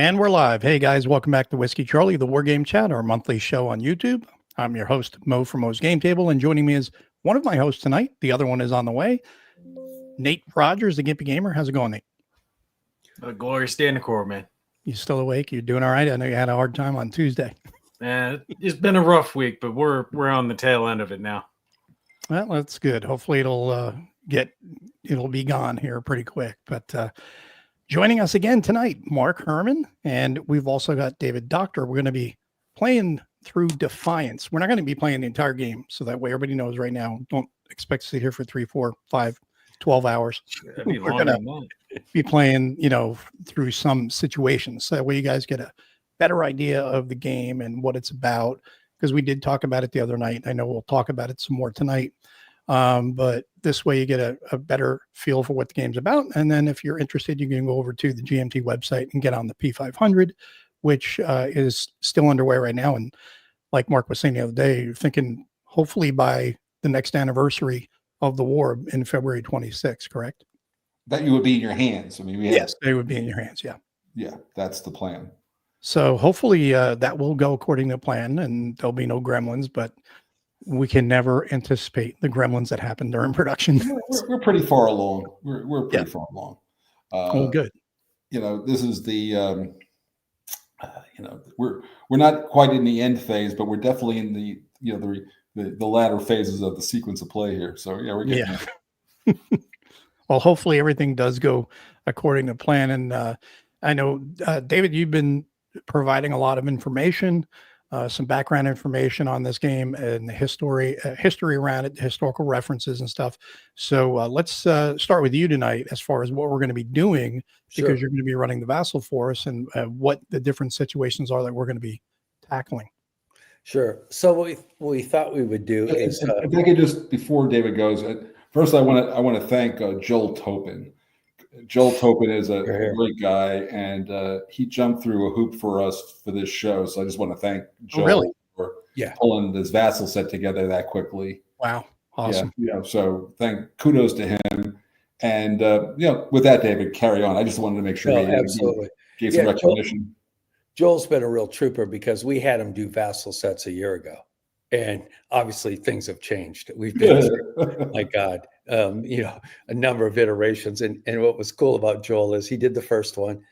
And we're live. Hey guys, welcome back to Whiskey Charlie, the War Game Chat, our monthly show on YouTube. I'm your host, Mo from Mo's Game Table, and joining me is one of my hosts tonight. The other one is on the way. Nate Rogers, the Gimpy Gamer. How's it going, Nate? A glorious day in the core, man. You still awake? You doing all right? I know you had a hard time on Tuesday. It's been a rough week, but we're on the tail end of it now. Well, that's good. Hopefully it'll be gone here pretty quick. But joining us again tonight, Mark Herman, and we've also got David Dockter. We're going to be playing through Defiance. We're not going to be playing the entire game, so that way everybody knows right now. Don't expect to sit here for 3, 4, 5, 12 hours. We're going to be playing, through some situations. So that way you guys get a better idea of the game and what it's about, because we did talk about it the other night. I know we'll talk about it some more tonight. But this way you get a better feel for what the game's about. And then if you're interested, you can go over to the GMT website and get on the P500, which is still underway right now. And like Mark was saying the other day, you're thinking hopefully by the next anniversary of the war in February 26th, correct? That you would be in your hands. I mean, yes, they would be in your hands. Yeah. Yeah, that's the plan. So hopefully that will go according to plan and there'll be no gremlins, but we can never anticipate the gremlins that happen during production. We're pretty far along. We're pretty far along. Oh, good. This is the, we're not quite in the end phase, but we're definitely in the latter phases of the sequence of play here. So yeah, we're getting there. Well, hopefully everything does go according to plan. And I know, David, you've been providing a lot of information, some background information on this game and the history around it, historical references and stuff. So let's start with you tonight as far as what we're going to be doing, because you're going to be running the vassal force and what the different situations are that we're going to be tackling. Sure. So what we thought we would do is, if I could just, before David goes, first I want to thank Joel Topin. Joel Topin is a great guy, and he jumped through a hoop for us for this show. So I just want to thank Joel for pulling this vassal set together that quickly. Wow, awesome! So kudos to him. And with that, David, carry on. I just wanted to make sure absolutely gave some recognition. Joel's been a real trooper because we had him do vassal sets a year ago, and obviously things have changed. We've been through, my God. A number of iterations. And what was cool about Joel is he did the first one,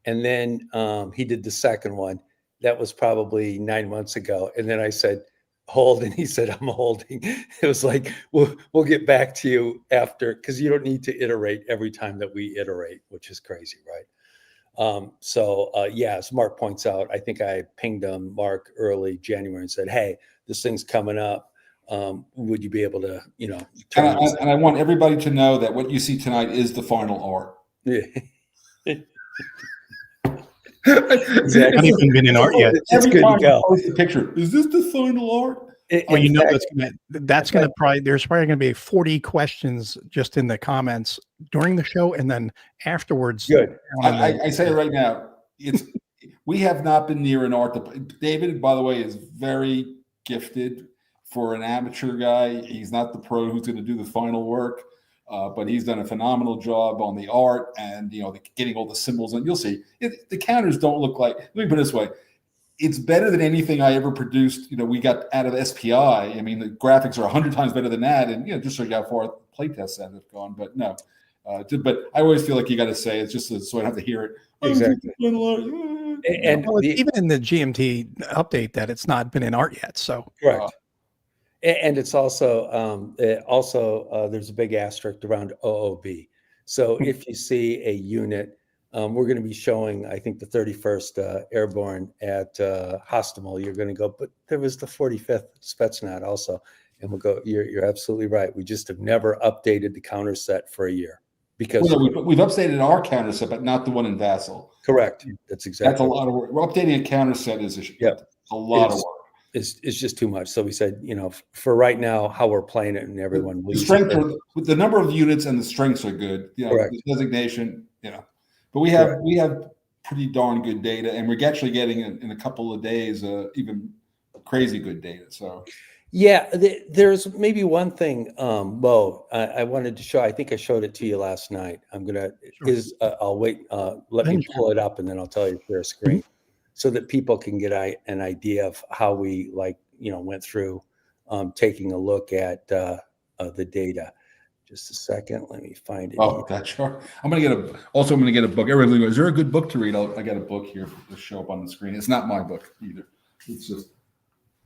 and then he did the second one. That was probably 9 months ago. And then I said, hold. And he said, I'm holding. It was like, we'll get back to you after, because you don't need to iterate every time that we iterate, which is crazy, right? As Mark points out, I think I pinged him, Mark, early January and said, hey, this thing's coming up. Would you be able to, and I want everybody to know that what you see tonight is the final art. Yeah. Exactly. Not even been in art yet. Every time you post a picture, is this the final art? That's going to probably, there's probably going to be 40 questions just in the comments during the show. And then afterwards. Good. I say it right now. We have not been near an art. David, by the way, is very gifted. For an amateur guy, he's not the pro who's going to do the final work, but he's done a phenomenal job on the art and getting all the symbols. And you'll see the counters don't look like. Let me put it this way: it's better than anything I ever produced. We got out of SPI. I mean, the graphics are 100 times better than that, and just show you how far playtests have gone. But no, but I always feel like you got to say it's just so I don't have to hear it. Exactly. And even in the GMT update, that it's not been in art yet. So correct. And it's also there's a big asterisk around OOB. So if you see a unit, we're going to be showing, I think, the 31st Airborne at Hostomel. You're going to go, but there was the 45th Spetsnaz also. And we'll go, you're absolutely right. We just have never updated the counter set for a year. Because we've updated our counter set, but not the one in Vassal. Correct. That's exactly. That's a lot of work. We're updating a counter set is a lot of work. It's just too much. So we said, for right now, how we're playing it, and everyone the strength, the number of units and the strengths are good. The designation, but we have pretty darn good data, and we're actually getting in a couple of days even crazy good data. So Yeah, there's maybe one thing, Mo, I wanted to show. I think I showed it to you last night. Sure. I'll wait. Let Then me pull it up, and then I'll tell you to share a screen, so that people can get an idea of how we went through taking a look at the data. Just a second, let me find it. Oh, that chart. I'm gonna get a book. Everybody goes, is there a good book to read? I got a book here to show up on the screen. It's not my book either. It's just.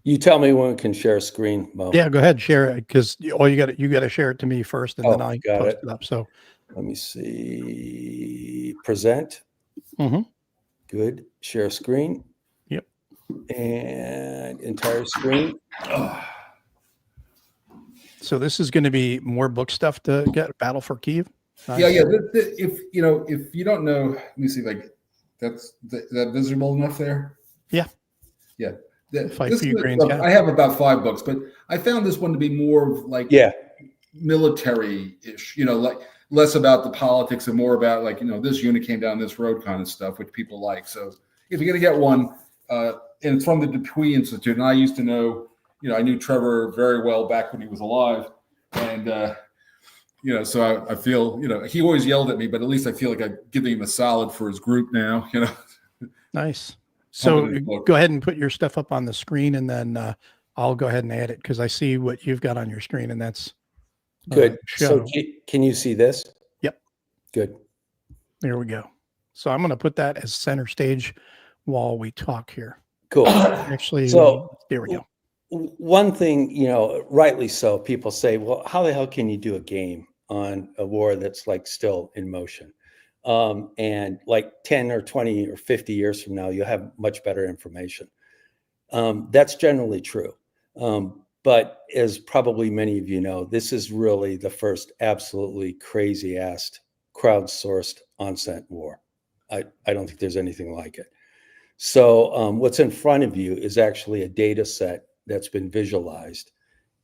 You tell me when we can share a screen, Mo. Yeah, go ahead, share it, because you got to share it to me first, and then I got post it. it up. So Let me see. Present. Good. Share screen. Yep. And entire screen. So this is going to be more book stuff to get. Battle for Kiev. Nice. Yeah. If you don't know, let me see if that's that visible enough there. Yeah. Yeah. Fight for Ukraine's stuff, I have about 5 books, but I found this one to be more of military-ish, like less about the politics and more about this unit came down this road kind of stuff, which people like. So if you're going to get one, and it's from the Dupuy Institute, and I used to know, I knew Trevor very well back when he was alive, and so I feel, he always yelled at me, but at least I feel like I'm giving him a solid for his group now, Nice. So go ahead and put your stuff up on the screen, and then I'll go ahead and add it because I see what you've got on your screen, and that's good. So can you see this? Yep. Good. There we go. So I'm going to put that as center stage while we talk here. Cool. Actually, so there we go. One thing, rightly so, people say, well, how the hell can you do a game on a war that's still in motion? And 10 or 20 or 50 years from now, you'll have much better information. That's generally true. But as probably many of you know, this is really the first absolutely crazy-ass crowdsourced onset war. I don't think there's anything like it. So what's in front of you is actually a data set that's been visualized.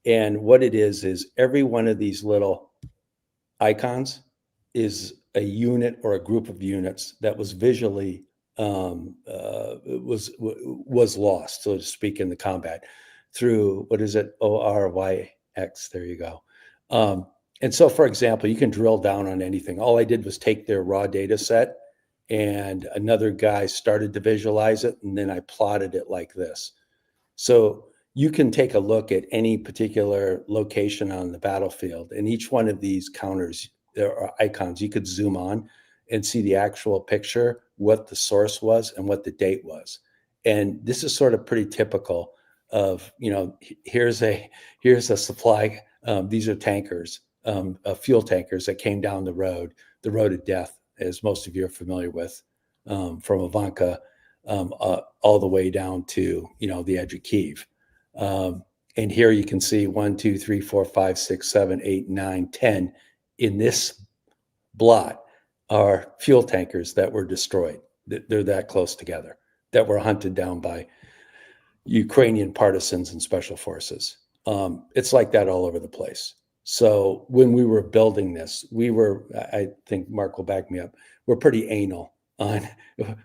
And what it is every one of these little icons is a unit or a group of units that was visually was lost, so to speak, in the combat through ORYX. There you go. And so, for example, you can drill down on anything. All I did was take their raw data set, and another guy started to visualize it, and then I plotted it like this. So you can take a look at any particular location on the battlefield, and each one of these counters, there are icons, you could zoom on and see the actual picture, what the source was and what the date was. And this is sort of pretty typical of, here's a supply. These are tankers, fuel tankers that came down the road of death, as most of you are familiar with, from Ivanka all the way down to, the edge of Kyiv. And here you can see 1, 2, 3, 4, 5, 6, 7, 8, 9, 10 in this blot are fuel tankers that were destroyed. They're that close together, that were hunted down by Ukrainian partisans and special forces. It's like that all over the place. So when we were building this, I think Mark will back me up, we're pretty anal on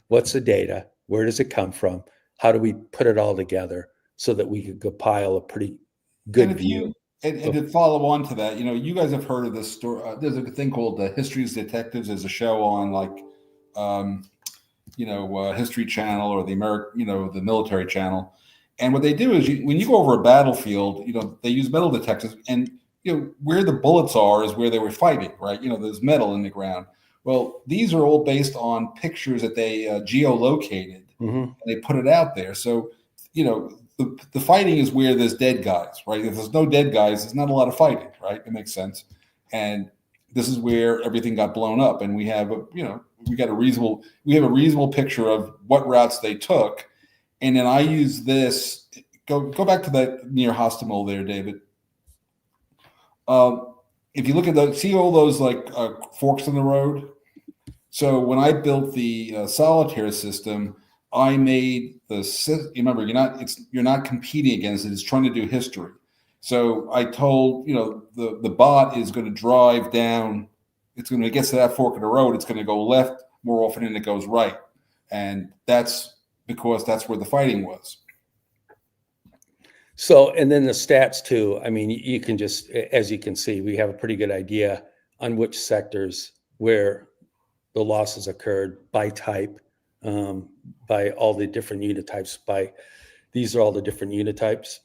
what's the data, where does it come from, how do we put it all together so that we could compile a pretty good view. And to follow on to that, you guys have heard of this story. There's a thing called History's Detectives. There's a show on History Channel or the the Military Channel. And what they do is when you go over a battlefield, they use metal detectors, and where the bullets are is where they were fighting, right? There's metal in the ground. Well, these are all based on pictures that they geolocated, and they put it out there. So, the fighting is where there's dead guys, right? If there's no dead guys, there's not a lot of fighting, right? It makes sense. And this is where everything got blown up, and we have a reasonable picture of what routes they took. And then I use this. Go back to that near Hostomel there, David. If you look at see all those forks in the road. So when I built the solitaire system, I made remember, you're not competing against it. It's trying to do history. So I told, the bot is going to drive down. It's going to get to that fork in the road. It's going to go left more often than it goes right. And that's because that's where the fighting was. So, and then the stats too. I mean, you can just, as you can see, we have a pretty good idea on which sectors where the losses occurred by type, by all the different unit types. These are all the different unit types.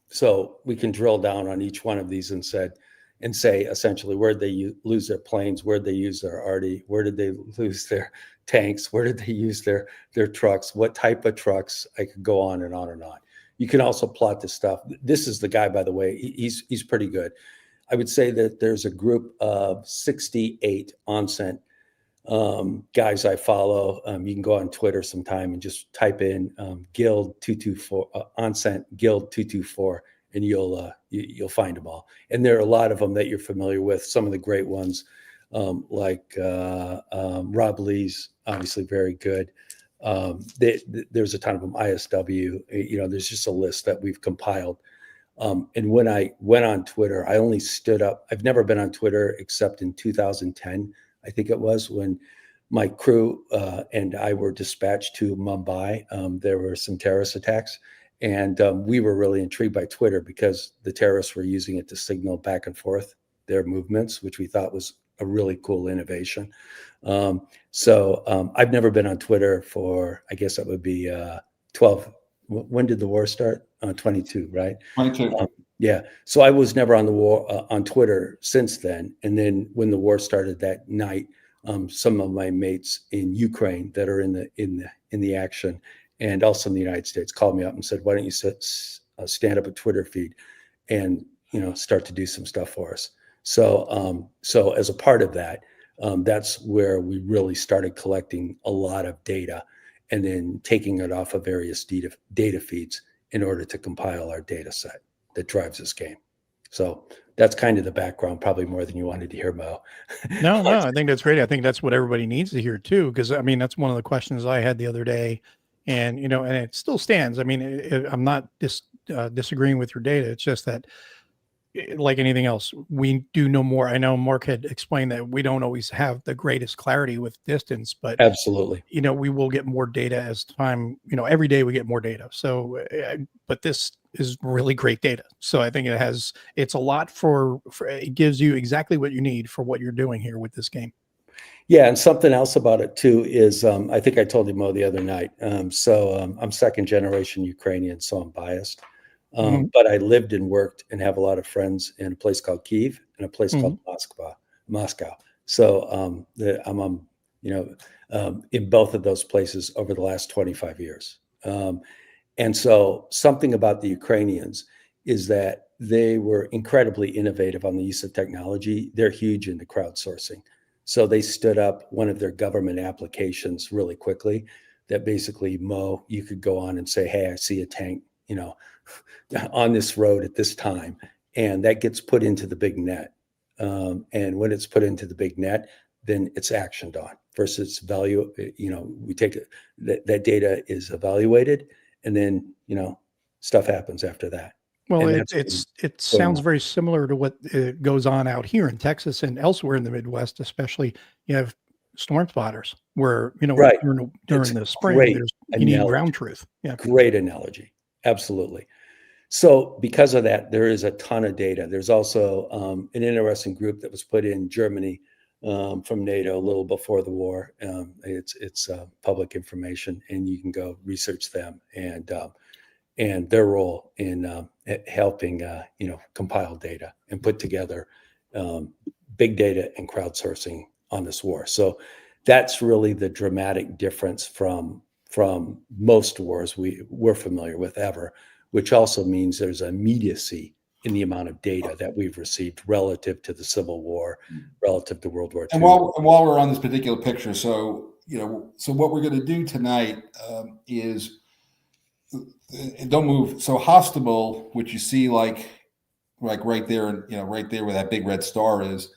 So we can drill down on each one of these and say essentially where did they lose their planes, where did they use their arty, where did they lose their tanks, where did they use their trucks, what type of trucks. I could go on and on and on. You can also plot this stuff. This is the guy, by the way. He's pretty good. I would say that there's a group of 68 ONSENT guys I follow. You can go on Twitter sometime and just type in Guild 224 ONSENT Guild 224, and you'll find them all. And there are a lot of them that you're familiar with. Some of the great ones, like Rob Lee's, obviously very good. There's a ton of them. ISW. There's just a list that we've compiled. And when I went on Twitter, I only stood up. I've never been on Twitter except in 2010. I think it was when my crew and I were dispatched to Mumbai. There were some terrorist attacks, and we were really intrigued by Twitter because the terrorists were using it to signal back and forth their movements, which we thought was a really cool innovation. So I've never been on Twitter for, I guess that would be 12. When did the war start? 22, right? 22. Yeah. So I was never on the war on Twitter since then. And then when the war started that night, some of my mates in Ukraine that are in the action, and also in the United States, called me up and said, "Why don't you stand up a Twitter feed and start to do some stuff for us?" So so as a part of that, that's where we really started collecting a lot of data, and then taking it off of various data feeds in order to compile our data set that drives this game. So that's kind of the background, probably more than you wanted to hear, Mo. No, I think that's great. I think that's what everybody needs to hear too, because I mean that's one of the questions I had the other day, and and it still stands. I mean, I'm not disagreeing with your data. It's just that, like anything else, we do know more. I know Mark had explained that we don't always have the greatest clarity with distance, but Absolutely. we will get more data as time, every day we get more data. So, but this is really great data. So I think it's a lot for it gives you exactly what you need for what you're doing here with this game. Yeah, and something else about it too is I think I told you, Mo, the other night. So I'm second generation Ukrainian, so I'm biased. But I lived and worked and have a lot of friends in a place called Kyiv and a place called Moscow. So I'm in both of those places over the last 25 years. And so something about the Ukrainians is that they were incredibly innovative on the use of technology. They're huge into crowdsourcing. So they stood up one of their government applications really quickly that basically, Mo, you could go on and say, "Hey, I see a tank, on this road at this time," and that gets put into the big net. And when it's put into the big net, then it's actioned on versus value. We take that data is evaluated, and then stuff happens after that. Well, And it sounds very similar to what goes on out here in Texas and elsewhere in the Midwest, especially. You have storm spotters where Right. during the spring great you need analogy. ground truth. Yeah. Great analogy. Absolutely. So because of that, there is a ton of data. There's also an interesting group that was put in Germany from NATO a little before the war. It's public information, and you can go research them and their role in helping compile data and put together big data and crowdsourcing on this war. So that's really the dramatic difference from most wars we're familiar with ever, which also means there's immediacy in the amount of data that we've received relative to the Civil War, relative to World War II. And while we're on this particular picture, so what we're going to do tonight is, and don't move. So Hostable, which you see like right there, and right there where that big red star is,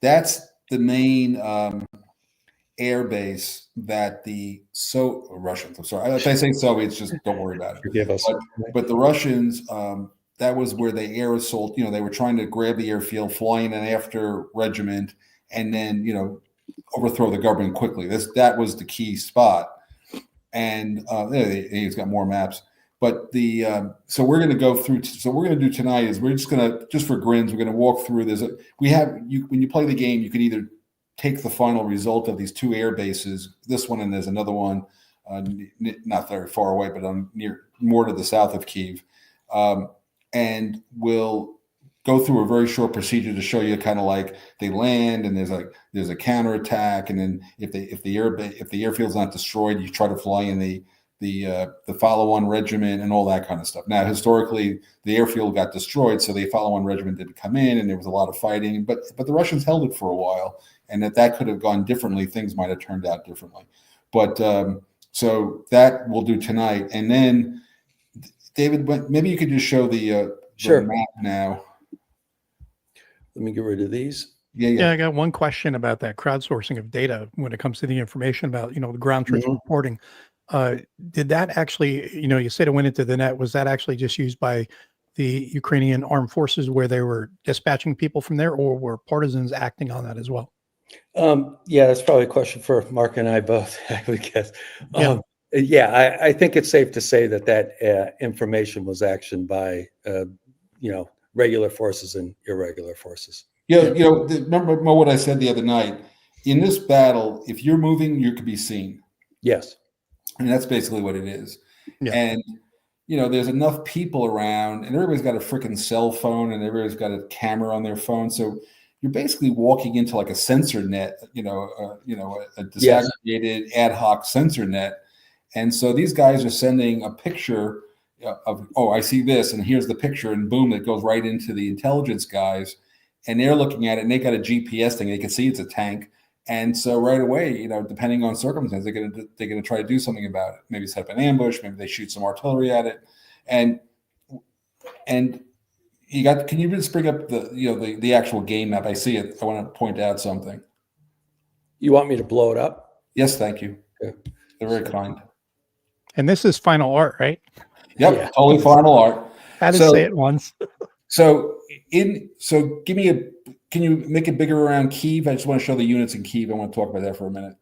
that's the main air base that the Russians. I'm sorry, if I say Soviets, just don't worry about it. Forgive us. But the Russians, that was where they air assault. They were trying to grab the airfield, flying an after regiment, and then overthrow the government quickly. That was the key spot. And he's got more maps. But so we're going to go through. So we're going to do tonight is we're just for grins, we're going to walk through this. When you play the game, you can either take the final result of these two air bases, this one and there's another one, not very far away, but more to the south of Kyiv, and we'll go through a very short procedure to show you kind of like they land and there's a counterattack, and then if the airfield's not destroyed, you try to fly in the follow-on regiment and all that kind of stuff. Now, historically, the airfield got destroyed, so the follow-on regiment didn't come in, and there was a lot of fighting. But the Russians held it for a while, and that could have gone differently. Things might have turned out differently. But so that we'll do tonight, and then David, maybe you could just show the map now. Let me get rid of these. Yeah, I got one question about that crowdsourcing of data when it comes to the information about, the ground troops reporting. Did that actually, you said it went into the net. Was that actually just used by the Ukrainian armed forces where they were dispatching people from there, or were partisans acting on that as well? Yeah, that's probably a question for Mark and I both, I would guess. Yeah. I think it's safe to say that information was actioned by, regular forces and irregular forces. Yeah, remember what I said the other night? In this battle, if you're moving, you could be seen. Yes. And that's basically what it is. Yeah. And, there's enough people around, and everybody's got a freaking cell phone, and everybody's got a camera on their phone. So you're basically walking into like a sensor net, a disaggregated ad hoc sensor net. And so these guys are sending a picture of, I see this, and here's the picture, and boom, it goes right into the intelligence guys, and they're looking at it, and they got a GPS thing. They can see it's a tank. And so right away, depending on circumstances, they're gonna try to do something about it. Maybe set up an ambush. Maybe they shoot some artillery at it. And you got. Can you just bring up the actual game map? I see it. I want to point out something. You want me to blow it up? Yes, thank you. Okay. They're very kind. And this is final art, right? Yep, Yeah. totally final art. Had to say it once. So give me can you make it bigger around Kyiv? I just want to show the units in Kyiv. I want to talk about that for a minute.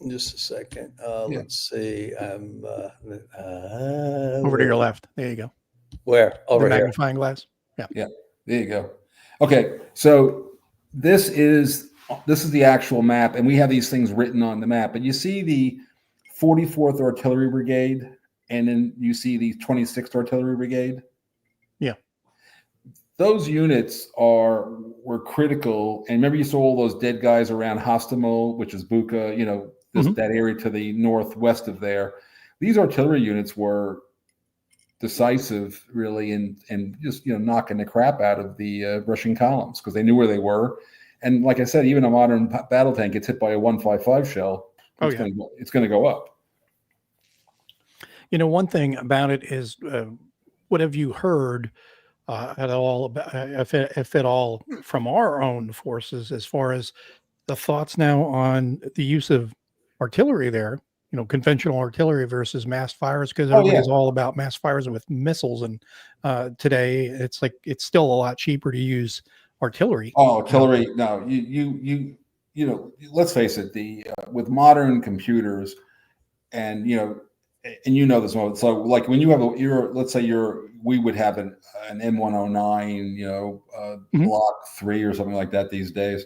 Just a second. Let's see. Over to your left. There you go. Where? Over the here. magnifying glass. Yeah, there you go. Okay, so this is the actual map, and we have these things written on the map. And you see the 44th Artillery Brigade, and then you see the 26th Artillery Brigade. Yeah. Those units were critical. And remember, you saw all those dead guys around Hostomel, which is Bucha, that area to the northwest of there. These artillery units were decisive, really, and just knocking the crap out of the Russian columns because they knew where they were. And like I said, even a modern battle tank gets hit by a 155 shell, it's going to go up. One thing about it is, what have you heard at all about, if at all, from our own forces as far as the thoughts now on the use of artillery there? Conventional artillery versus mass fires, because everybody's all about mass fires with missiles, and today it's still a lot cheaper to use artillery. Oh, artillery! No, you let's face it. With modern computers, and this one. So like when you have we would have an M109, Block 3 or something like that these days.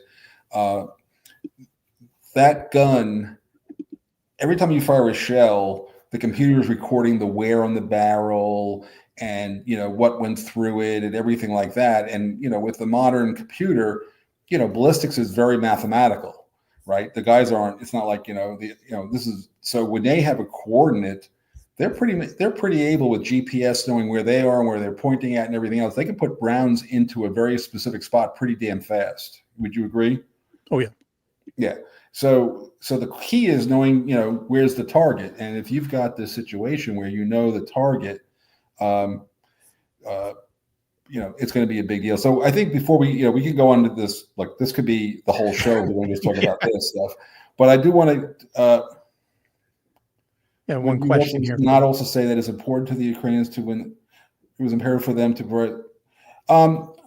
That gun. Every time you fire a shell, the computer is recording the wear on the barrel and, what went through it and everything like that. And, with the modern computer, ballistics is very mathematical, right? The guys aren't, it's not like, this is, so when they have a coordinate, they're pretty able with GPS knowing where they are and where they're pointing at and everything else. They can put rounds into a very specific spot pretty damn fast. Would you agree? Oh, yeah. Yeah. So the key is knowing, where's the target. And if you've got this situation where the target, it's going to be a big deal. So I think before we can go on to this, like this could be the whole show. We're going to just talk about this stuff. But I do want to, one question here. Not also say that it's important to the Ukrainians to win. It was imperative for them to.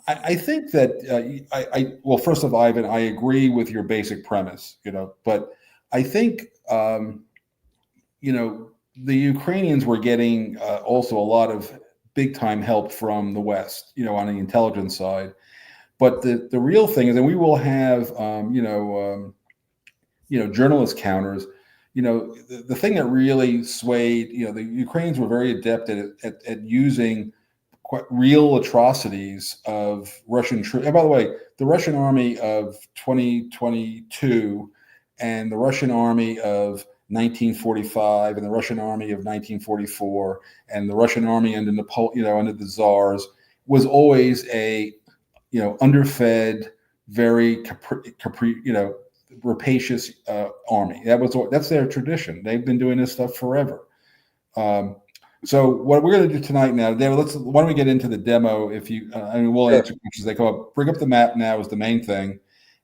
I think that well, first of all, Ivan, I agree with your basic premise, but I think, the Ukrainians were getting also a lot of big time help from the West, on the intelligence side. But the real thing is, and we will have, journalist counters. The thing that really swayed, the Ukrainians were very adept at using quite real atrocities of Russian troops. And by the way, the Russian army of 2022 and the Russian army of 1945 and the Russian army of 1944 and the Russian army under under the Tsars was always a, underfed, very rapacious army. That's their tradition. They've been doing this stuff forever. So what we're going to do tonight now, David, why don't we get into the demo? We'll answer questions as they come up. Bring up the map now is the main thing.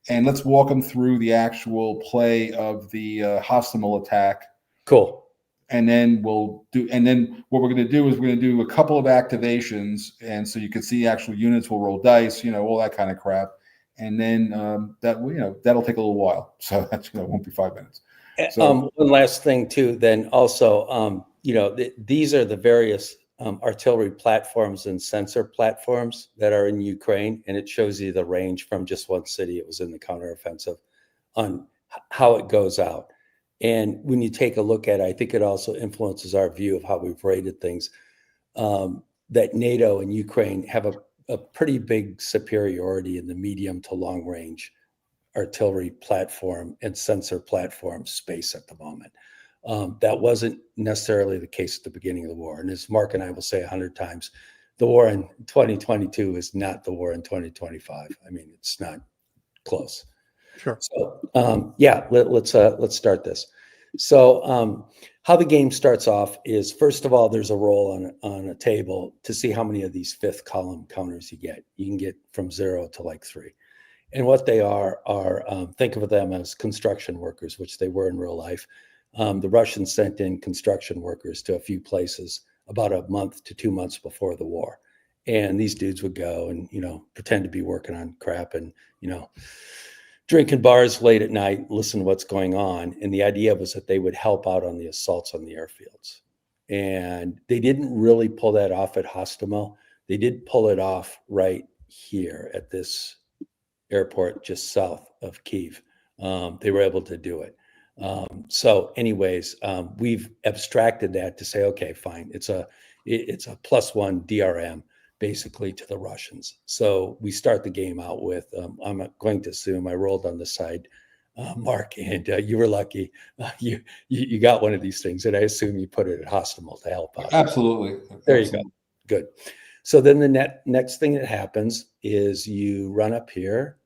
And let's walk them through the actual play of the Hostomel attack. Cool. And then what we're going to do is we're going to do a couple of activations. And so you can see actual units will roll dice, all that kind of crap. And then that'll take a little while. So that's, won't be 5 minutes. So, one last thing too, then also, these are the various artillery platforms and sensor platforms that are in Ukraine, and it shows you the range from just one city. It was in the counteroffensive on how it goes out. And when you take a look at it, I think it also influences our view of how we've rated things, that NATO and Ukraine have a pretty big superiority in the medium to long range artillery platform and sensor platform space at the moment. That wasn't necessarily the case at the beginning of the war. And as Mark and I will say 100 times, the war in 2022 is not the war in 2025. I mean, it's not close. Sure. So, let's start this. So, how the game starts off is, first of all, there's a roll on a table to see how many of these fifth column counters you get. You can get from 0 to like 3. And what they are think of them as construction workers, which they were in real life. The Russians sent in construction workers to a few places about a month to 2 months before the war. And these dudes would go and, pretend to be working on crap and, drink in bars late at night, listen to what's going on. And the idea was that they would help out on the assaults on the airfields. And they didn't really pull that off at Hostomel. They did pull it off right here at this airport just south of Kyiv. They were able to do it. So anyways, we've abstracted that to say, okay, fine. It's a +1 DRM basically to the Russians. So we start the game out with, I'm going to assume I rolled on the side, Mark, and you were lucky. You got one of these things, and I assume you put it at Hostomel to help out. Absolutely. There you go. Good. So then the next thing that happens is you run up here,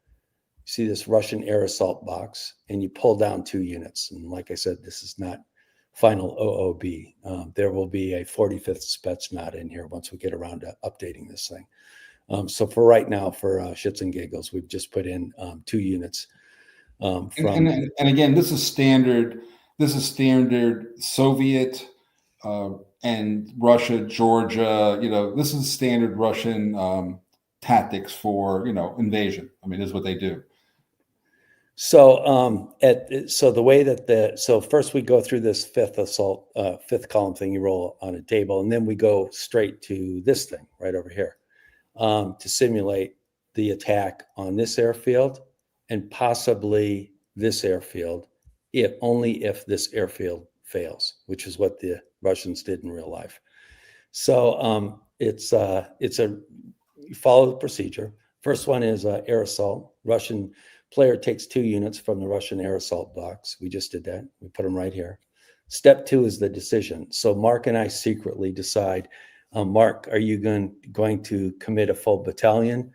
see this Russian air assault box, and you pull down 2 units. And like I said, this is not final OOB. There will be a 45th Spetsnaz in here once we get around to updating this thing. So for right now, for shits and giggles, we've just put in 2 units. And again, this is standard. This is standard Soviet and Russia, Georgia. This is standard Russian tactics for invasion. I mean, this is what they do. So the way that first we go through this fifth column thing, you roll on a table, and then we go straight to this thing right over here to simulate the attack on this airfield and possibly this airfield, if this airfield fails, which is what the Russians did in real life. So you follow the procedure. First one is air assault. Russian player takes 2 units from the Russian air assault box. We just did that. We put them right here. Step 2 is the decision. So Mark and I secretly decide, Mark, are you going to commit a full battalion?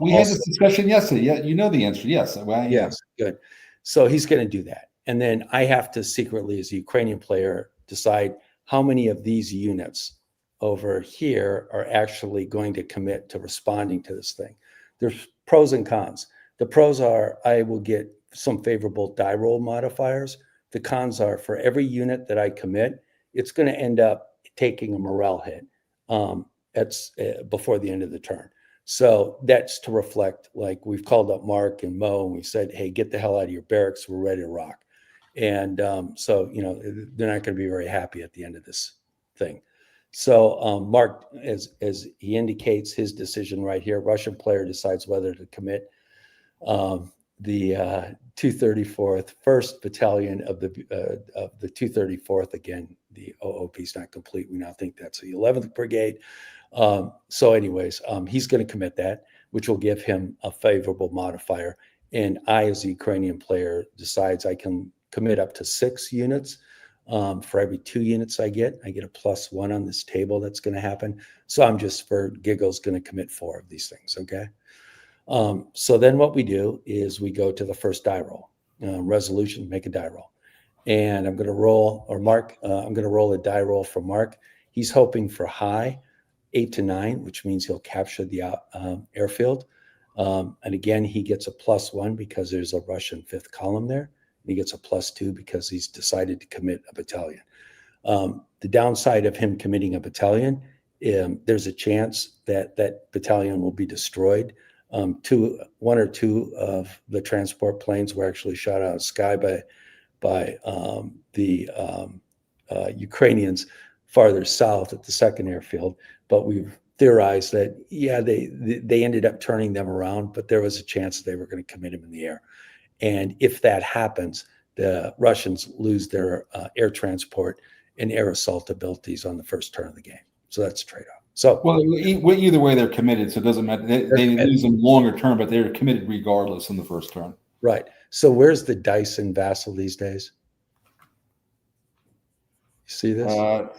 We had this discussion yesterday. Yeah, you know the answer. Yes. Well, yes. Good. So he's going to do that. And then I have to secretly, as a Ukrainian player, decide how many of these units over here are actually going to commit to responding to this thing. There's pros and cons. The pros are I will get some favorable die roll modifiers. The cons are for every unit that I commit, it's going to end up taking a morale hit before the end of the turn. So that's to reflect, like we've called up Mark and Mo and we said, hey, get the hell out of your barracks. We're ready to rock. And so, they're not going to be very happy at the end of this thing. So Mark, as he indicates his decision right here, Russian player decides whether to commit the 234th, 1st Battalion of the 234th. Again, the OOP is not complete. We now think that's the 11th Brigade. So anyways, he's going to commit that, which will give him a favorable modifier. And I, as a Ukrainian player, decides I can commit up to 6 units. For every 2 units I get a +1 on this table. That's going to happen. So I'm just, for giggles, going to commit 4 of these things. Okay. So then what we do is we go to the first die roll. Resolution, make a die roll. And I'm going to roll, or Mark, I'm going to roll a die roll for Mark. He's hoping for high, 8 to 9, which means he'll capture the airfield. And again, he gets a +1 because there's a Russian 5th column there. And he gets a +2 because he's decided to commit a battalion. The downside of him committing a battalion, there's a chance that that battalion will be destroyed. 1 or 2 of the transport planes were actually shot out of the sky by the Ukrainians farther south at the 2nd airfield. But we've theorized that, yeah, they ended up turning them around, but there was a chance they were going to commit them in the air. And if that happens, the Russians lose their air transport and air assault abilities on the first turn of the game. So that's a trade-off. So, well, either way, they're committed, so it doesn't matter. They lose them longer term, but they're committed regardless in the first turn. Right. So where's the dice in Vassal these days? You see this?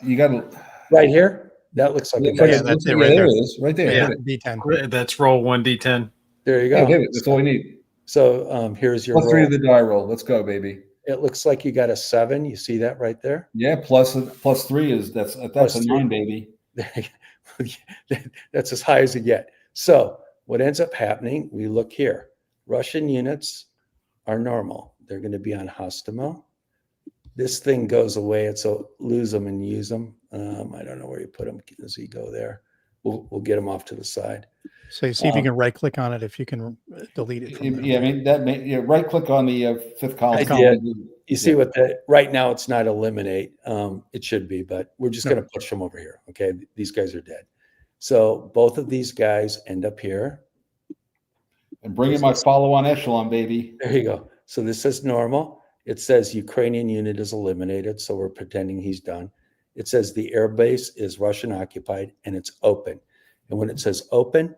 You got to right here. That looks like a dice. That's it right there. there. It is right there. Yeah, D10. That's roll 1d10. There you go. Yeah, that's all we need. So here's your +3 to the die roll. Let's go, baby. It looks like you got a 7. You see that right there? Yeah, +3 is that's a 9, baby. That's as high as you get. So what ends up happening, we look here. Russian units are normal. They're going to be on Hostimo. This thing goes away. It's a lose them and use them. I don't know where you put them. Does he go there? We'll get them off to the side. So you see if you can right click on it, if you can delete it from there. Yeah, I mean right click on the 5th column. You see what right now it's not eliminate. It should be, but we're just going to push them over here. Okay, these guys are dead. So both of these guys end up here. And bring in my follow-on echelon, baby. There you go. So this is normal. It says Ukrainian unit is eliminated, so we're pretending he's done. It says the airbase is Russian occupied and it's open. And when it says open,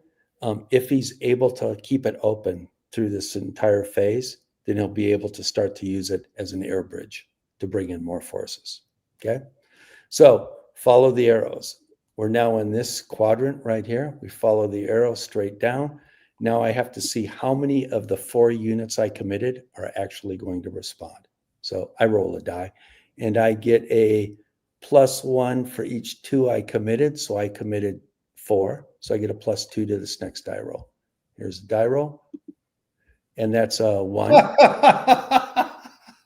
if he's able to keep it open through this entire phase, then he'll be able to start to use it as an air bridge to bring in more forces. Okay. So follow the arrows. We're now in this quadrant right here. We follow the arrow straight down. Now I have to see how many of the 4 units I committed are actually going to respond. So I roll a die and I get a +1 for each 2 I committed. So I committed 4. So I get a +2 to this next die roll. Here's the die roll. And that's a 1.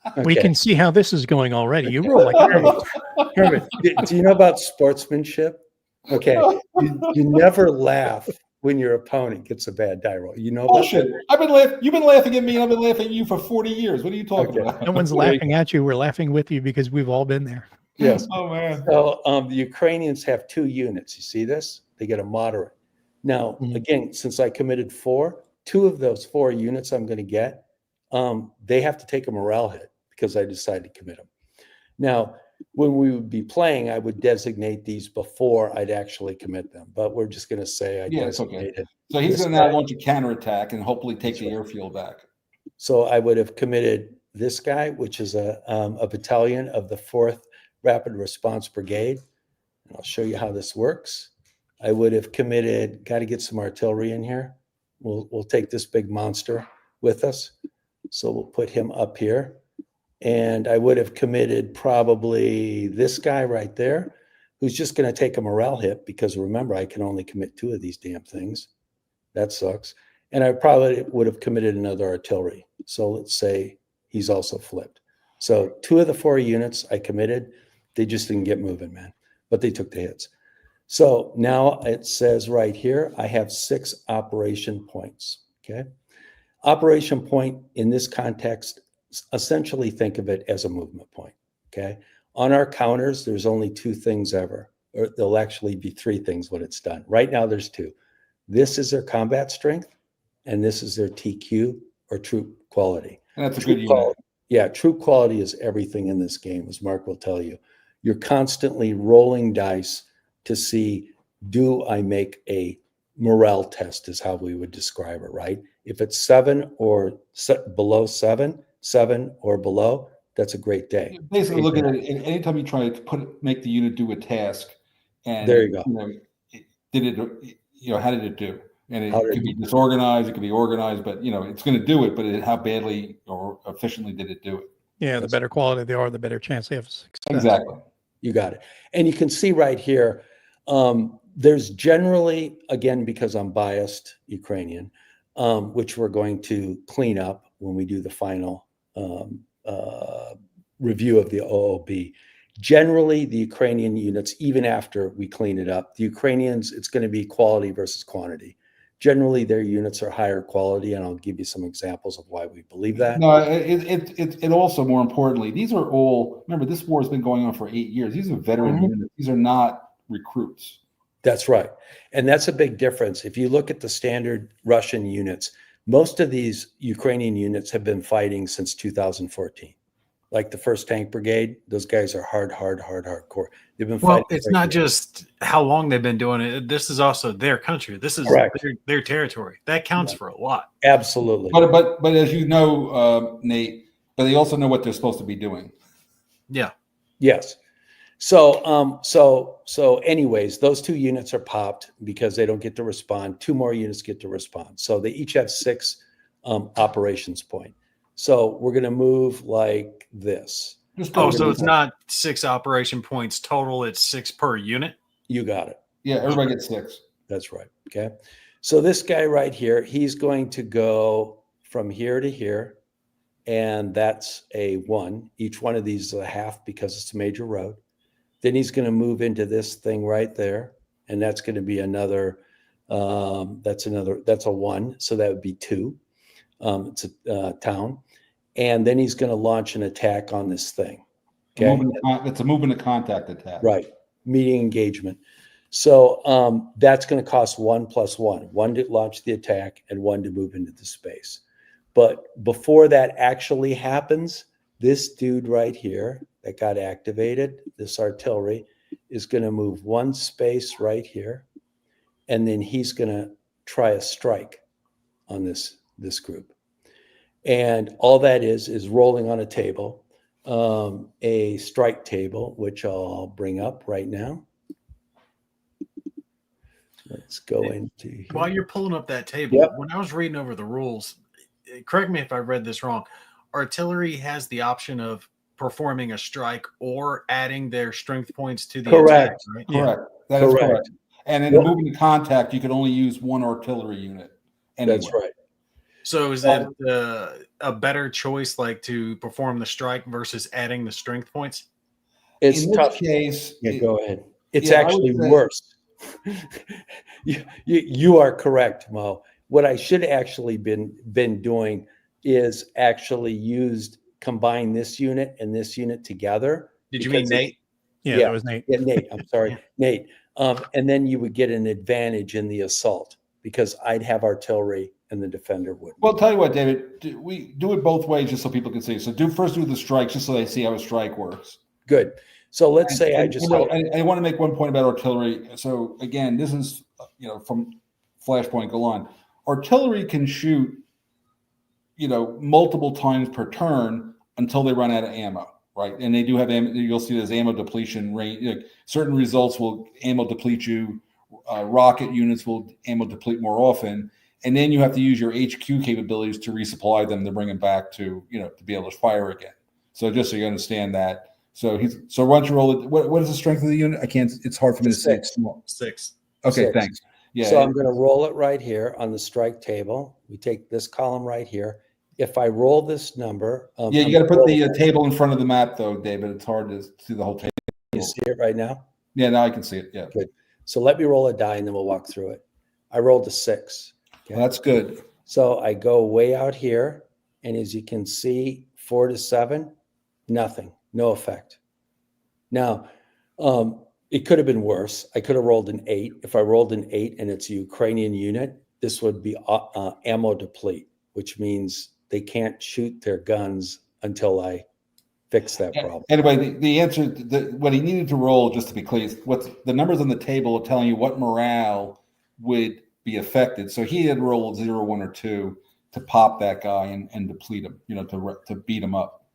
Okay. We can see how this is going already. You roll like Herman, do you know about sportsmanship? Okay. You never laugh when your opponent gets a bad die roll. You know about bullshit. You've been laughing at me, and I've been laughing at you for 40 years. What are you talking about? No one's laughing at you. We're laughing with you because we've all been there. Yes. Oh man. So the Ukrainians have 2 units. You see this? They get a moderate. Now, again, since I committed 4, 2 of those 4 units I'm going to get, they have to take a morale hit because I decided to commit them. Now, when we would be playing, I would designate these before I'd actually commit them. But we're just going to say I designated. Okay. So he's going to now launch a counterattack and hopefully take the airfield back. So I would have committed this guy, which is a battalion of the 4th Rapid Response Brigade. And I'll show you how this works. I would have committed, got to get some artillery in here. We'll take this big monster with us. So we'll put him up here. And I would have committed probably this guy right there, who's just going to take a morale hit because remember, I can only commit 2 of these damn things. That sucks. And I probably would have committed another artillery. So let's say he's also flipped. So 2 of the 4 units I committed, they just didn't get moving, man, but they took the hits. So now it says right here, I have 6 operation points. Okay. Operation point in this context essentially think of it as a movement point. Okay. On our counters, there's only two things ever, or there'll actually be three things when it's done. Right now, there's two. This is their combat strength, and this is their TQ or troop quality. And that's a Troop good unit. quality, yeah, troop quality is everything in this game, as Mark will tell you. You're constantly rolling dice to see, do I make a morale test, is how we would describe it, right? If it's 7 or below 7 or below, that's a great day. Basically, look at it. Anytime you try to make the unit do a task, and there you go. Did it? How did it do? And it could be disorganized, it could be organized, but it's going to do it. But how badly or efficiently did it do it? Yeah, the better quality they are, the better chance they have success. Exactly. You got it. And you can see right here, there's generally, again, because I'm biased Ukrainian, which we're going to clean up when we do the final review of the OOB. Generally, the Ukrainian units, even after we clean it up, the Ukrainians, it's going to be quality versus quantity. Generally, their units are higher quality, and I'll give you some examples of why we believe that. No, it also, more importantly, these are all, remember, this war has been going on for 8 years. These are veteran units. These are not recruits. That's right. And that's a big difference. If you look at the standard Russian units, most of these Ukrainian units have been fighting since 2014. Like the 1st Tank Brigade, those guys are hardcore. They've been fighting. Well, it's not just how long they've been doing it. This is also their country. This is their territory. That counts for a lot. Absolutely. But as you know, Nate, but they also know what they're supposed to be doing. Yeah. Yes. So anyways, those 2 units are popped because they don't get to respond. 2 more units get to respond. So they each have 6 operations point. So we're going to move like this. So it's not 6 operation points total. It's 6 per unit. You got it. Yeah. Everybody gets 6. That's right. Okay. So this guy right here, he's going to go from here to here. And that's a 1. Each one of these is a half because it's a major road. Then he's going to move into this thing right there. And that's going to be another, that's a 1. So that would be 2. It's a town. And then he's going to launch an attack on this thing. Okay. It's a movement of contact attack. Right. Meeting engagement. So that's going to cost 1 + 1. 1 to launch the attack and 1 to move into the space. But before that actually happens, this dude right here that got activated, this artillery, is going to move 1 space right here. And then he's going to try a strike on this group. And all that is rolling on a table, a strike table, which I'll bring up right now. Let's go into here. While you're pulling up that table, when I was reading over the rules, correct me if I read this wrong, artillery has the option of performing a strike or adding their strength points to the attack, right? Correct. Yeah. That is correct. And in a movement of contact, you can only use 1 artillery unit. Anyway. That's right. So is that a better choice, like to perform the strike versus adding the strength points? It's in tough. This case, go ahead. It's actually worse. You are correct, Mo. What I should actually been doing is actually combine this unit and this unit together. Did you mean Nate? Yeah, that was Nate. Yeah, Nate. I'm sorry, Nate. And then you would get an advantage in the assault because I'd have artillery and the defender would. Well, tell you what, David, we do it both ways just so people can see. So first do the strikes just so they see how a strike works. Good. So let's say I want to make one point about artillery. So again, this is from Flashpoint Golan. Artillery can shoot multiple times per turn until they run out of ammo, right? And they do have ammo. You'll see there's ammo depletion rate. Certain results will ammo deplete you. Rocket units will ammo deplete more often. And then you have to use your HQ capabilities to resupply them to bring them back to be able to fire again. So just so you understand that. So why don't you roll it? What is the strength of the unit? I can't. It's hard for me to say. 6. Okay, 6. thanks. Yeah. So I'm going to roll it right here on the strike table. We take this column right here. If I roll this number, you got to put the table in front of the map, though, David. It's hard to see the whole table. You see it right now? Yeah, now I can see it. Yeah. Good. So let me roll a die, and then we'll walk through it. I rolled a 6. Okay. Well, that's good. So I go way out here, and as you can see 4 to 7, nothing, no effect. Now, it could have been worse. I could have rolled an 8. If I rolled an 8 and it's a Ukrainian unit, this would be ammo deplete, which means they can't shoot their guns until I fix that problem. Anyway, the answer, what he needed to roll, just to be clear, is what the numbers on the table are telling you what morale would be affected. So he had rolled 0, 1, or 2 to pop that guy and deplete him, to beat him up.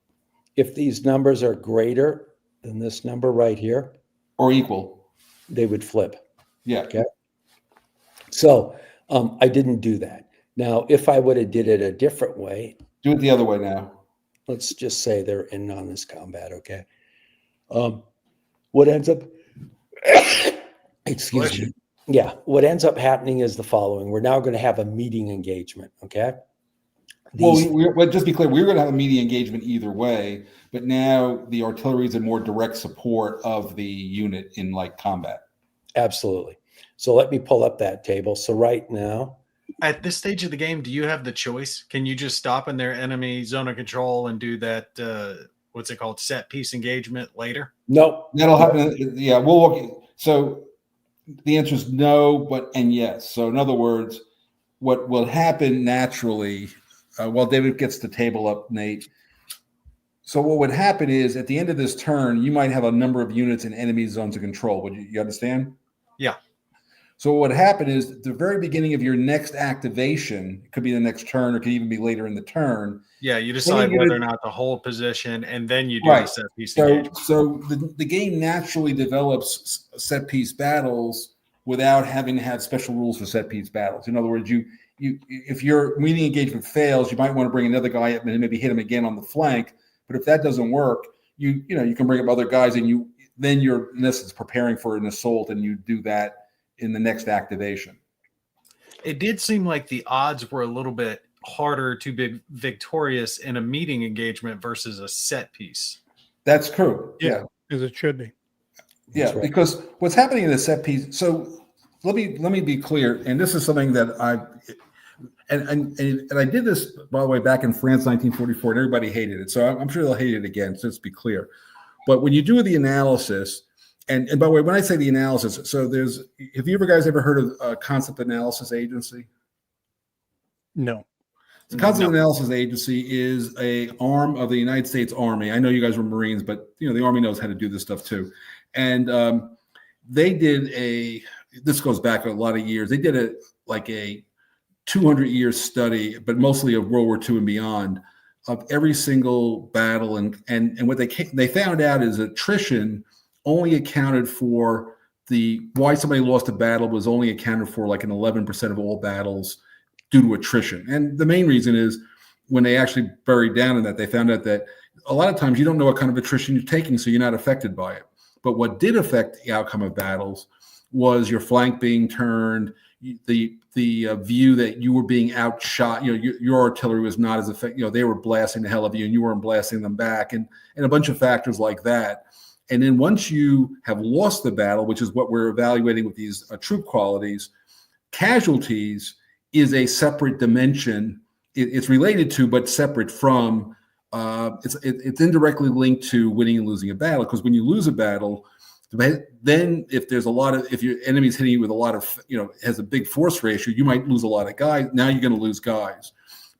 If these numbers are greater than this number right here, or equal, they would flip. Yeah. Okay. So I didn't do that. Now, if I would have did it a different way, do it the other way now. Let's just say they're in on this combat. Okay. What ends up, excuse me. Yeah. What ends up happening is the following. We're now going to have a meeting engagement. Okay. Well, just be clear, we were going to have a meeting engagement either way, but now the artillery is in more direct support of the unit in like combat. Absolutely. So let me pull up that table. So right now, at this stage of the game, do you have the choice? Can you just stop in their enemy zone of control and do that? What's it called? Set piece engagement later? No, that'll happen. Yeah, we'll walk. So the answer is no, and yes. So in other words, what will happen naturally? While David gets the table up, Nate. So what would happen is at the end of this turn, you might have a number of units in enemy zones of control. Would you understand? Yeah. So what would happen is at the very beginning of your next activation, it could be the next turn or it could even be later in the turn. Yeah, you decide whether or not to hold position, and then you do the set piece engagement. So the game naturally develops set piece battles without having to have special rules for set piece battles. In other words, if your meeting engagement fails, you might want to bring another guy up and maybe hit him again on the flank. But if that doesn't work, you can bring up other guys, and you're in essence preparing for an assault, and you do that in the next activation. It did seem like the odds were a little bit harder to be victorious in a meeting engagement versus a set piece. That's true. Yeah, as it should be. Yeah, right. Because what's happening in the set piece. So let me be clear, and this is something that And I did this, by the way, back in France, 1944, and everybody hated it. So I'm sure they'll hate it again, so let's be clear. But when you do the analysis, and by the way, when I say the analysis, so have you guys ever heard of a concept analysis agency? No. The Concept Analysis Agency is a arm of the United States Army. I know you guys were Marines, but the Army knows how to do this stuff too. And they did this goes back a lot of years. They did a 200-year study, but mostly of World War II and beyond, of every single battle. And what they found out is attrition only accounted for why somebody lost a battle was only accounted for like an 11% of all battles due to attrition. And the main reason is when they actually buried down in that, they found out that a lot of times you don't know what kind of attrition you're taking, so you're not affected by it. But what did affect the outcome of battles was your flank being turned, the view that you were being outshot. Your artillery was not as effective. They were blasting the hell of you, and you weren't blasting them back, and a bunch of factors like that. And then once you have lost the battle, which is what we're evaluating with these troop qualities, casualties is a separate dimension. It's related to, but separate from. It's indirectly linked to winning and losing a battle, because when you lose a battle, then if your enemy's hitting you with a lot of, has a big force ratio, you might lose a lot of guys. Now you're going to lose guys.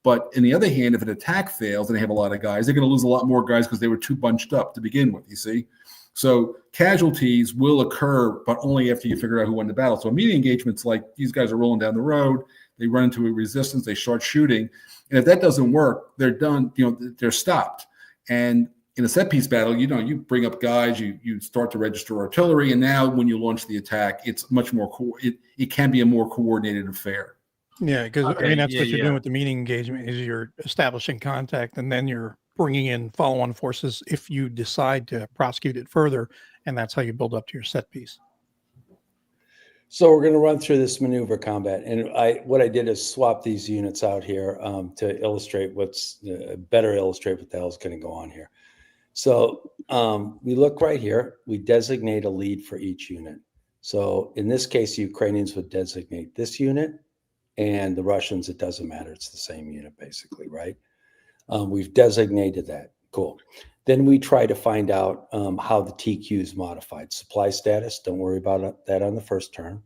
But on the other hand, if an attack fails and they have a lot of guys, they're going to lose a lot more guys because they were too bunched up to begin with, you see? So casualties will occur, but only after you figure out who won the battle. So a meeting engagement's like these guys are rolling down the road, they run into a resistance, they start shooting. And if that doesn't work, they're done, they're stopped. And in a set piece battle, you bring up guys, you start to register artillery, and now when you launch the attack, it's much more it can be a more coordinated affair. Yeah, because that's what you're doing with the meeting engagement is you're establishing contact, and then you're bringing in follow-on forces if you decide to prosecute it further, and that's how you build up to your set piece. So we're going to run through this maneuver combat, and what I did is swap these units out here to illustrate better illustrate what the hell is going to go on here. So we look right here. We designate a lead for each unit. So in this case, the Ukrainians would designate this unit, and the Russians, it doesn't matter. It's the same unit, basically, right? We've designated that. Cool. Then we try to find out how the TQ is modified. Supply status, don't worry about that on the first turn.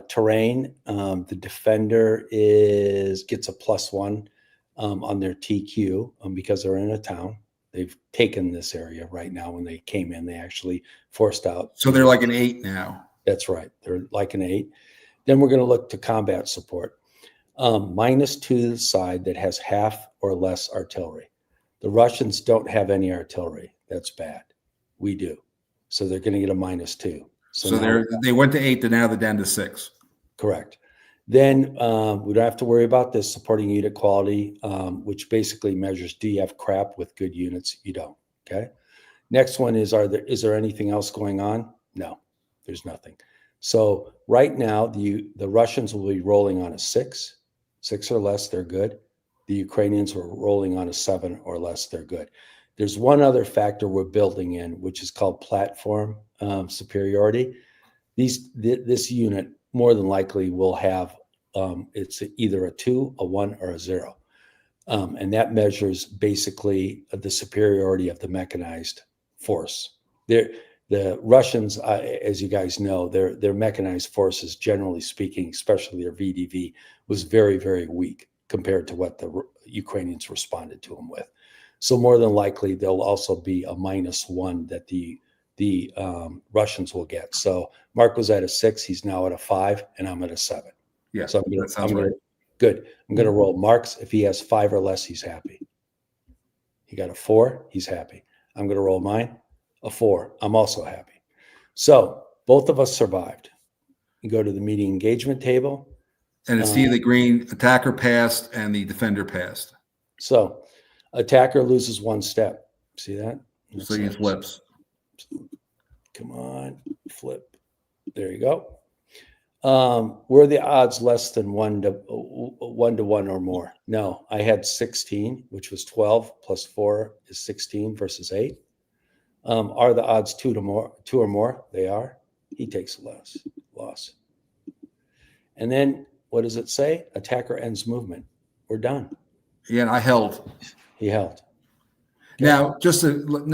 Terrain, the defender gets a +1 on their TQ because they're in a town. They've taken this area right now. When they came in, they actually forced out. So they're like an 8 now. That's right. They're like an 8. Then we're going to look to combat support. -2 to the side that has half or less artillery. The Russians don't have any artillery. That's bad. We do. So they're going to get a -2. So they went to 8, and now they're down to 6. Correct. Then we don't have to worry about this supporting unit quality, which basically measures, do you have crap with good units? You don't. Okay. Next one is there anything else going on? No, there's nothing. So right now the Russians will be rolling on a 6 or less. They're good. The Ukrainians are rolling on a 7 or less. They're good. There's one other factor we're building in, which is called platform superiority. This unit more than likely will have it's either a 2, a 1, or a 0. And that measures basically the superiority of the mechanized force. The Russians, as you guys know, their mechanized forces, generally speaking, especially their VDV, was very, very weak compared to what the Ukrainians responded to them with. So more than likely, there'll also be a -1 that the Russians will get. So Mark was at a 6, he's now at a 5, and I'm at a 7. Yeah, so good. I'm going to roll Mark's. If he has 5 or less, he's happy. He got a 4, he's happy. I'm going to roll mine, a 4. I'm also happy. So both of us survived. You go to the meeting engagement table. And it's the green attacker passed and the defender passed. So attacker loses 1 step. See that? So he flips. Come on, flip. There you go. Were the odds less than 1 to 1 or more? No, I had 16, which was 12 plus 4 is 16 versus 8. Are the odds 2 or more? They are. He takes a loss. And then what does it say? Attacker ends movement. We're done. Yeah, and I held. He held. Okay. Now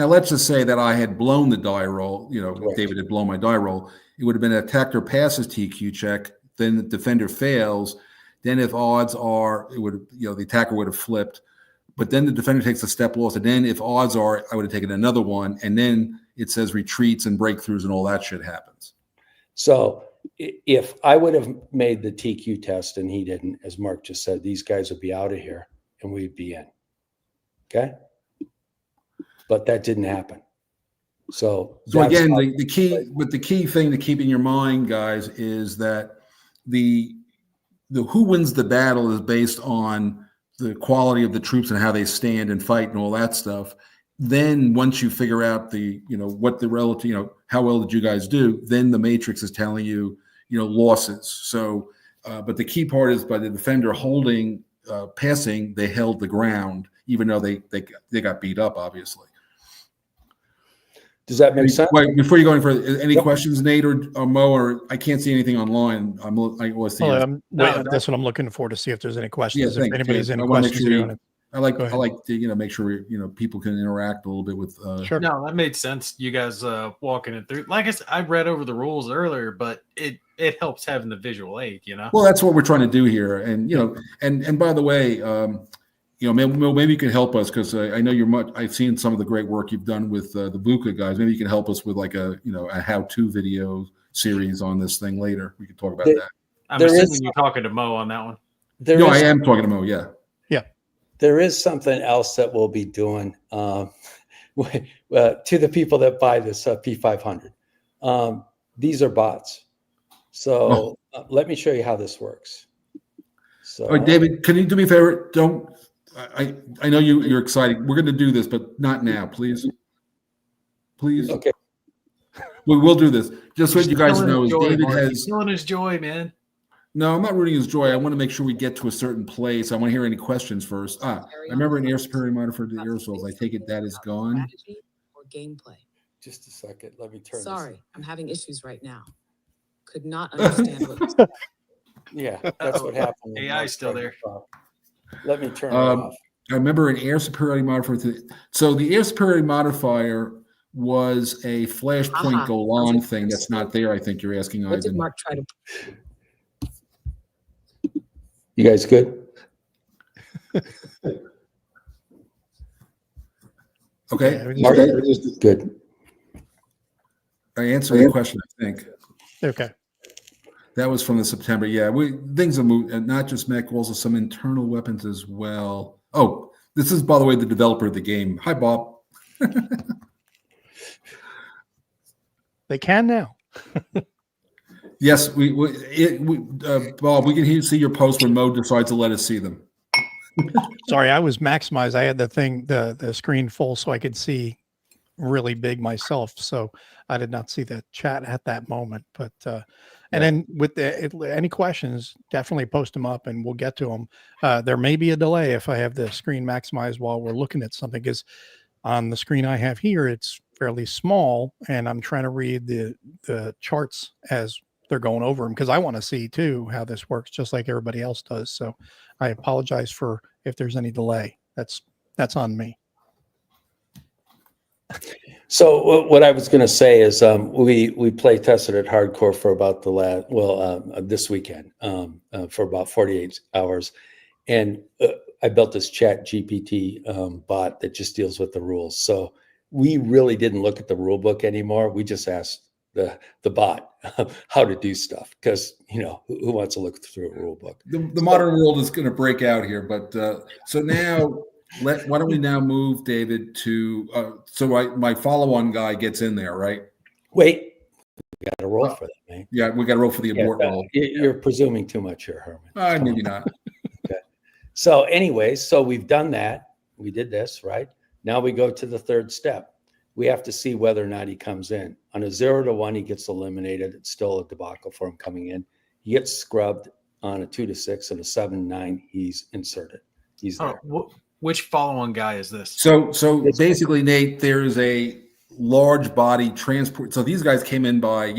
let's just say that I had blown the die roll. Correct. David had blown my die roll. It would have been an attacker passes TQ check. Then the defender fails. Then if odds are, it would, the attacker would have flipped. But then the defender takes a step loss. And then if odds are, I would have taken another one. And then it says retreats and breakthroughs and all that shit happens. So if I would have made the TQ test and he didn't, as Mark just said, these guys would be out of here and we'd be in. Okay. But that didn't happen. So again, the key thing to keep in your mind, guys, is that the who wins the battle is based on the quality of the troops and how they stand and fight and all that stuff. Then once you figure out what the relative, how well did you guys do, then the matrix is telling you, losses. So, but the key part is by the defender holding, passing, they held the ground, even though they got beat up, obviously. Does that make sense? Wait, before you go any further, any questions, Nate or Mo? Or I can't see anything online. That's what I'm looking for, to see if there's any questions. Yeah, if anybody has any questions, I like to make sure people can interact a little bit with. Sure. No, that made sense. You guys walking it through. Like I said, I read over the rules earlier, but it helps having the visual aid. Well, that's what we're trying to do here, and and by the way. Maybe you can help us, because I know I've seen some of the great work you've done with the VUCA guys. Maybe you can help us with like a how-to video series on this thing later. We can talk about that. I'm assuming you're talking to Mo on that one. I am talking to Mo. Yeah. Yeah. There is something else that we'll be doing to the people that buy this P500. These are bots. So let me show you how this works. So, all right, David, can you do me a favor? I know you're excited. We're going to do this, but not now, please. Please. Okay. We'll do this. Just so you guys know, David He's feeling his joy, man. No, I'm not rooting his joy. I want to make sure we get to a certain place. I want to hear any questions first. I remember an air superiority monitor for the aerosols. I take it that is gone. Or gameplay. Just a second. Let me turn. Sorry, I'm having issues right now. Could not understand what. Yeah, that's what happened. AI still there. Let me turn it off. I remember an air superiority modifier. So the air superiority modifier was a flashpoint Golan thing that's not there. I think you're asking. What did Mark try to? You guys good? Okay, Yeah, Mark, good. I answered the question. I think Okay. that was from the September. Yeah, things have moved, and not just mech, also some internal weapons as well. Oh, this is, by the way, the developer of the game. Hi, Bob. They can now. Yes, Bob, we can see your post when Mo decides to let us see them. Sorry, I was maximized. I had the screen full so I could see really big myself. So I did not see the chat at that moment. But and then with any questions, definitely post them up and we'll get to them. There may be a delay if I have the screen maximized while we're looking at something, because on the screen I have here, it's fairly small and I'm trying to read the charts as they're going over them, because I want to see too how this works, just like everybody else does. So I apologize for if there's any delay. That's on me. So what I was going to say is we play tested at hardcore for about this weekend for about 48 hours, and I built this Chat GPT bot that just deals with the rules. So we really didn't look at the rule book anymore. We just asked the bot how to do stuff, because who wants to look through a rule book? The modern world is going to break out here, but so now why don't we now move, David, to my follow-on guy gets in there, right? Wait, we got to roll for that, man. Yeah, we got to roll for the abort roll. You're presuming too much here, Herman. Maybe not. Okay. So anyways, so we've done that. We did this, right? Now we go to the third step. We have to see whether or not he comes in. On a 0 to 1, he gets eliminated. It's still a debacle for him coming in. He gets scrubbed on a 2 to 6 and a 7 to 9. He's inserted. He's there. Which follow-on guy is this? So basically, Nate, there's a large body transport. So these guys came in by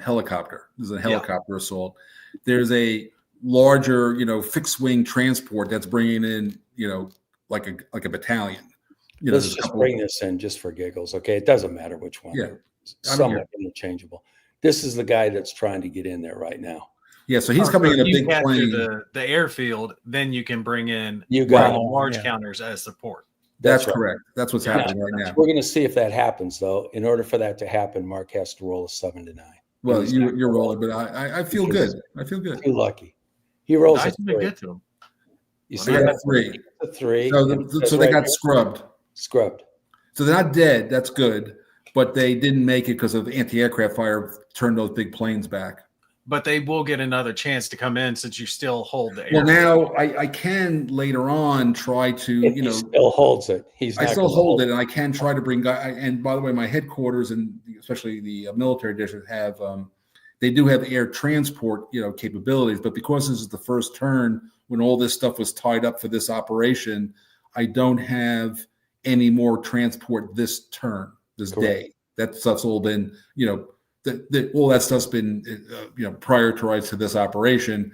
helicopter. This is a helicopter assault. There's a larger fixed wing transport that's bringing in like a battalion. Let's just bring this in just for giggles, okay? It doesn't matter which one. Yeah, somewhat interchangeable. This is the guy that's trying to get in there right now. Yeah, so he's coming in a big plane. The airfield, then you can bring in large counters as support. That's correct. That's what's happening right now. We're going to see if that happens, though. In order for that to happen, Mark has to roll a 7 to 9. Well, you're rolling, but I feel good. I feel good. Too lucky. He rolls a 3. Get to him. You see that 3. A 3. So they got scrubbed. Scrubbed. So they're not dead. That's good. But they didn't make it because of anti-aircraft fire turned those big planes back. But they will get another chance to come in since you still hold the air. Well, now I can later on try to, he still holds it. I still hold it, and I can try to bring guys. And by the way, my headquarters and especially the military district have, they do have air transport, capabilities. But because this is the first turn when all this stuff was tied up for this operation, I don't have any more transport this day. That stuff's all been, all that stuff's been, prioritized to this operation.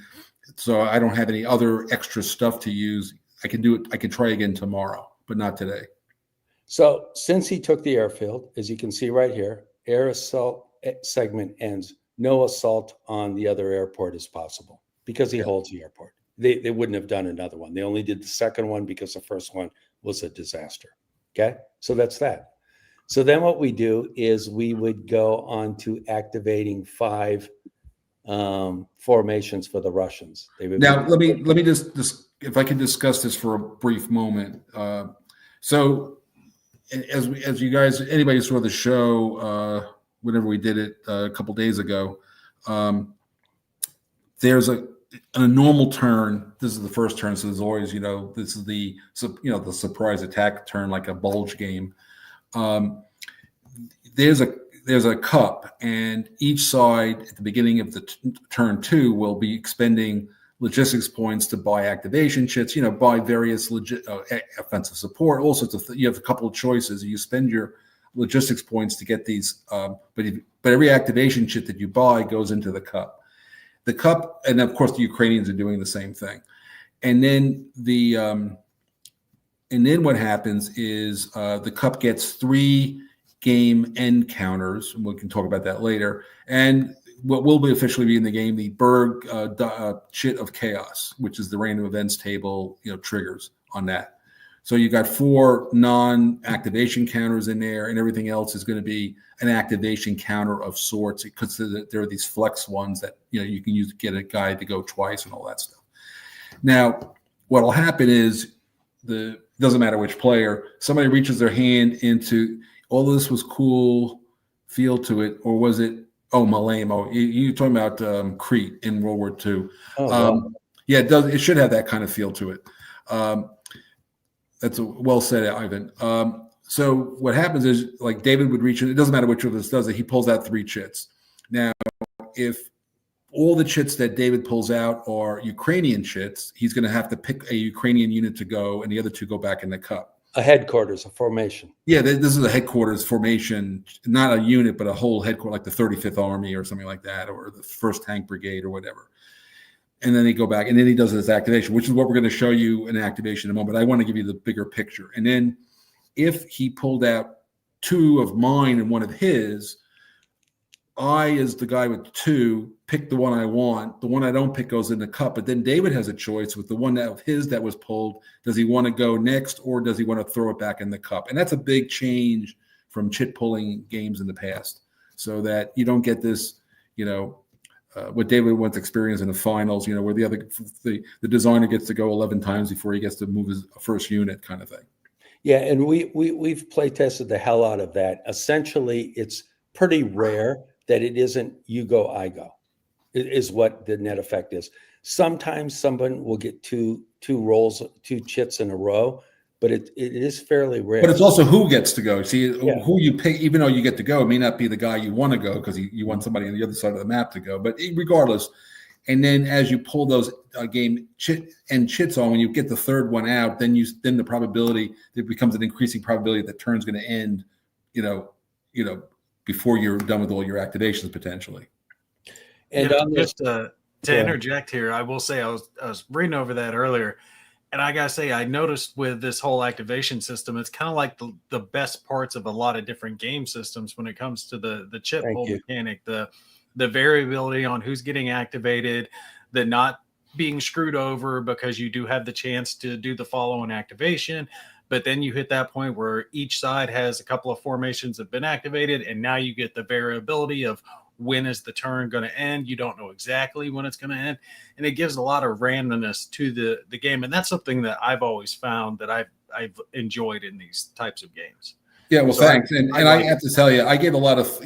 So I don't have any other extra stuff to use. I can do it. I can try again tomorrow, but not today. So since he took the airfield, as you can see right here, air assault segment ends. No assault on the other airport is possible because he holds the airport. They wouldn't have done another one. They only did the second one because the first one was a disaster. Okay, so that's that. So then what we do is we would go on to activating 5 formations for the Russians. Now, let me just if I can discuss this for a brief moment. So as you guys, anybody saw the show, whenever we did it a couple days ago, there's a normal turn. This is the first turn, so there's always, this is the surprise attack turn, like a bulge game. There's a cup, and each side at the beginning of the turn 2 will be expending logistics points to buy activation chits, buy various offensive support, all sorts of you have a couple of choices. You spend your logistics points to get these, but every activation chit that you buy goes into the cup. The cup, and of course the Ukrainians are doing the same thing. And then And then what happens is the cup gets 3 game end counters, and we can talk about that later. And what will be officially be in the game, the Berg Chit of Chaos, which is the random events table, triggers on that. So you got 4 non-activation counters in there, and everything else is going to be an activation counter of sorts, because there are these flex ones that you can use to get a guy to go twice and all that stuff. Now, what will happen is doesn't matter which player, somebody reaches their hand into all of this was cool feel to it, or was it Malame? You're talking about Crete in World War II. Yeah, it does. It should have that kind of feel to it. That's well said, Ivan. So what happens is, like, David would reach, it doesn't matter which of us does it, he pulls out 3 chits. Now, if all the chits that David pulls out are Ukrainian chits, he's going to have to pick a Ukrainian unit to go, and the other 2 go back in the cup. A headquarters, a formation. Yeah, this is a headquarters formation, not a unit, but a whole headquarters, like the 35th Army or something like that, or the 1st Tank Brigade or whatever. And then they go back, and then he does his activation, which is what we're going to show you in activation in a moment. I want to give you the bigger picture. And then if he pulled out 2 of mine and 1 of his, I, as the guy with 2, pick the one I want. The one I don't pick goes in the cup. But then David has a choice with the one of his that was pulled. Does he want to go next, or does he want to throw it back in the cup? And that's a big change from chit pulling games in the past, so that you don't get this, what David once experienced in the finals, where the designer gets to go 11 times before he gets to move his first unit, kind of thing. Yeah, and we've play tested the hell out of that. Essentially, it's pretty rare that it isn't you go, I go. It is what the net effect is. Sometimes someone will get two rolls, 2 chits in a row, but it is fairly rare. But it's also who gets to go. See, who you pick, even though you get to go, it may not be the guy you want to go, because you want somebody on the other side of the map to go. But regardless, and then as you pull those game chits on, when you get the 3rd one out, then the probability, there becomes an increasing probability that turn's going to end, before you're done with all your activations potentially. And just to interject here, I will say I was reading over that earlier, and I gotta say, I noticed with this whole activation system, it's kind of like the best parts of a lot of different game systems when it comes to the chip pull mechanic, the variability on who's getting activated, the not being screwed over because you do have the chance to do the follow-on activation. But then you hit that point where each side has a couple of formations that have been activated, and now you get the variability of when is the turn going to end. You don't know exactly when it's going to end, and it gives a lot of randomness to the game. And that's something that I've always found that I've enjoyed in these types of games. Yeah, well, so thanks. And I have to tell you, I gave a lot of,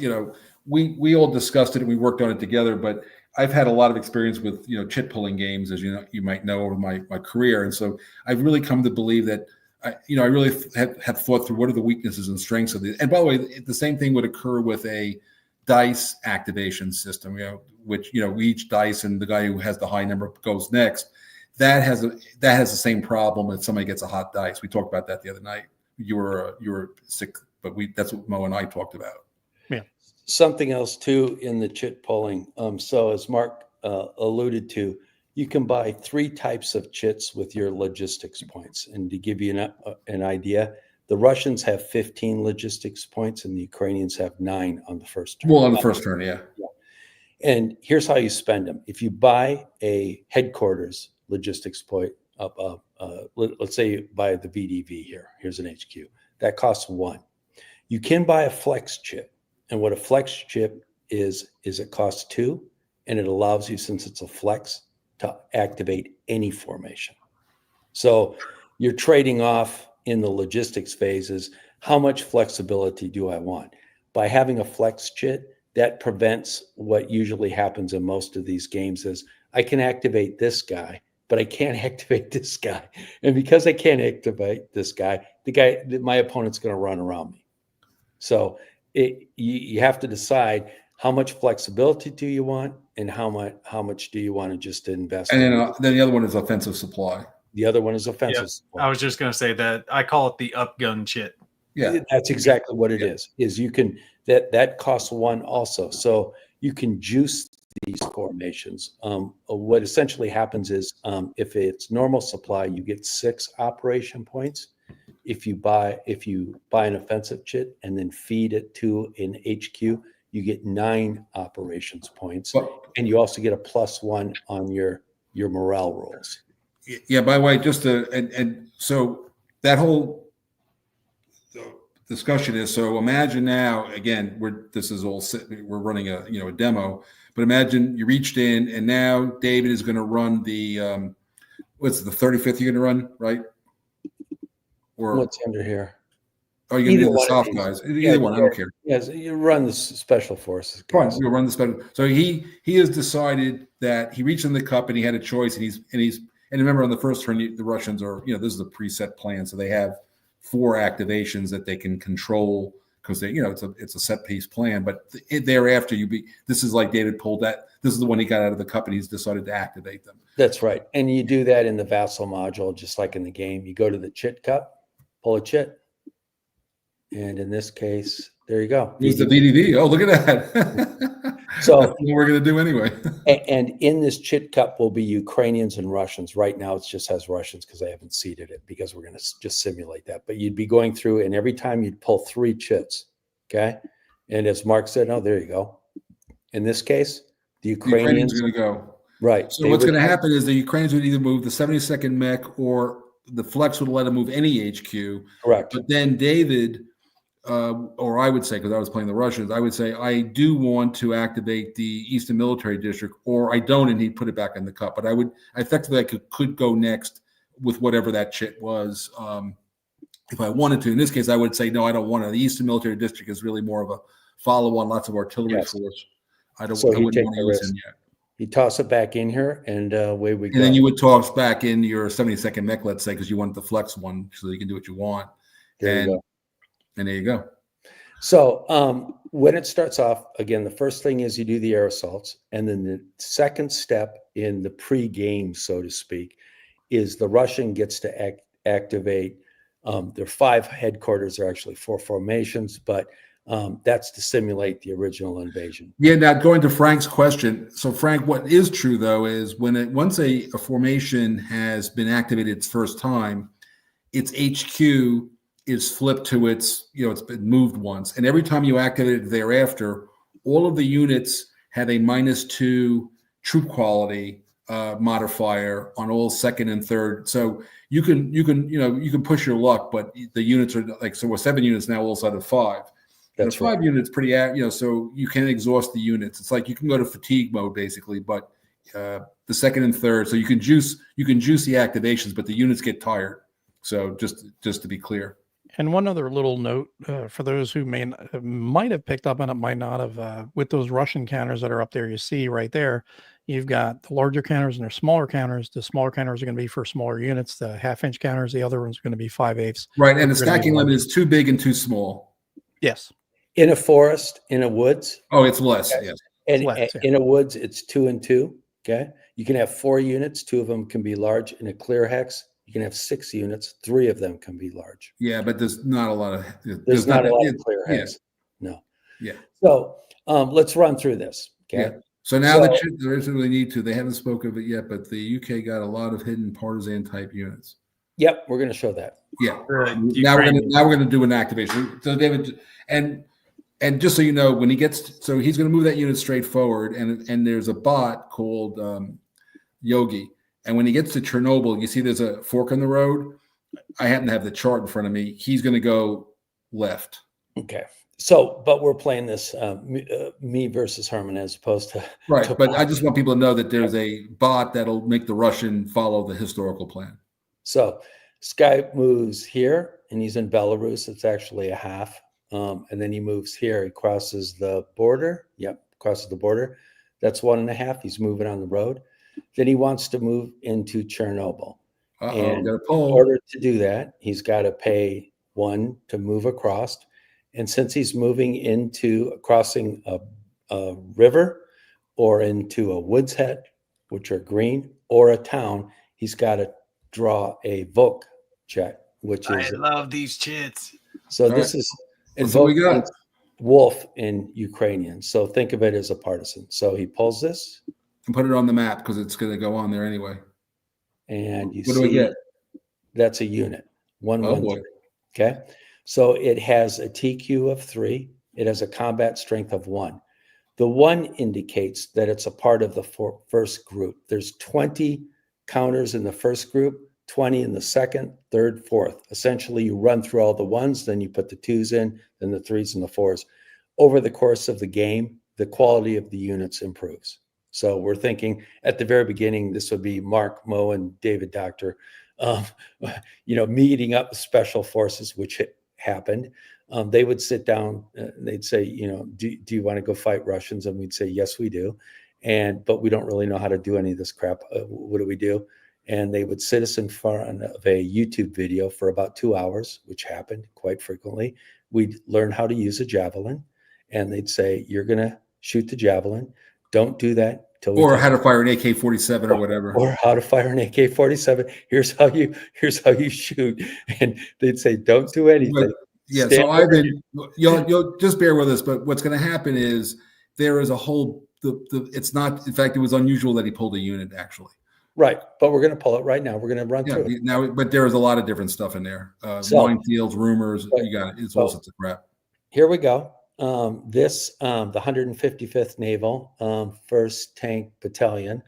we all discussed it and we worked on it together, but I've had a lot of experience with, chit pulling games, as you might know, over my career. And so I've really come to believe that I really have thought through what are the weaknesses and strengths of these. And by the way, the same thing would occur with a dice activation system, which, each dice and the guy who has the high number goes next. That has the same problem if somebody gets a hot dice. We talked about that the other night. You were sick, but that's what Mo and I talked about. Yeah. Something else too in the chit pulling. So as Mark alluded to, you can buy 3 types of chits with your logistics points. And to give you an idea, the Russians have 15 logistics points and the Ukrainians have 9 on the first turn. Well, on the first turn, yeah. And here's how you spend them. If you buy a headquarters logistics point, let's say you buy the VDV here. Here's an HQ. That costs 1. You can buy a flex chip. And what a flex chip is it costs 2. And it allows you, since it's a flex, to activate any formation. So you're trading off in the logistics phases. How much flexibility do I want? By having a flex chit, that prevents what usually happens in most of these games is I can activate this guy, but I can't activate this guy. And because I can't activate this guy, my opponent's going to run around me. So you have to decide how much flexibility do you want, and how much do you want to just invest? And then the other one is offensive supply. The other one is offensive supply. I was just going to say that I call it the upgun chit. Yeah, that's exactly what it is. Is you can that costs 1 also, so you can juice these formations. What essentially happens is if it's normal supply, you get 6 operation points. if you buy an offensive chit and then feed it to an HQ, you get 9 operations points, and you also get a +1 on your morale rolls. Yeah. By the way, just and so that whole discussion is, so imagine now, again, we're running a demo, but imagine you reached in and now David is going to run the what's the 35th you're going to run, right? Or what's under here? Are you going to do the soft guys? Either one, I don't care. Yes, you run the special forces. Fine, you'll run the special. So he has decided that he reached in the cup and he had a choice, and remember on the first turn the Russians are, this is a preset plan, so they have 4 activations that they can control because they it's a set piece plan. But thereafter this is like David pulled that. This is the one he got out of the cup and he's decided to activate them. That's right, and you do that in the vassal module just like in the game. You go to the chit cup, pull a chit. And in this case, there you go. Use the VDV. Oh, look at that. So that's what we're going to do anyway. And in this chit cup will be Ukrainians and Russians. Right now, it just has Russians because I haven't seeded it because we're going to just simulate that. But you'd be going through, and every time you'd pull 3 chits. Okay. And as Mark said, oh, there you go. In this case, the Ukrainians are going to go. Right. So what's going to happen is the Ukrainians would either move the 72nd mech or the flex would let them move any HQ. Correct. But then David, or I would say, because I was playing the Russians, I would say I do want to activate the Eastern Military District, or I don't, and he'd put it back in the cup. But I could go next with whatever that chit was, if I wanted to. In this case, I would say no, I don't want to. The Eastern Military District is really more of a follow-on, lots of artillery force. I wouldn't want to use him yet. You toss it back in here, and away we go. And then you would toss back in your 72nd mech, let's say, because you want the flex one, so you can do what you want. And there you go. So when it starts off, again, the first thing is you do the air assaults. And then the second step in the pre-game, so to speak, is the Russian gets to activate. There are 5 headquarters. There are actually 4 formations, but that's to simulate the original invasion. Yeah, now going to Frank's question. So Frank, what is true, though, is once a formation has been activated its first time, its HQ is flipped to it's been moved once. And every time you activate it thereafter, all of the units have a -2 troop quality modifier on all second and third. So you can push your luck, but the units are so we're 7 units now, all of a sudden 5. That's 5 units pretty, so you can exhaust the units. It's like you can go to fatigue mode basically, but the second and third, so you can juice the activations, but the units get tired. So just to be clear. And one other little note for those who might have picked up on it, might not have, with those Russian counters that are up there, you see right there, you've got the larger counters and their smaller counters. The smaller counters are going to be for smaller units. The 1/2-inch counters, the other ones are going to be 5/8. Right, and the stacking limit is too big and too small. Yes. In a forest, in a woods. Oh, it's less. Okay. Yes. And in a woods, it's 2 and 2. Okay. You can have 4 units. 2 of them can be large. In a clear hex, you can have 6 units. 3 of them can be large. Yeah, but there's not a lot of there's not a lot of clear hex. Yeah. No. Yeah. So let's run through this. Okay. Yeah. So now there isn't really need to. They haven't spoken of it yet, but the UK got a lot of hidden partisan type units. Yep, we're going to show that. Yeah. Now we're going to do an activation. So David, and just so you know, when he's going to move that unit straight forward, and there's a bot called Yogi. And when he gets to Chernobyl, you see there's a fork in the road. I happen to have the chart in front of me. He's going to go left. Okay. So, but we're playing this me versus Herman as opposed to right. But I just want people to know that there's a bot that'll make the Russian follow the historical plan. So, Sky moves here, and he's in Belarus. It's actually a half, and then he moves here. He crosses the border. Yep, crosses the border. That's 1.5. He's moving on the road. Then he wants to move into Chernobyl. And in order to do that, he's got to pay 1 to move across. And since he's moving into crossing a river or into a woods head, which are green, or a town, he's got to draw a Vok check, which is. I love these chits. So this is wolf in Ukrainian. So think of it as a partisan. So he pulls this. And put it on the map because it's going to go on there anyway. And you what do we get? That's a unit. 1 1 3. Okay. So it has a TQ of 3. It has a combat strength of 1. The 1 indicates that it's a part of the first group. There's 20 counters in the first group, 20 in the second, third, fourth. Essentially, you run through all the 1s, then you put the 2s in, then the 3s and the 4s. Over the course of the game, the quality of the units improves. So we're thinking at the very beginning, this would be Mark, Mo, and David Dockter, meeting up with special forces, which happened. They would sit down, they'd say, do you want to go fight Russians? And we'd say, yes, we do. But we don't really know how to do any of this crap. What do we do? And they would sit us in front of a YouTube video for about 2 hours, which happened quite frequently. We'd learn how to use a javelin, and they'd say, you're going to shoot the javelin. Don't do that. Or how to fire an AK-47 or whatever. Or how to fire an AK-47. Here's how you shoot. And they'd say, don't do anything. But, yeah, so Ivan, you'll just bear with us, but what's going to happen is there is a whole it's not, in fact, it was unusual that he pulled a unit actually. Right, but we're going to pull it right now. We're going to run through it. Now, but there is a lot of different stuff in there. Minefields, rumors, you got it. It's all sorts of crap. Here we go. The 155th Naval 1st Tank Battalion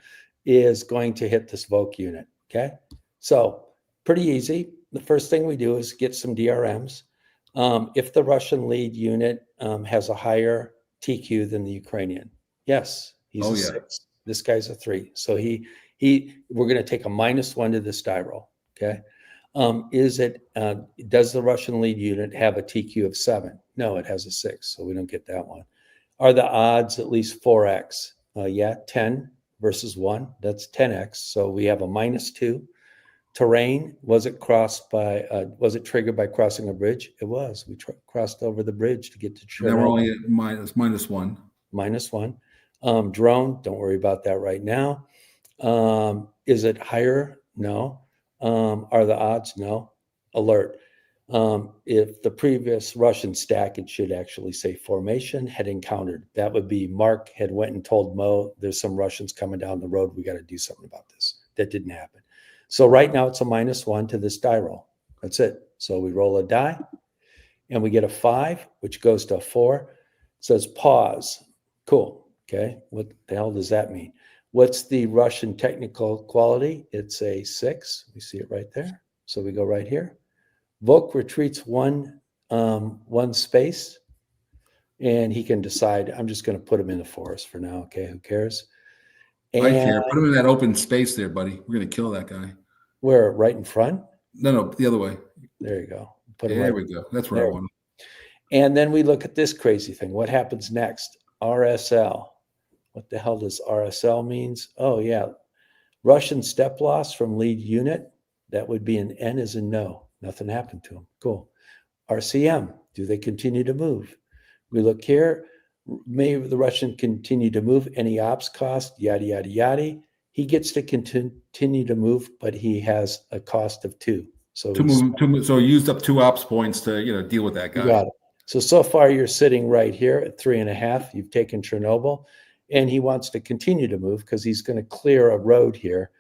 is going to hit this Voke unit. Okay, so pretty easy. The first thing we do is get some DRMs. If the Russian lead unit has a higher TQ than the Ukrainian, yes, he's a 6. This guy's a 3. So we're going to take a -1 to this die roll. Okay. Does the Russian lead unit have a TQ of 7? No, it has a 6, so we don't get that one. Are the odds at least 4x? 10 versus 1, that's 10x. So we have a -2. Terrain, was it triggered by crossing a bridge? It was. We crossed over the bridge to get to Chernobyl. Now we're only at -1. -1. Drone, don't worry about that right now. Is it higher? No. Are the odds? No. Alert. If the previous Russian stack, it should actually say formation, had encountered. That would be Mark had went and told Mo, there's some Russians coming down the road. We got to do something about this. That didn't happen. So right now it's a -1 to this die roll. That's it. So we roll a die and we get a 5, which goes to a 4. It says pause. Cool. Okay. What the hell does that mean? What's the Russian technical quality? It's a 6. We see it right there. So we go right here. Voke retreats one space, and he can decide, I'm just going to put him in the forest for now. Okay, who cares? And I care. Put him in that open space there, buddy. We're going to kill that guy. Where? Right in front? No, the other way. There you go. There we go. That's where I want him. And then we look at this crazy thing. What happens next? RSL. What the hell does RSL means? Oh, yeah. Russian step loss from lead unit. That would be an N as in no. Nothing happened to him. Cool. RCM. Do they continue to move? We look here. May the Russian continue to move? Any ops cost? Yada, yada, yada. He gets to continue to move, but he has a cost of 2. So so he used up 2 ops points to deal with that guy. You got it. So far you're sitting right here at 3.5. You've taken Chernobyl, and he wants to continue to move because he's going to clear a road here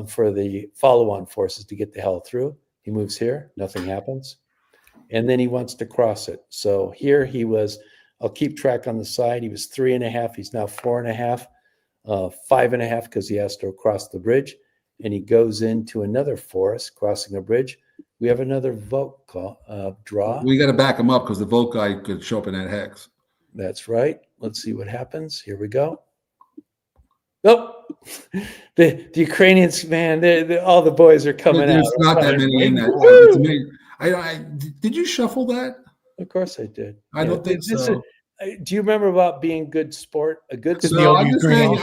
for the follow-on forces to get the hell through. He moves here, nothing happens, and then he wants to cross it. So here he was. I'll keep track on the side. He was 3.5. He's now 4.5, 5.5 because he has to cross the bridge, and he goes into another forest, crossing a bridge. We have another Voke draw. We got to back him up because the Voke guy could show up in that hex. That's right. Let's see what happens. Here we go. Nope. The Ukrainians, man, all the boys are coming out. There's not that many in that. Did you shuffle that? Of course I did. I don't think so. Do you remember about being good sport? A good sport? No, I'm just saying.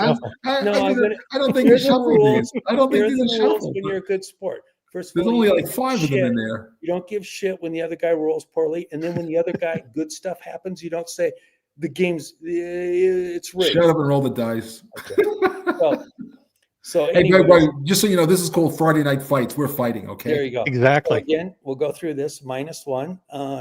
I don't think you shuffled these. I don't think these are shuffled. When you're a good sport. First There's only like 5 of them in there. You don't give shit when the other guy rolls poorly, and then when the other guy good stuff happens, you don't say the game's it's rigged. Shut up and roll the dice. Okay. So anyway, just so you know, this is called Friday Night Fights. We're fighting, okay? There you go. Exactly. So again, we'll go through this. -1.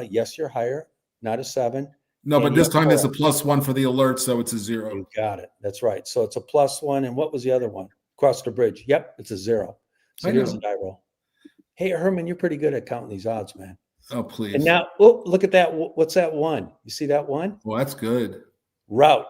Yes, you're higher, not a 7. No, but this time it's a +1 for the alert, so it's a 0. You got it. That's right. So it's a +1. And what was the other one? Cross the bridge. Yep, it's a 0. So here's a die roll. Hey, Herman, you're pretty good at counting these odds, man. Oh, please. And now, oh, look at that. What's that one? You see that one? Well, that's good. Route.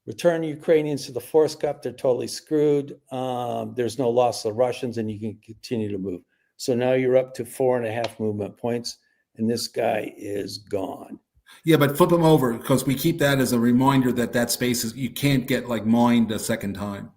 Return Ukrainians to the force cup. They're totally screwed. There's no loss of the Russians, and you can continue to move. So now you're up to 4.5 movement points, and this guy is gone. Yeah, but flip them over because we keep that as a reminder that space is you can't get like mined a second time.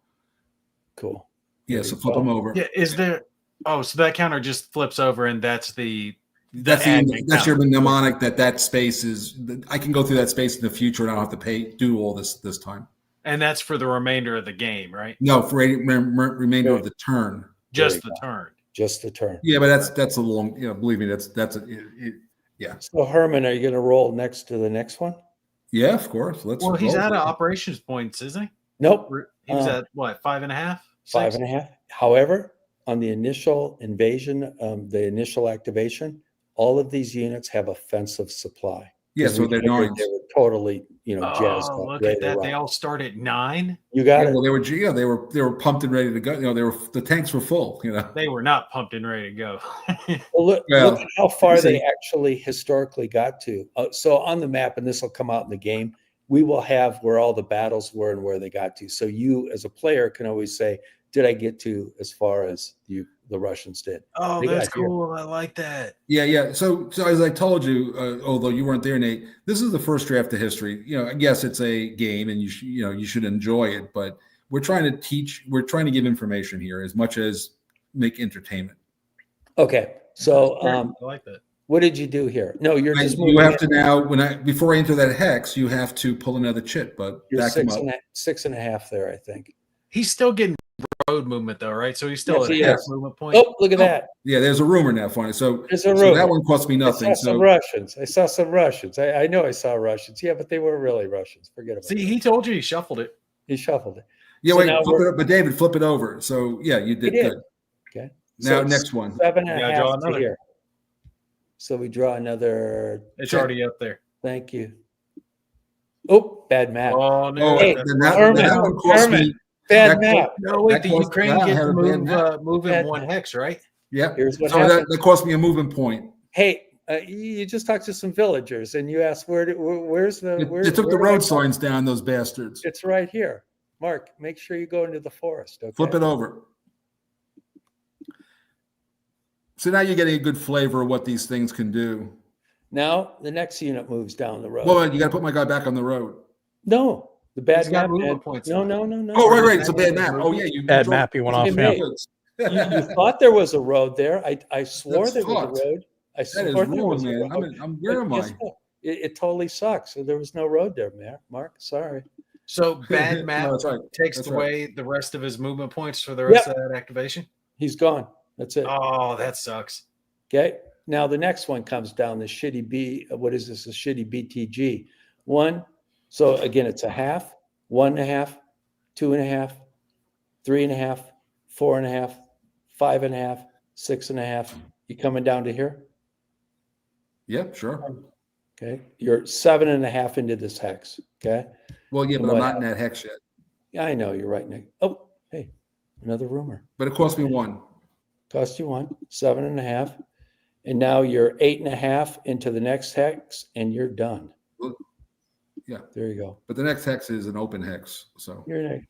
Cool. Yeah, so flip them over. Yeah, is there? Oh, so that counter just flips over, and that's that's your mnemonic that space is. I can go through that space in the future, and I don't have to do all this time. And that's for the remainder of the game, right? No, for remainder of the turn. Just the turn. Just the turn. Yeah, but that's a long. Believe me, yeah. So Herman, are you going to roll next to the next one? Yeah, of course. Well, he's out of operations points, isn't he? Nope. He was at what, 5.5? 5.5. However, on the initial invasion, the initial activation, all of these units have offensive supply. Yeah, so they're nines. They were totally, jazzed up. Look at that! They all start at 9. You got it. Well, they were pumped and ready to go. The tanks were full. They were not pumped and ready to go. Well, look at how far they actually historically got to. So on the map, and this will come out in the game, we will have where all the battles were and where they got to. So you, as a player, can always say, "Did I get to as far as the Russians did?" Oh, that's cool. I like that. Yeah. So as I told you, although you weren't there, Nate, this is the first draft of history. Yes, it's a game, and you should enjoy it. But we're trying to teach. We're trying to give information here as much as make entertainment. Okay. So I like that. What did you do here? No, you're just moving. You have to now before I enter that hex, you have to pull another chit. But you're 6.5 there, I think. He's still getting road movement though, right? So he's still at half movement point. Oh, look at that. Yeah, there's a rumor now, finally. So there's a rumor. So that one cost me nothing. I saw some Russians. I know I saw Russians. Yeah, but they were really Russians. Forget about it. See, he told you he shuffled it. He shuffled it. Yeah, flip it up. But David, flip it over. So yeah, you did good. Okay. Now next one. 7.5 to here. So we draw another. It's already up there. Thank you. Oh, bad map. Oh no! Hey, that one cost me. Bad map. No, wait. The Ukraine get to move in one hex, right? Yeah. Here's what happened. That cost me a movement point. Hey, you just talked to some villagers and you asked where's the? They took the road signs down. Those bastards. It's right here. Mark, make sure you go into the forest. Okay? Flip it over. So now you're getting a good flavor of what these things can do. Now the next unit moves down the road. Well, you got to put my guy back on the road. No, the bad map. Points no. Oh, right. It's a bad map. Oh, yeah. Bad map. You went off. You thought there was a road there. I swore there was a road. I swore there was a road. Where am I? It totally sucks. So there was no road there, Mark. Sorry. So bad map takes away the rest of his movement points for the rest of that activation. He's gone. That's it. Oh, that sucks. Okay. Now the next one comes down. The shitty B. What is this? A shitty BTG. 1. So again, it's a half, 1.5, 2.5, 3.5, 4.5, 5.5, 6.5. You coming down to here? Yep, sure. Okay. You're 7.5 into this hex. Okay. Well, yeah, but I'm not in that hex yet. Yeah, I know. You're right, Nick. Oh, hey, another rumor. But it cost me 1. Cost you 1, 7.5. And now you're 8.5 into the next hex and you're done. Yeah. There you go. But the next hex is an open hex. So you're next.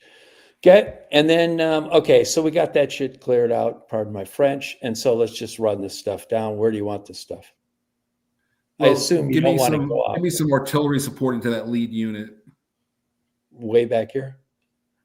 Okay. And then, okay. So we got that shit cleared out. Pardon my French. And so let's just run this stuff down. Where do you want this stuff? Well, I assume you don't want to go out. Give me some artillery support into that lead unit. Way back here.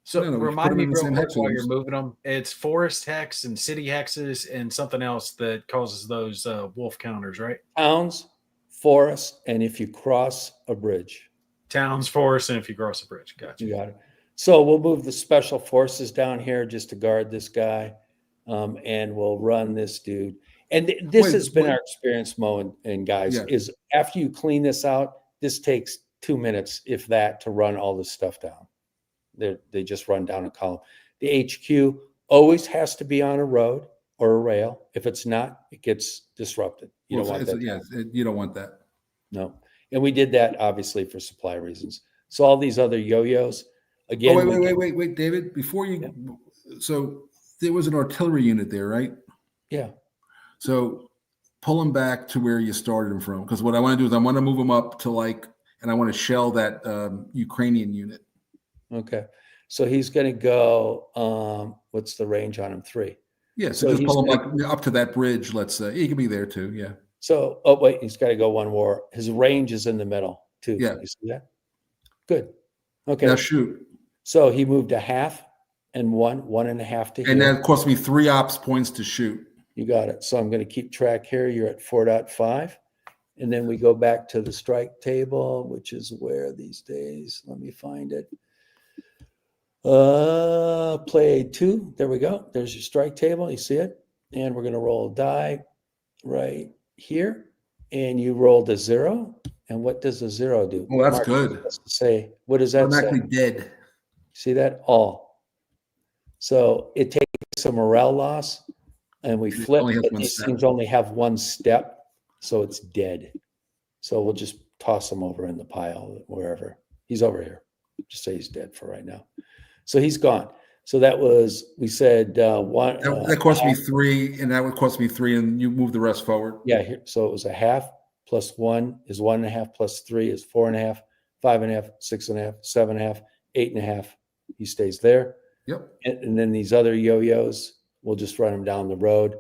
So remind me real quick while you're moving them. It's forest hex and city hexes and something else that causes those wolf counters, right? Towns, forests, and if you cross a bridge. Towns, forests, and if you cross a bridge. Gotcha. You got it. So we'll move the special forces down here just to guard this guy, and we'll run this dude. And this has been our experience, Mo and guys, is after you clean this out, this takes 2 minutes, if that, to run all this stuff down. They just run down a column. The HQ always has to be on a road or a rail. If it's not, it gets disrupted. You don't want that. Yeah, you don't want that. No. And we did that, obviously, for supply reasons. So all these other yo-yos, again. Oh, wait, David. Before you, so there was an artillery unit there, right? Yeah. So pull them back to where you started them from. Because what I want to do is I want to move them up to and I want to shell that Ukrainian unit. Okay. So he's going to go, what's the range on him? 3. Yeah, so just pull him up to that bridge, let's say. He could be there too, yeah. So, oh, wait, he's got to go one more. His range is in the middle too. Yeah. You see that? Good. Okay. Now shoot. So he moved a half and 1.5 to here. And that cost me 3 ops points to shoot. You got it. So I'm going to keep track here. You're at 4.5. And then we go back to the strike table, which is where these days? Let me find it. Play 2. There we go. There's your strike table. You see it? And we're going to roll a die right here. And you rolled a 0. And what does a 0 do? Oh, that's good. Say, what does that say? Automatically dead. See that? All. So it takes a morale loss, and we flip. These things only have 1 step, so it's dead. So we'll just toss him over in the pile wherever. He's over here. Just say he's dead for right now. So he's gone. So that was, we said one. That cost me 3, and that would cost me 3, and you move the rest forward. Yeah. So it was a half plus 1 is 1.5 plus 3 is 4.5, 5.5, 6.5, 7.5, 8.5. He stays there. Yep. And then these other yo-yos, we'll just run them down the road.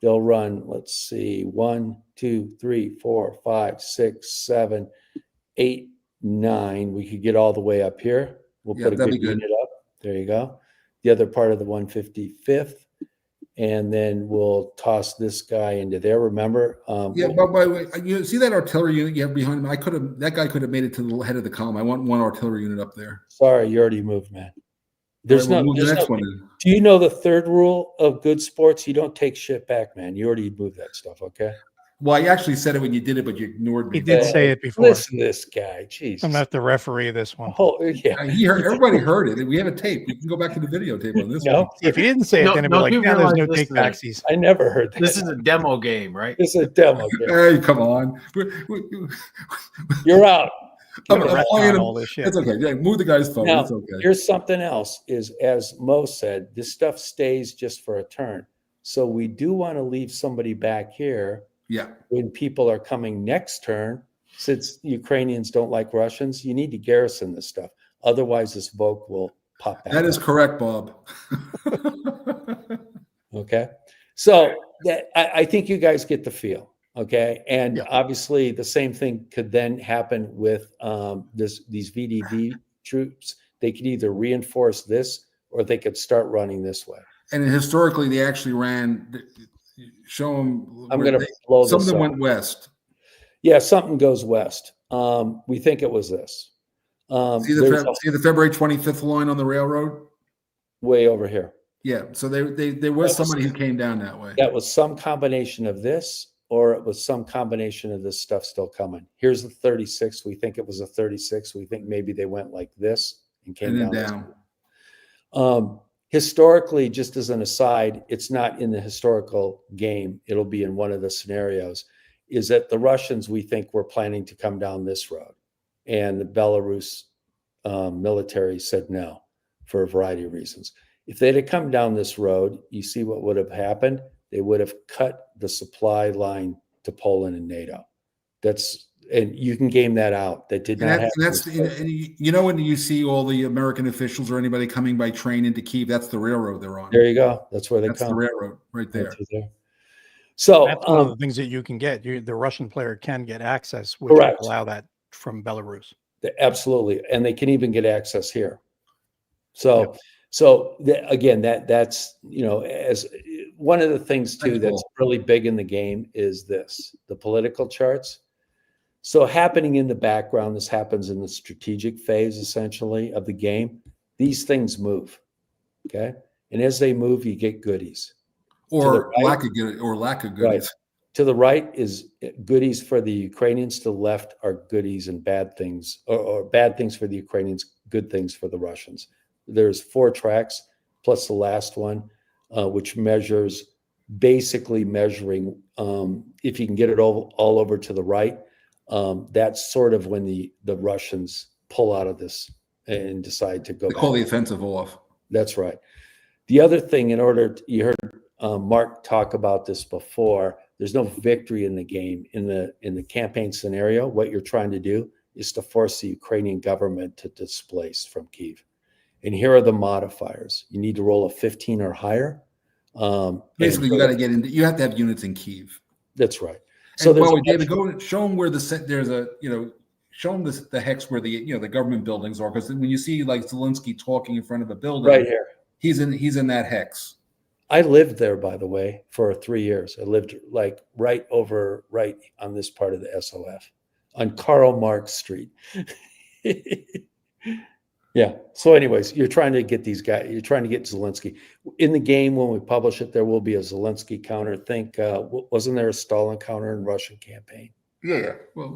They'll run, let's see, 1, 2, 3, 4, 5, 6, 7, 8, 9. We could get all the way up here. We'll put a good unit up. There you go. The other part of the 155th. And then we'll toss this guy into there. Remember? Yeah, but by the way, you see that artillery unit you have behind him? That guy could have made it to the head of the column. I want 1 artillery unit up there. Sorry, you already moved, man. There's the next one. Do you know the 3rd rule of good sports? You don't take shit back, man. You already moved that stuff, okay? Well, I actually said it when you did it, but you ignored me. He did say it before. Listen to this guy. Jesus. I'm not the referee of this one. Oh, yeah. Everybody heard it. We have a tape. You can go back to the videotape on this one. If you didn't say it, then it'd be like, yeah, there's no take backsies. I never heard that. This is a demo game, right? This is a demo game. Hey, come on. You're out. All this shit. It's okay. Yeah, move the guys forward. Now, it's okay. here's something else is, as Mo said, this stuff stays just for a turn. So we do want to leave somebody back here. Yeah. When people are coming next turn, since Ukrainians don't like Russians, you need to garrison this stuff. Otherwise, this Volk will pop back. That is correct, Bob. Okay. So I think you guys get the feel. Okay. And obviously the same thing could then happen with these VDV troops. They could either reinforce this or they could start running this way. And historically, they actually ran. Show them. I'm going to blow this up. Some of them went west. Yeah, something goes west. We think it was this. See the February 25th line on the railroad? Way over here. Yeah, so there was somebody who came down that way. That was some combination of this, or it was some combination of this stuff still coming. Here's the 36. We think it was a 36. We think maybe they went like this and came down. Historically, just as an aside, it's not in the historical game. It'll be in one of the scenarios, is that the Russians, we think, were planning to come down this road. And the Belarus military said no for a variety of reasons. If they'd have come down this road, you see what would have happened? They would have cut the supply line to Poland and NATO. And you can game that out. That did not happen. You know, when you see all the American officials or anybody coming by train into Kyiv, that's the railroad they're on. There you go. That's where they come. That's the railroad right there. So that's one of the things that you can get. The Russian player can get access, which will allow that from Belarus. Absolutely, and they can even get access here. So, again, that's as one of the things too that's really big in the game is the political charts. So happening in the background, this happens in the strategic phase, essentially, of the game. These things move, okay? And as they move, you get goodies. Or lack of goodies. Right. To the right is goodies for the Ukrainians. To the left are goodies and bad things, or bad things for the Ukrainians, good things for the Russians. There's 4 tracks, plus the last one, which basically measuring, if you can get it all over to the right, that's sort of when the Russians pull out of this and decide to go. They call the offensive off. That's right. The other thing, you heard Mark talk about this before, There's no victory in the game. In the campaign scenario, what you're trying to do is to force the Ukrainian government to displace from Kyiv. And here are the modifiers. You need to roll a 15 or higher. Basically, you got to get into. You have to have units in Kyiv. That's right. So, by the way, David, go and show them where there's a show them the hex where the government buildings are, because when you see like Zelensky talking in front of a building, right here, he's in that hex. I lived there, by the way, for 3 years. I lived like right on this part of the SOF on Karl Marx Street. Yeah. So anyways, you're trying to get these guys, you're trying to get Zelensky. In the game, when we publish it, there will be a Zelensky counter. Think, wasn't there a Stalin counter in Russian campaign? Yeah. Well,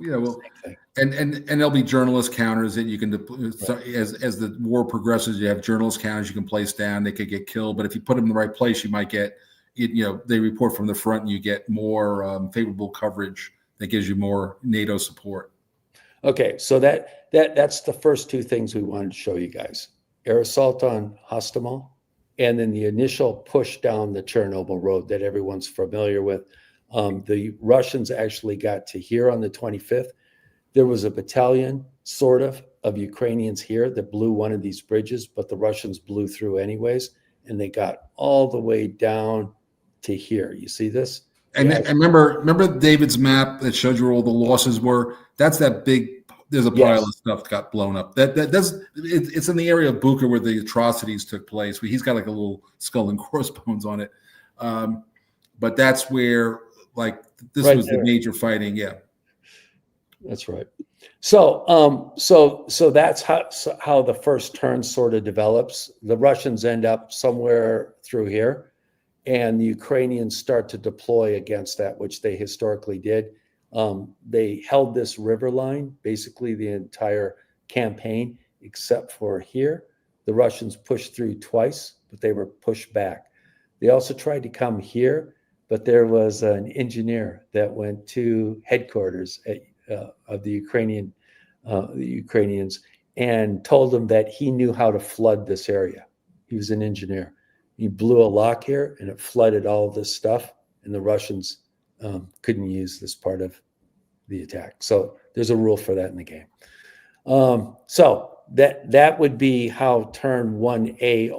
and there'll be journalist counters that you can, as the war progresses, you have journalist counters you can place down. They could get killed, but if you put them in the right place, you might get, they report from the front and you get more favorable coverage that gives you more NATO support. Okay, so that's the first two things we wanted to show you guys. Air assault on Hostomel, and then the initial push down the Chernobyl road that everyone's familiar with. The Russians actually got to here on the 25th. There was a battalion, sort of Ukrainians here that blew one of these bridges, but the Russians blew through anyways, and they got all the way down to here. You see this? And remember David's map that showed you where all the losses were? That's that big. There's a pile of stuff that got blown up. It's in the area of Bucha where the atrocities took place. He's got like a little skull and crossbones on it, but that's where this was the major fighting. Yeah, that's right. So that's how the first turn sort of develops. The Russians end up somewhere through here, and the Ukrainians start to deploy against that, which they historically did. They held this river line basically the entire campaign, except for here. The Russians pushed through twice, but they were pushed back. They also tried to come here, but there was an engineer that went to headquarters of the Ukrainians and told them that he knew how to flood this area. He was an engineer. He blew a lock here, and it flooded all of this stuff, and the Russians couldn't use this part of the attack. So there's a rule for that in the game. So that would be how turn 1A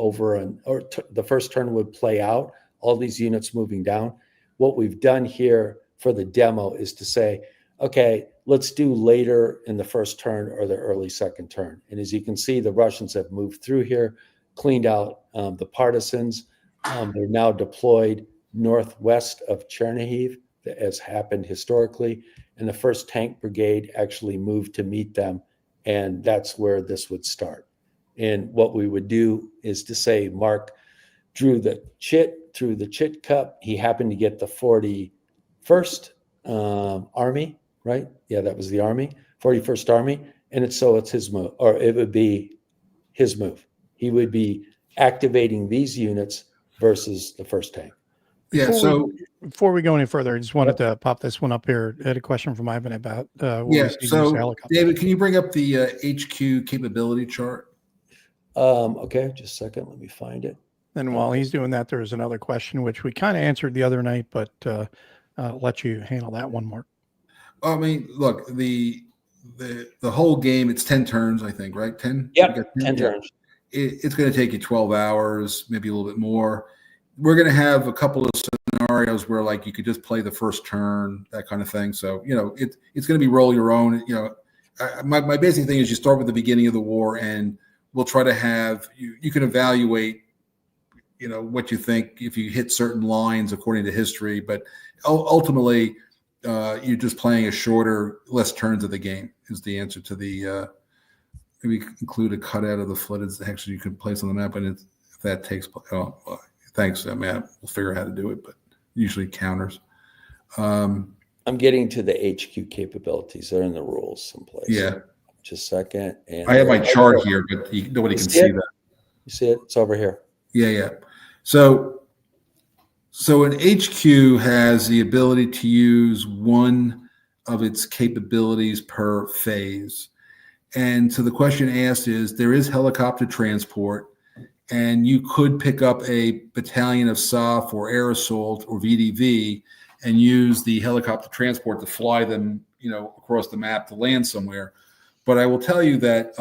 the first turn would play out, all these units moving down. What we've done here for the demo is to say, okay, let's do later in the first turn or the early second turn. And as you can see, the Russians have moved through here, cleaned out the partisans. They're now deployed northwest of Chernihiv, as happened historically, and the 1st Tank Brigade actually moved to meet them, and that's where this would start. And what we would do is to say Mark drew the chit through the chit cup. He happened to get the 41st Army, right? Yeah, that was the Army, 41st Army, and it's his move, or it would be his move. He would be activating these units versus the 1st Tank. Yeah. Before we go any further, I just wanted to pop this one up here. I had a question from Ivan about. So David, can you bring up the HQ capability chart? Okay, just a second. Let me find it. And while he's doing that, there's another question which we kind of answered the other night, but let you handle that one, Mark. I mean, look, the whole game, it's 10 turns, I think, right? 10? Yep, 10 turns. It's going to take you 12 hours, maybe a little bit more. We're going to have a couple of scenarios where you could just play the first turn, that kind of thing. So, it's going to be roll your own. My basic thing is you start with the beginning of the war, and we'll try to have, you can evaluate, what you think if you hit certain lines according to history, but ultimately you're just playing a shorter, less turns of the game is the answer to the, maybe include a cutout of the flooded section you can place on the map. And if that takes place, thanks, Matt. We'll figure out how to do it, but usually counters. I'm getting to the HQ capabilities. They're in the rules someplace. Yeah. Just a second. And I have my chart here, but nobody can see that. You see it? It's over here. Yeah. So an HQ has the ability to use one of its capabilities per phase. And so the question asked is, there is helicopter transport, and you could pick up a battalion of SOF or air assault or VDV and use the helicopter transport to fly them, across the map to land somewhere. But I will tell you that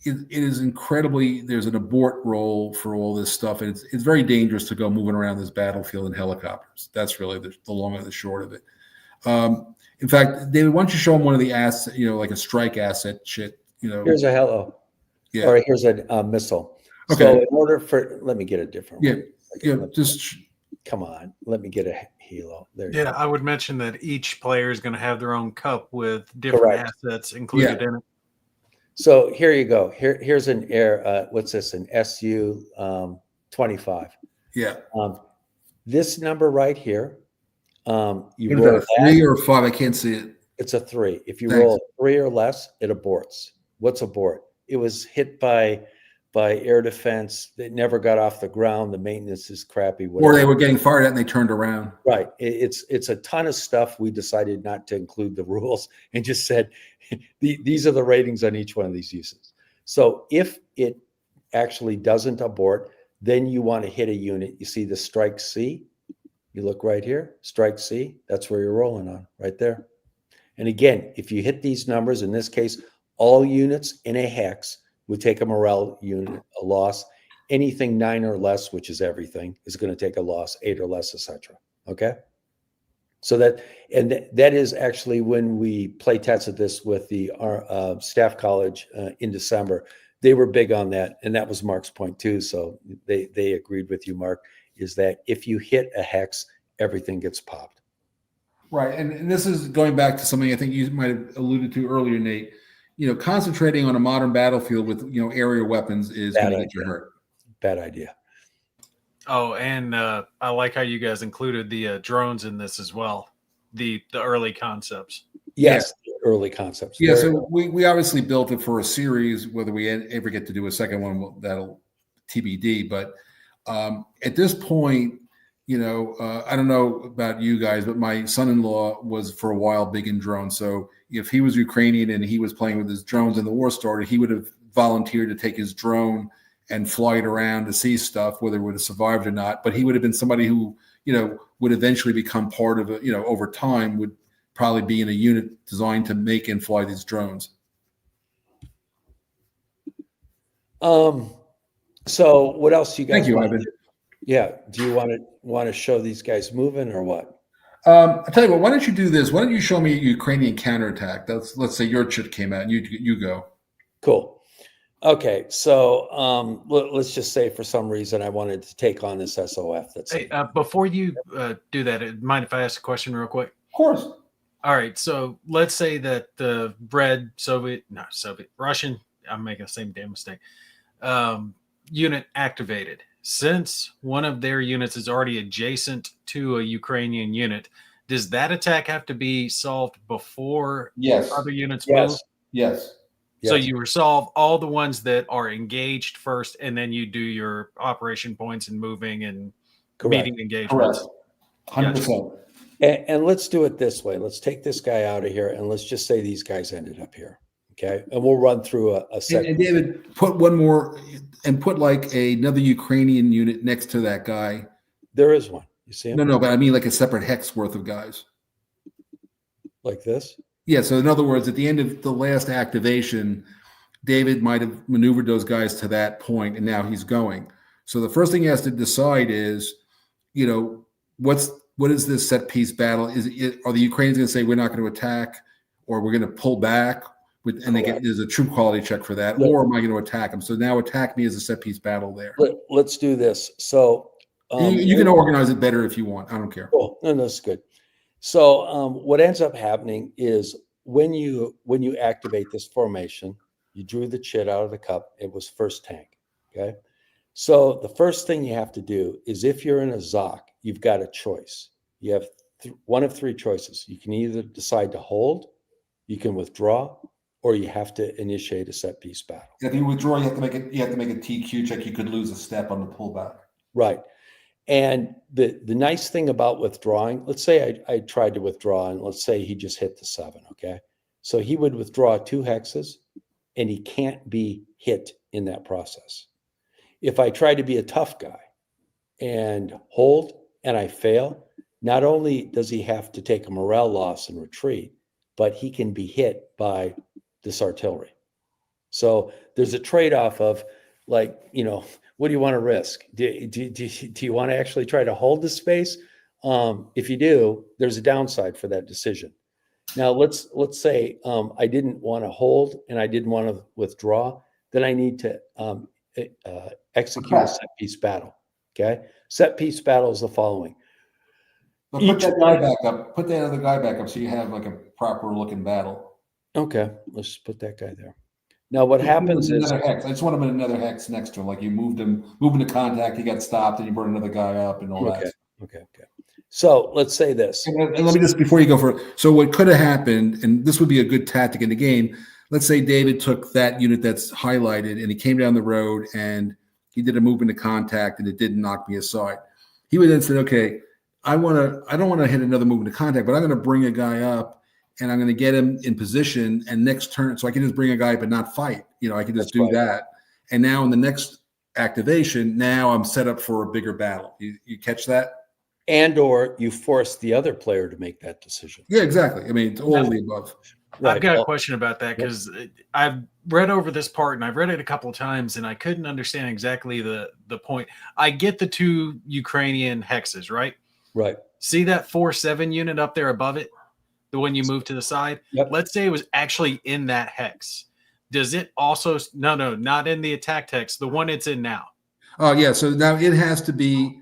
it is incredibly, there's an abort role for all this stuff. And it's very dangerous to go moving around this battlefield in helicopters. That's really the long and the short of it. In fact, David, why don't you show them one of the assets, like a strike asset shit, Here's a helo. Yeah. Or here's a missile. Okay. So in order let me get a different one. Just come on. Let me get a helo. There you Yeah, go. I would mention that each player is going to have their own cup with different assets included in it. So here you go. Here's an air. What's this? An SU 25. Yeah. This number right here. You roll a 3 or a 5. I can't see it. It's a 3. If you roll a 3 or less, it aborts. What's abort? It was hit by air defense. It never got off the ground. The maintenance is crappy. Whatever. Or they were getting fired at and they turned around. Right. It's a ton of stuff. We decided not to include the rules and just said these are the ratings on each one of these uses. So if it actually doesn't abort, then you want to hit a unit. You see the strike C? You look right here, strike C, that's where you're rolling on, right there. And again, if you hit these numbers, in this case, all units in a hex would take a morale unit, a loss. Anything 9 or less, which is everything, is going to take a loss, 8 or less, etc. Okay? So that is actually when we play tested this with the staff college in December. They were big on that, and that was Mark's point too. So they agreed with you, Mark, is that if you hit a hex, everything gets popped. Right. And this is going back to something I think you might have alluded to earlier, Nate. Concentrating on a modern battlefield with, aerial weapons is going to get you hurt. Bad idea. Oh, and I like how you guys included the drones in this as well. The early concepts. Yes, early concepts. Yeah, so we obviously built it for a series. Whether we ever get to do a second one, that'll TBD. But at this point, I don't know about you guys, but my son-in-law was for a while big in drones. So if he was Ukrainian and he was playing with his drones and the war started, he would have volunteered to take his drone and fly it around to see stuff, whether it would have survived or not. But he would have been somebody who, would eventually become part of it, over time would probably be in a unit designed to make and fly these drones. So what else you guys? Thank you, Ivan. Yeah. Do you want to show these guys moving or what? I'll tell you what, why don't you do this? Why don't you show me a Ukrainian counterattack? Let's say your chit came out and you go. Cool. Okay. So let's just say for some reason I wanted to take on this SOF. Before you do that, mind if I ask a question real quick? Of course. All right. So let's say that the Russian, I'm making the same damn mistake, unit activated. Since one of their units is already adjacent to a Ukrainian unit, does that attack have to be solved before other units move? Yes. So you resolve all the ones that are engaged first, and then you do your operation points and moving and meeting engagements. Correct. 100%. And let's do it this way. Let's take this guy out of here, and let's just say these guys ended up here. Okay, and we'll run through a set. And David, put one more, and put like another Ukrainian unit next to that guy. There is one. You see him? No, but I mean like a separate hex worth of guys. Like this? Yeah. So in other words, at the end of the last activation, David might have maneuvered those guys to that point, and now he's going. So the first thing he has to decide is, what is this set piece battle? Are the Ukrainians going to say we're not going to attack, or we're going to pull back? And there's a true quality check for that, or am I going to attack them? So now attack me as a set piece battle there. Let's do this. So you can organize it better if you want. I don't care. Cool. No, that's good. So what ends up happening is when you activate this formation, you drew the chit out of the cup. It was first tank. Okay. So the first thing you have to do is if you're in a ZOC, you've got a choice. You have one of 3 choices. You can either decide to hold, you can withdraw, or you have to initiate a set piece battle. If you withdraw, you have to make a TQ check. You could lose a step on the pullback. Right. And the nice thing about withdrawing, let's say I tried to withdraw, and let's say he just hit the 7. Okay. So he would withdraw 2 hexes, and he can't be hit in that process. If I try to be a tough guy and hold and I fail, not only does he have to take a morale loss and retreat, but he can be hit by this artillery. So there's a trade-off of, like, what do you want to risk? Do you want to actually try to hold the space? If you do, there's a downside for that decision. Now let's say I didn't want to hold and I didn't want to withdraw. Then I need to execute a set piece battle. Okay, set piece battle is the following. But put that guy back up. Put that other guy back up so you have like a proper looking battle. Okay, let's just put that guy there. Now what happens is another hex. I just want him in another hex next to him. Like you moved him to contact, he got stopped, and you brought another guy up and all that. Okay. So let's say this. And let me just, before you go for it. So what could have happened, and this would be a good tactic in the game. Let's say David took that unit that's highlighted and he came down the road and he did a movement to contact and it didn't knock me aside. He would then say, okay, I don't want to hit another movement to contact, but I'm going to bring a guy up and I'm going to get him in position, and next turn, so I can just bring a guy up and not fight. I can just do that. And now in the next activation, now I'm set up for a bigger battle. You catch that? And or you force the other player to make that decision. Yeah, exactly. I mean, it's all of the above. Right. I've got a question about that because I've read over this part and I've read it a couple of times and I couldn't understand exactly the point. I get the 2 Ukrainian hexes, right? Right. See that 4-7 unit up there above it? The one you move to the side? Yep. Let's say it was actually in that hex. Does it also – no, not in the attack hex, the one it's in now. Oh, yeah. So now it has to be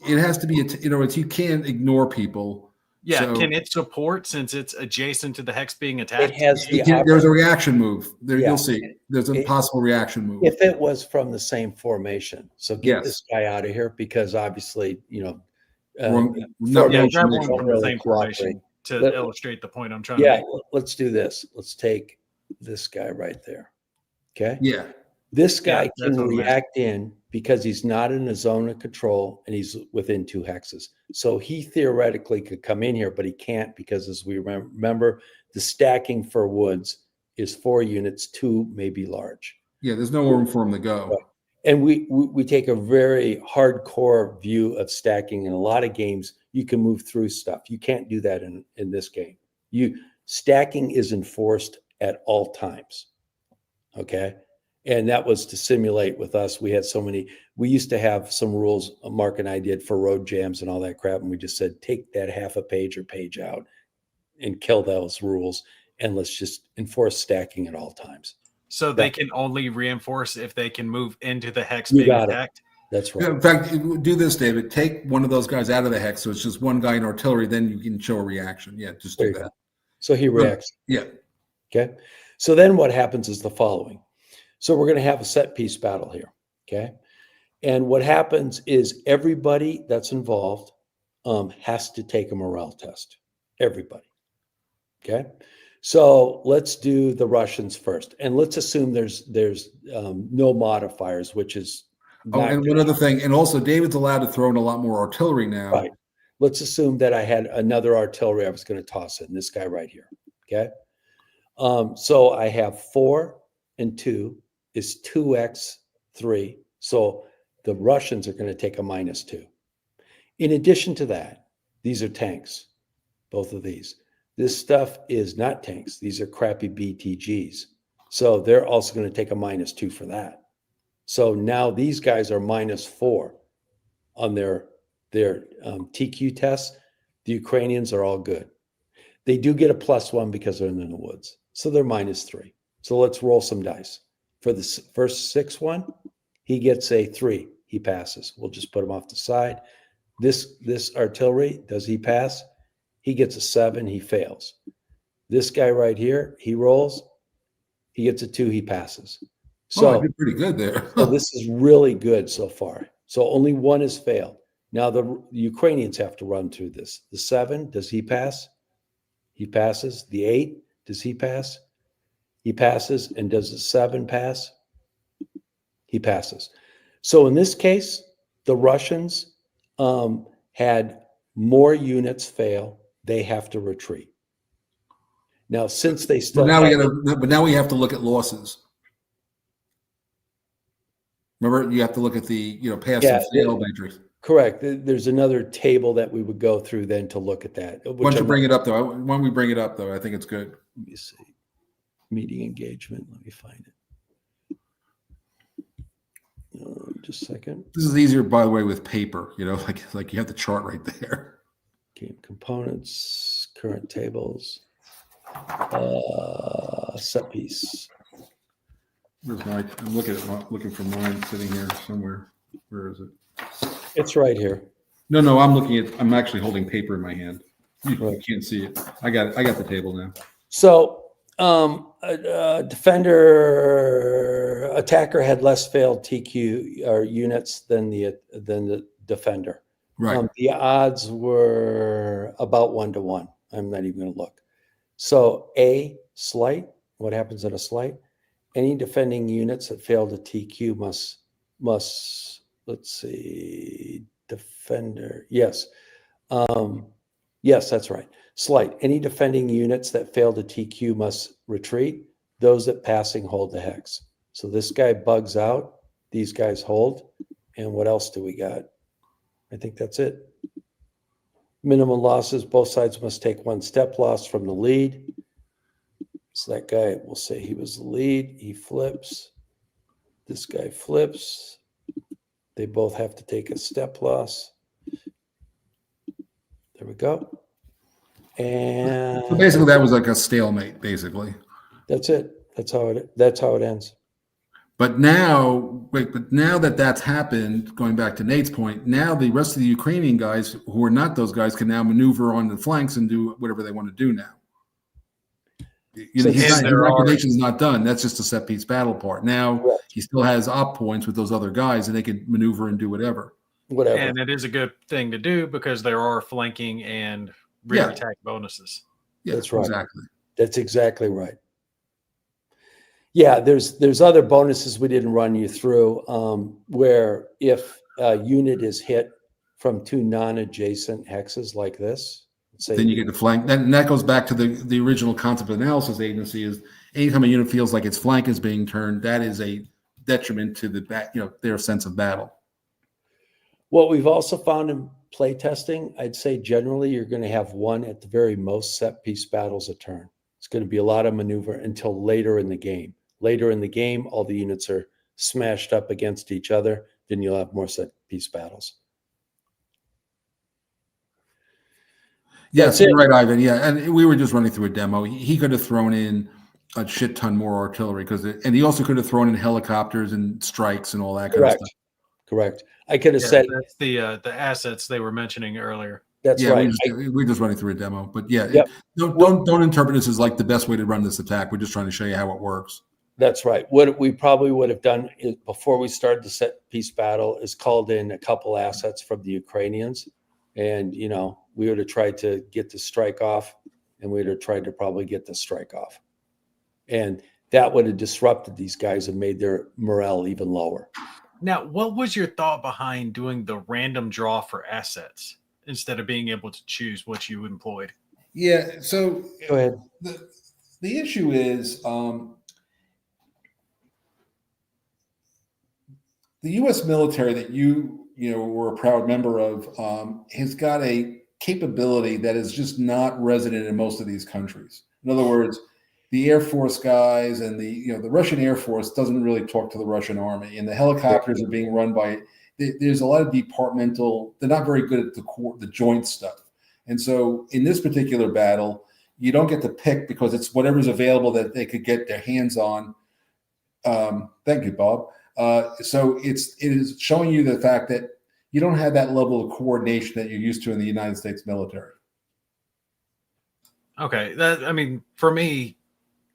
you can't ignore people. Yeah, so can it support since it's adjacent to the hex being attacked? It has there's a reaction move. There, Yeah. You'll see. There's a possible reaction move. If it was from the same formation. So get Yes. this guy out of here because obviously, Grab Grab Formation one from the really same cooperate. formation to Let- illustrate the point I'm trying to Yeah, make. let's do this. Let's take this guy right there. Okay. Yeah. This guy Yeah, can that's what I'm react in because he's not in a zone of control and he's within 2 hexes. So he theoretically could come in here, but he can't because, as we remember, the stacking for woods is 4 units, 2 may be large. Yeah. There's no room for him to go. Right. And we take a very hardcore view of stacking. In a lot of games, you can move through stuff. You can't do that in this game. Stacking is enforced at all times. Okay. And that was to simulate with us. We used to have some rules Mark and I did for road jams and all that crap. And we just said, take that half a page or page out and kill those rules. And let's just enforce stacking at all times. So they can only reinforce if they can move into the hex You being got it. attacked? That's right. Yeah, in fact, do this, David. Take one of those guys out of the hex. So it's just one guy in artillery. Then you can show a reaction. Yeah. Just There do you that. go. So he reacts. Yeah. Okay. So then what happens is the following. So we're going to have a set piece battle here. Okay. And what happens is everybody that's involved has to take a morale test. Everybody. Okay. So let's do the Russians first. And let's assume there's no modifiers, which is And one other thing. And also David's allowed to throw in a lot more artillery now. Right. Let's assume that I had another artillery I was going to toss in, this guy right here. Okay. So I have 4 and 2 is 2x3. So the Russians are going to take a -2. In addition to that, these are tanks, both of these. This stuff is not tanks. These are crappy BTGs. So they're also going to take a -2 for that. So now these guys are -4 on their TQ tests. The Ukrainians are all good. They do get a +1 because they're in the woods. So they're -3. So let's roll some dice. For the first 6 one, he gets a 3. He passes. We'll just put him off the side. This artillery, does he pass? He gets a 7. He fails. This guy right here, he rolls. He gets a 2. He passes. So I did pretty good there. so this is really good so far. So only 1 has failed. Now the Ukrainians have to run through this. The 7, does he pass? He passes. The 8, does he pass? He passes. And does the 7 pass? He passes. So in this case, the Russians had more units fail. They have to retreat. Now, since they still but now we have to look at losses. Remember, you have to look at the pass and fail matrix. Correct. There's another table that we would go through then to look at that. Why don't you bring it up, though? When we bring it up, though, I think it's good. Let me see. Meeting engagement. Let me find it. Just a second. This is easier, by the way, with paper. You know, like you have the chart right there. Game components, current tables, set piece. Where's my? I'm looking for mine sitting here somewhere. Where is it? It's right here. No, I'm actually holding paper in my hand. You can't see it. I got it. I got the table now. So, attacker had less failed TQ or units than the defender. Right. The odds were about 1-1. I'm not even going to look. So, a slight. What happens in a slight? Any defending units that fail to TQ must. Let's see. Defender. Yes. Yes, that's right. Slight. Any defending units that fail to TQ must retreat. Those that passing hold the hex. So this guy bugs out. These guys hold. And what else do we got? I think that's it. Minimum losses. Both sides must take 1 step loss from the lead. So that guy, we'll say he was the lead. He flips. This guy flips. They both have to take a step loss. There we go. And So basically, that was like a stalemate. Basically, that's it. That's how it ends. But now that that's happened, going back to Nate's point, now the rest of the Ukrainian guys who are not those guys can now maneuver on the flanks and do whatever they want to do now. His activation is not done. That's just a set piece battle part. Now he still has op points with those other guys, and they can maneuver and do whatever. And it is a good thing to do because there are flanking and rear attack bonuses. Yeah, that's right. Exactly. That's exactly right. Yeah, there's other bonuses we didn't run you through where if a unit is hit from 2 non-adjacent hexes like this, then you get the flank. And that goes back to the original concept of analysis agency is anytime a unit feels like its flank is being turned, that is a detriment to their sense of battle. What we've also found in play testing, I'd say generally you're going to have 1 at the very most set piece battles a turn. It's going to be a lot of maneuver until later in the game. Later in the game, all the units are smashed up against each other. Then you'll have more set piece battles. Yes, you're right, Ivan. Yeah, and we were just running through a demo. He could have thrown in a shit ton more artillery and he also could have thrown in helicopters and strikes and all that kind of stuff. Correct. I could have said that's the assets they were mentioning earlier. That's right. We're just running through a demo, but don't interpret this as like the best way to run this attack. We're just trying to show you how it works. That's right. What we probably would have done is before we started the set piece battle is called in a couple assets from the Ukrainians. And, we would have tried to get the strike off and we would have tried to probably get the strike off. And that would have disrupted these guys and made their morale even lower. Now, what was your thought behind doing the random draw for assets instead of being able to choose what you employed? Yeah. So go ahead. The issue is the U.S. military that you were a proud member of has got a capability that is just not resident in most of these countries. In other words, the Air Force guys and the Russian Air Force doesn't really talk to the Russian army, and the helicopters are being run by. There's a lot of departmental. They're not very good at the joint stuff, and so in this particular battle, you don't get to pick because it's whatever's available that they could get their hands on. Thank you, Bob. So it is showing you the fact that you don't have that level of coordination that you're used to in the United States military. Okay, for me,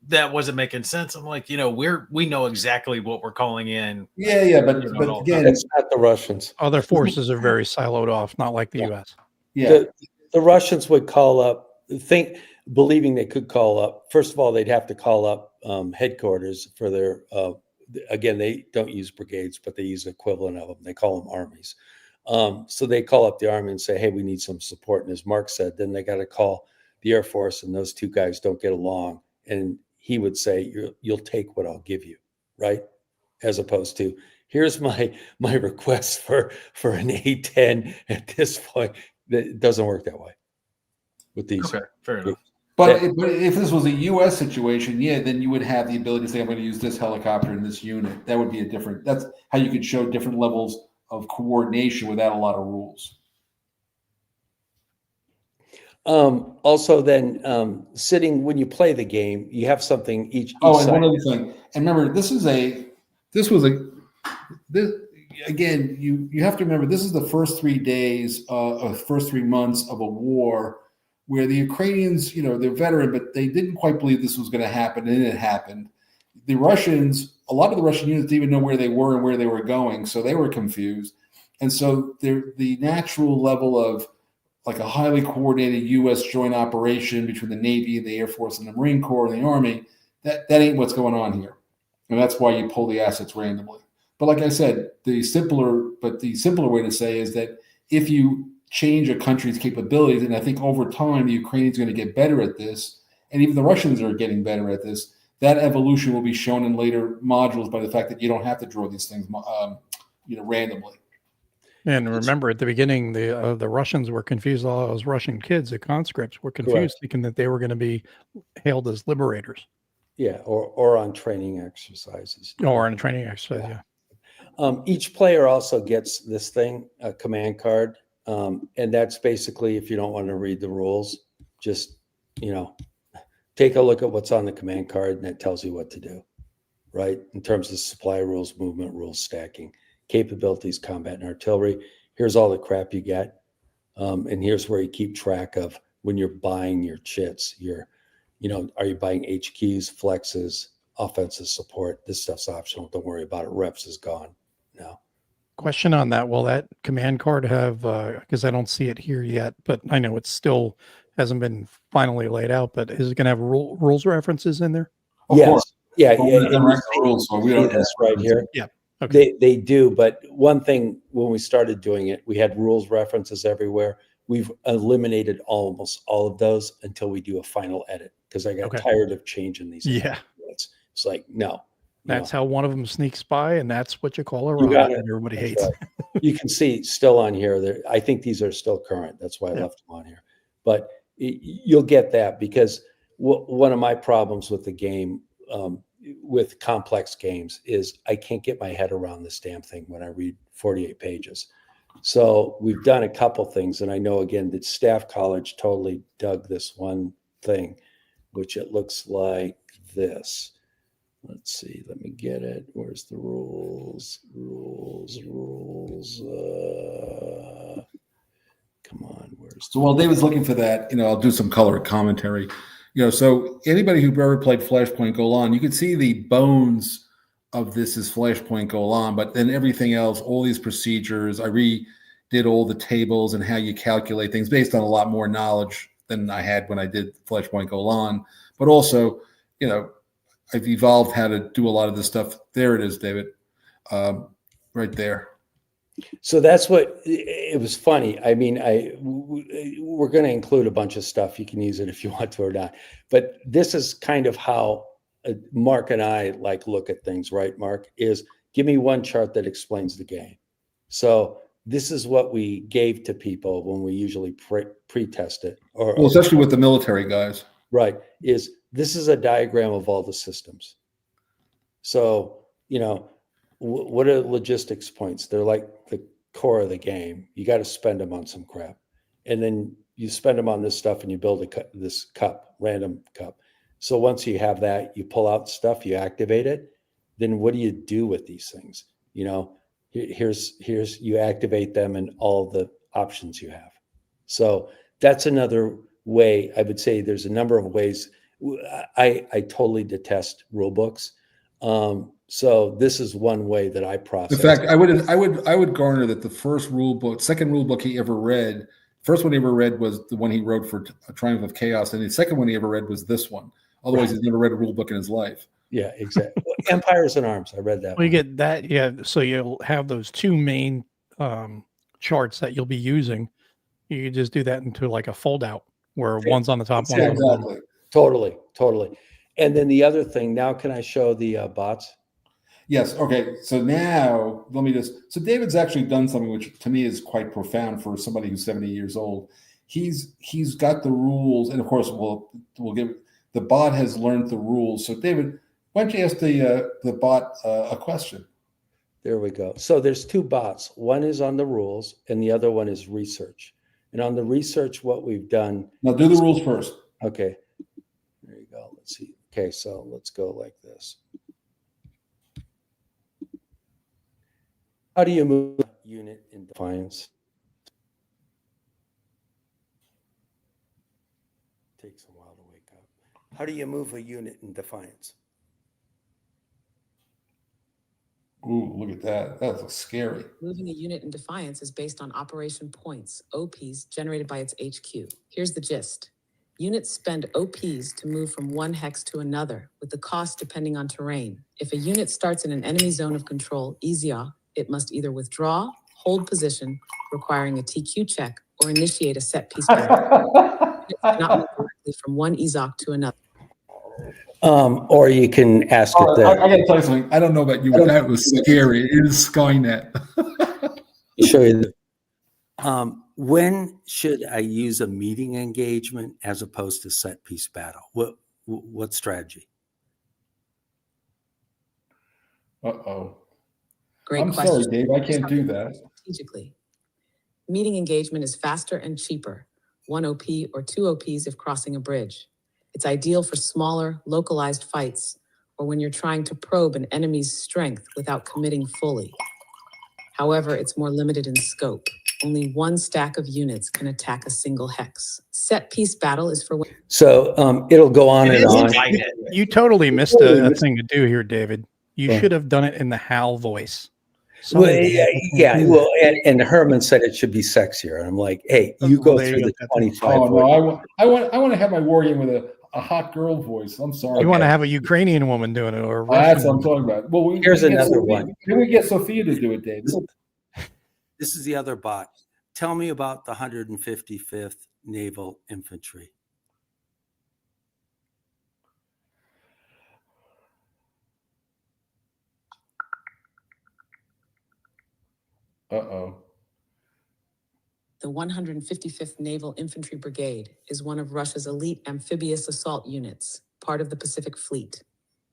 that wasn't making sense. I'm like, we know exactly what we're calling in. Yeah, but again, it's not the Russians. Other forces are very siloed off, not like the U.S. Yeah, the Russians would call up, believing they could call up. First of all, they'd have to call up headquarters for their. Again, they don't use brigades, but they use the equivalent of them. They call them armies. So they call up the army and say, "Hey, we need some support." And as Mark said, then they got to call the Air Force, and those two guys don't get along. And he would say, "You'll take what I'll give you," right? As opposed to, here's my request for an A10 at this point. It doesn't work that way with these. Okay, fair enough. But if this was a U.S. situation, yeah, then you would have the ability to say, I'm going to use this helicopter in this unit. That would be a different. That's how you could show different levels of coordination without a lot of rules. Also, then sitting when you play the game, you have something each. Oh, and one other thing. And remember, this again. You have to remember, this is the first 3 days, first 3 months of a war, where the Ukrainians, they're veteran, but they didn't quite believe this was going to happen, and it happened. The Russians, a lot of the Russian units didn't even know where they were and where they were going, so they were confused. And so the natural level of like a highly coordinated U.S. joint operation between the Navy, the Air Force, and the Marine Corps and the Army, that ain't what's going on here. And that's why you pull the assets randomly. But like I said, the simpler way to say is that if you change a country's capabilities, and I think over time the Ukrainians are going to get better at this, and even the Russians are getting better at this, that evolution will be shown in later modules by the fact that you don't have to draw these things randomly. And remember, at the beginning, the Russians were confused. All those Russian kids, the conscripts, were confused, Correct. thinking that they were going to be hailed as liberators. Yeah, or on training exercises. Or on a training exercise, yeah. Each player also gets this thing, a command card. And that's basically, if you don't want to read the rules, just, take a look at what's on the command card, and it tells you what to do, right? In terms of supply rules, movement rules, stacking, capabilities, combat, and artillery. Here's all the crap you get. And here's where you keep track of when you're buying your chits. Are you buying HQs, flexes, offensive support? This stuff's optional. Don't worry about it. Reps is gone now. Question on that. Will that command card have, because I don't see it here yet, but I know it still hasn't been finally laid out, but is it going to have rules references in there? Yes. Course. Yeah. Well, Yeah. rules, so we don't That's right here. Yeah. Okay. They do. But one thing, when we started doing it, we had rules references everywhere. We've eliminated almost all of those until we do a final edit, because I got tired of changing these. Yeah. It's like, no. That's how one of them sneaks by, and that's what you call a rod, and everybody hates. Right. You can see still on here. I think these are still current. That's why I left them on here. But you'll get that, because one of my problems with the game, with complex games, is I can't get my head around this damn thing when I read 48 pages. So we've done a couple things, and I know, again, that Staff College totally dug this one thing, which it looks like this. Let's see. Let me get it. Where's the rules? Come on. So while David's looking for that, I'll do some color commentary. So anybody who ever played Flashpoint Golan, you can see the bones of this is Flashpoint Golan, but then everything else, all these procedures, I redid all the tables and how you calculate things based on a lot more knowledge than I had when I did Flashpoint Golan. But also, I've evolved how to do a lot of this stuff. There it is, David, right there. So that's what it was funny. I mean, we're going to include a bunch of stuff. You can use it if you want to or not. But this is kind of how Mark and I look at things, right? Mark, is give me one chart that explains the game. So this is what we gave to people when we usually pre-test it, well, especially with the military guys, right? This is a diagram of all the systems. So, what are logistics points? They're like the core of the game. You got to spend them on some crap. And then you spend them on this stuff, and you build this cup, random cup. So once you have that, you pull out stuff, you activate it. Then what do you do with these things? Here's you activate them and all the options you have. So that's another way. I would say there's a number of ways. I totally detest rule books. So this is one way that I process. In fact, I would garner that the second rule book he ever read, first one he ever read was the one he wrote for Triumph of Chaos, and the second one he ever read was this one. Otherwise, he's never read a rule book in his life. Yeah, exactly. Empires in Arms. I read that. Well, you get that, yeah. So you'll have those two main charts that you'll be using. You can just do that into like a fold out where one's on the top, one's on the bottom. Totally. And then the other thing, now can I show the bots? Yes. Okay. So now let me just. So David's actually done something which to me is quite profound for somebody who's 70 years old. He's got the rules, and of course we'll give the bot has learned the rules. So David, why don't you ask the bot a question? There we go. So there's two bots. One is on the rules, and the other one is research. And on the research, what we've done. Now do the rules first. Okay. There you go. Let's see. Okay, so let's go like this. How do you move a unit in Defiance? Takes a while to wake up. How do you move a unit in Defiance? Ooh, look at that. That looks scary. Moving a unit in Defiance is based on operation points, OPs, generated by its HQ. Here's the gist. Units spend OPs to move from one hex to another, with the cost depending on terrain. If a unit starts in an enemy zone of control, EZA, it must either withdraw, hold position, requiring a TQ check, or initiate a set piece battle. Units cannot move directly from one EZOC to another. Or you can ask it that. I got to tell you something. I don't know about you, but that was scary. It is Skynet. Show you. When should I use a meeting engagement as opposed to set piece battle? What strategy? Uh-oh. Great I'm question. sorry, Dave. I can't do that. Strategically. Meeting engagement is faster and cheaper, 1 OP or 2 OPs if crossing a bridge. It's ideal for smaller, localized fights, or when you're trying to probe an enemy's strength without committing fully. However, it's more limited in scope. Only one stack of units can attack a single hex. Set piece battle is for when. So it'll go on and on. You totally missed a thing to do here, David. You should have done it in the HAL voice. Well, yeah. Well, and Herman said it should be sexier. And I'm like, hey, you go through the 25. Oh no, I want to have my war game with a hot girl voice. I'm sorry. You want to have a Ukrainian woman doing it, or a that's Russian what I'm talking about. Well, here's another one. Can we get Sophia to do it, David? This is the other bot. Tell me about the 155th Naval Infantry. Uh-oh. The 155th Naval Infantry Brigade is one of Russia's elite amphibious assault units, part of the Pacific Fleet.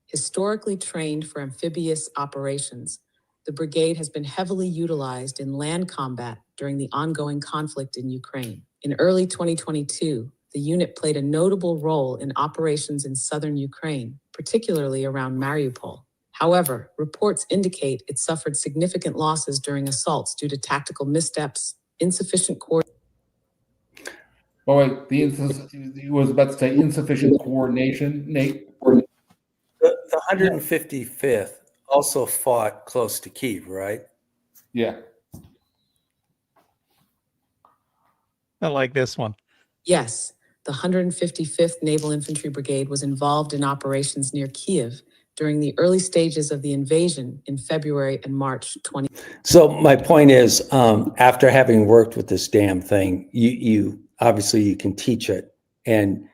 Historically trained for amphibious operations, the brigade has been heavily utilized in land combat during the ongoing conflict in Ukraine. In early 2022, the unit played a notable role in operations in southern Ukraine, particularly around Mariupol. However, reports indicate it suffered significant losses during assaults due to tactical missteps, insufficient coordination. Oh wait, he was about to say insufficient coordination, Nate. The 155th also fought close to Kyiv, right? Yeah. I like this one. Yes, the 155th Naval Infantry Brigade was involved in operations near Kyiv during the early stages of the invasion in February and March 20. So my point is, after having worked with this damn thing, you obviously you can teach it and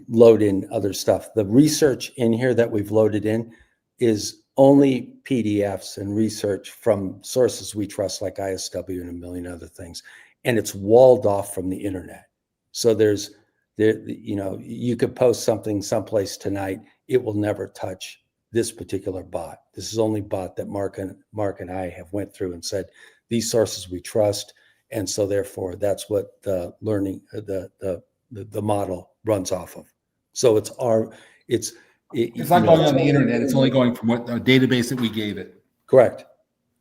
load in other stuff. The research in here that we've loaded in is only PDFs and research from sources we trust, like ISW and a million other things, and it's walled off from the internet. So you could post something someplace tonight, it will never touch this particular bot. This is only bot that Mark and I have went through and said these sources we trust, and so therefore that's what the learning the model runs off of. So it's not going on the internet. It's only going from what a database that we gave it. Correct.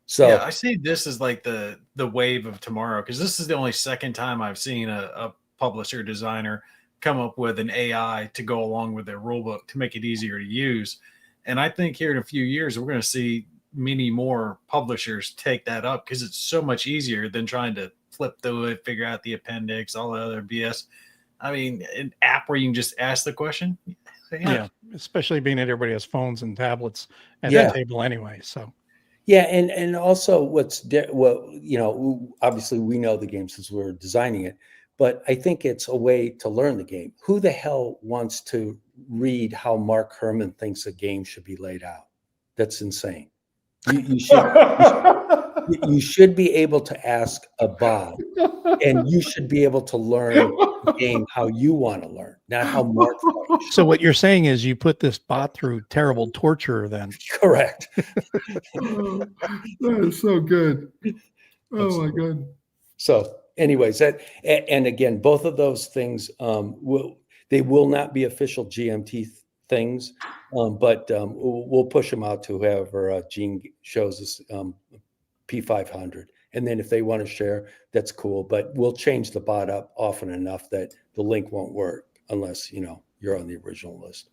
So yeah, I see this as like the wave of tomorrow, because this is the only second time I've seen a publisher designer come up with an AI to go along with their rulebook to make it easier to use. And I think here in a few years, we're going to see many more publishers take that up, because it's so much easier than trying to flip through it, figure out the appendix, all the other BS. I mean, an app where you can just ask the question. Yeah, especially being that everybody has phones and tablets at the table anyway. So yeah, and also obviously we know the game since we're designing it, but I think it's a way to learn the game. Who the hell wants to read how Mark Herman thinks a game should be laid out? That's insane. You should be able to ask a bot, and you should be able to learn the game how you want to learn, not how Mark thought. So what you're saying is you put this bot through terrible torture then. Correct. That is so good. Oh my God. So anyways, and again, both of those things they will not be official GMT things, but we'll push them out to whoever Gene shows us P500. And then if they want to share, that's cool. But we'll change the bot up often enough that the link won't work unless, you're on the original list.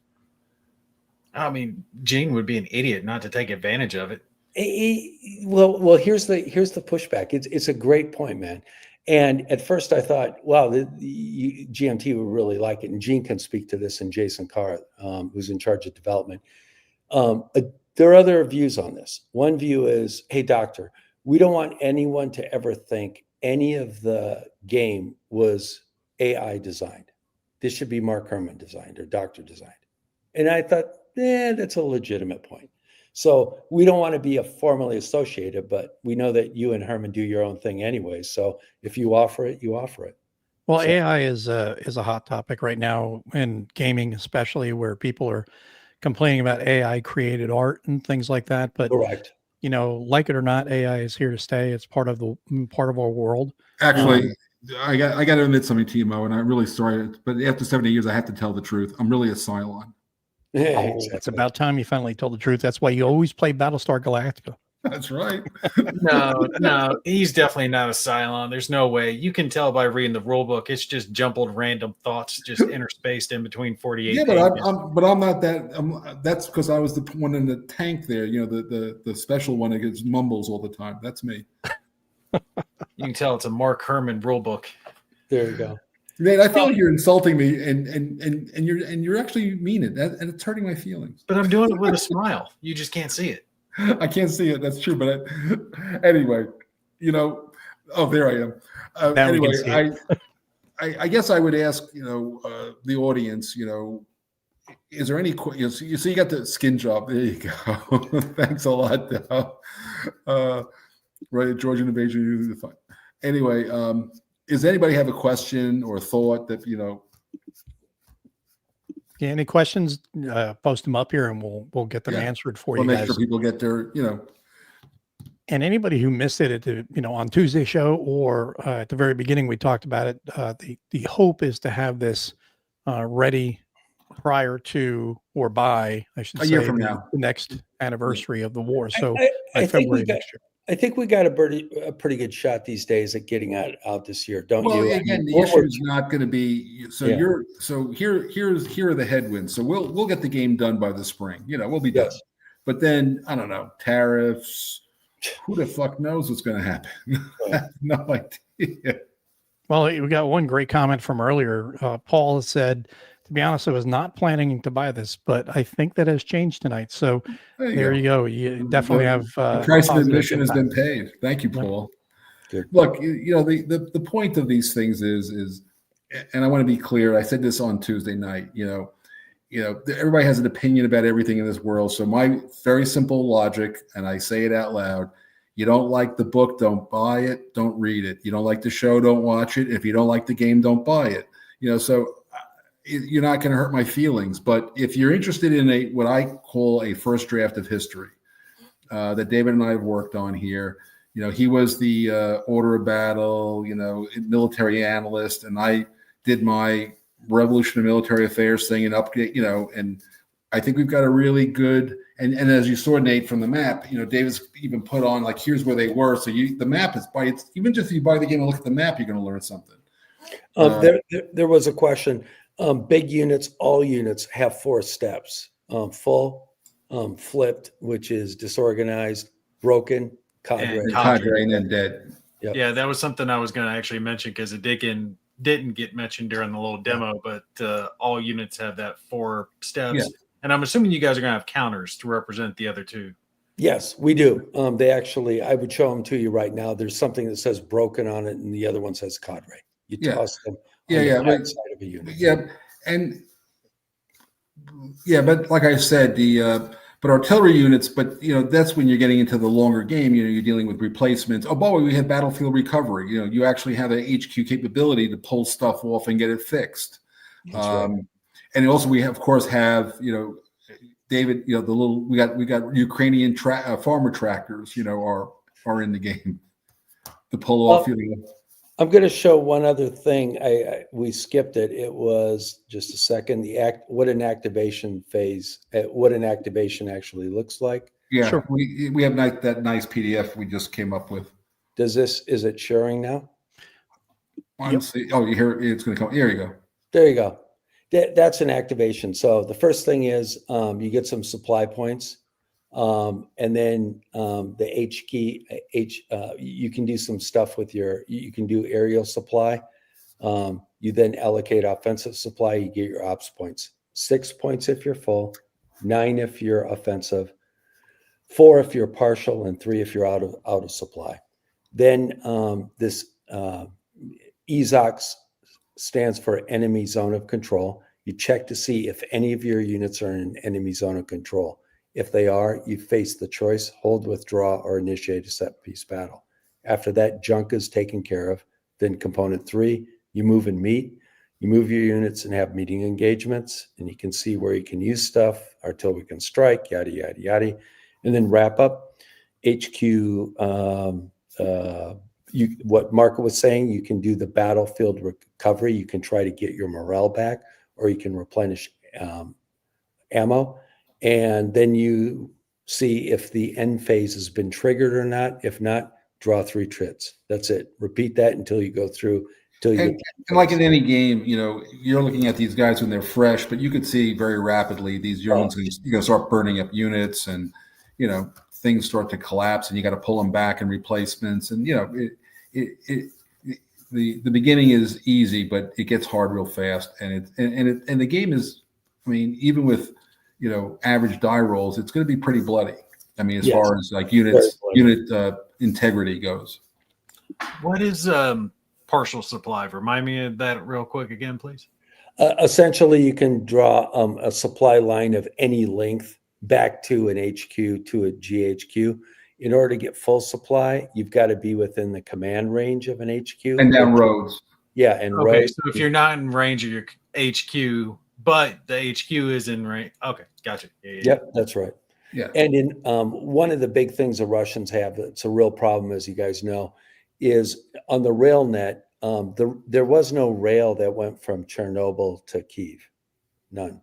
I mean, Gene would be an idiot not to take advantage of it. Well, here's the pushback. It's a great point, man. And at first I thought, wow, the GMT would really like it. And Gene can speak to this, and Jason Carr, who's in charge of development. There are other views on this. One view is, hey, Dockter, we don't want anyone to ever think any of the game was AI designed. This should be Mark Herman designed or Dockter designed. And I thought, that's a legitimate point. So we don't want to be formally associated, but we know that you and Herman do your own thing anyway. So if you offer it, you offer it. Well, so, AI is a hot topic right now in gaming, especially where people are complaining about AI created art and things like that. But correct. Like it or not, AI is here to stay. It's part of our world. Actually, I got to admit something, Timo, and I'm really sorry, but after 70 years, I have to tell the truth. I'm really a Cylon. Yeah, exactly. It's about time you finally told the truth. That's why you always play Battlestar Galactica. That's right. No, he's definitely not a Cylon. There's no way. You can tell by reading the rule book. It's just jumbled random thoughts, just interspaced in between 48. Yeah, but I'm not that. That's because I was the one in the tank there. The special one that gets mumbles all the time. That's me. You can tell it's a Mark Herman rule book. There you go. Man, I feel like you're insulting me, and you're actually mean it, and it's hurting my feelings. But I'm doing it with a smile. You just can't see it. I can't see it. That's true. But anyway, oh, there I am. Anyway, I guess I would ask, the audience, is there any questions? So you got the skin job. There you go. Thanks a lot, though. Right, Georgian invasion. Anyway, does anybody have a question or a thought that Yeah, any questions? Post them up here, and we'll get them answered for you guys. Make sure people get their And anybody who missed it at the on Tuesday show or at the very beginning, we talked about it. The hope is to have this ready prior to or by, I should say, a year from now, the next anniversary of the war. So by February next year. I think we got a pretty good shot these days at getting out this year, don't you? Well, again, the issue is not going to be here are the headwinds. So we'll get the game done by the spring. We'll be done. But then I don't know, tariffs. Who the fuck knows what's going to happen? I have no idea. Well, we got one great comment from earlier. Paul said, to be honest, I was not planning to buy this, but I think that has changed tonight. So there you go. You definitely have the price of admission has been paid. Thank you, Paul. Good. Look, the point of these things is, and I want to be clear. I said this on Tuesday night. Everybody has an opinion about everything in this world. So my very simple logic, and I say it out loud: you don't like the book, don't buy it, don't read it. You don't like the show, don't watch it. If you don't like the game, don't buy it. So you're not going to hurt my feelings. But if you're interested in what I call a first draft of history that David and I have worked on here, he was the order of battle, military analyst, and I did my Revolution of Military Affairs thing and update, and I think we've got a really good, and as you saw, Nate, from the map, David's even put on here's where they were. So the map is even just if you buy the game and look at the map, you're going to learn something. There was a question. Big units, all units have 4 steps: full, flipped, which is disorganized, broken, cadre, and then dead. Yep. Yeah, that was something I was going to actually mention because it didn't get mentioned during the little demo, but all units have that 4 steps. Yeah. And I'm assuming you guys are going to have counters to represent the other 2. Yes, we do. They actually, I would show them to you right now. There's something that says broken on it, and the other one says cadre. You toss them. Right side of a unit. But like I said, But artillery units, that's when you're getting into the longer game. You're dealing with replacements. Oh, by the way, we have battlefield recovery. You actually have an HQ capability to pull stuff off and get it fixed. Right. And also we of course have David, the little we got Ukrainian farmer tractors, are in the game to pull off. I'm going to show one other thing. We skipped it. It was just a second. What an activation phase, what an activation actually looks like. Yeah, sure. We have that nice PDF we just came up with. Is it showing now? Yep. Oh, you hear it's going to come. Here you go. There you go. That's an activation. So the first thing is you get some supply points, and then the H key. You can do some stuff with you can do aerial supply. You then allocate offensive supply. You get your ops points. 6 points if you're full, 9 if you're offensive, 4 if you're partial, and 3 if you're out of supply. Then this EZOX stands for enemy zone of control. You check to see if any of your units are in an enemy zone of control. If they are, you face the choice, hold, withdraw, or initiate a set piece battle. After that junk is taken care of, then component 3, you move and meet. You move your units and have meeting engagements, and you can see where you can use stuff, artillery can strike, yada, yada, yada. And then wrap up. HQ, what Marco was saying, you can do the battlefield recovery. You can try to get your morale back, or you can replenish ammo. And then you see if the end phase has been triggered or not. If not, draw 3 trits. That's it. Repeat that until you go through. And like in any game, you're looking at these guys when they're fresh, but you could see very rapidly these Germans going to start burning up units, and things start to collapse, and you got to pull them back and replacements. And the beginning is easy, but it gets hard real fast. And the game is, even with average die rolls, it's going to be pretty bloody. As far as like unit integrity goes. What is partial supply? Remind me of that real quick again, please. Essentially, you can draw a supply line of any length back to an HQ, to a GHQ. In order to get full supply, you've got to be within the command range of an HQ. And down roads. Yeah, and okay, roads. So if you're not in range of your HQ, but the HQ is in range. Okay, gotcha. Yeah. Yep, that's right. Yeah. And in one of the big things the Russians have that's a real problem, as you guys know, is on the rail net, there was no rail that went from Chernobyl to Kyiv. None.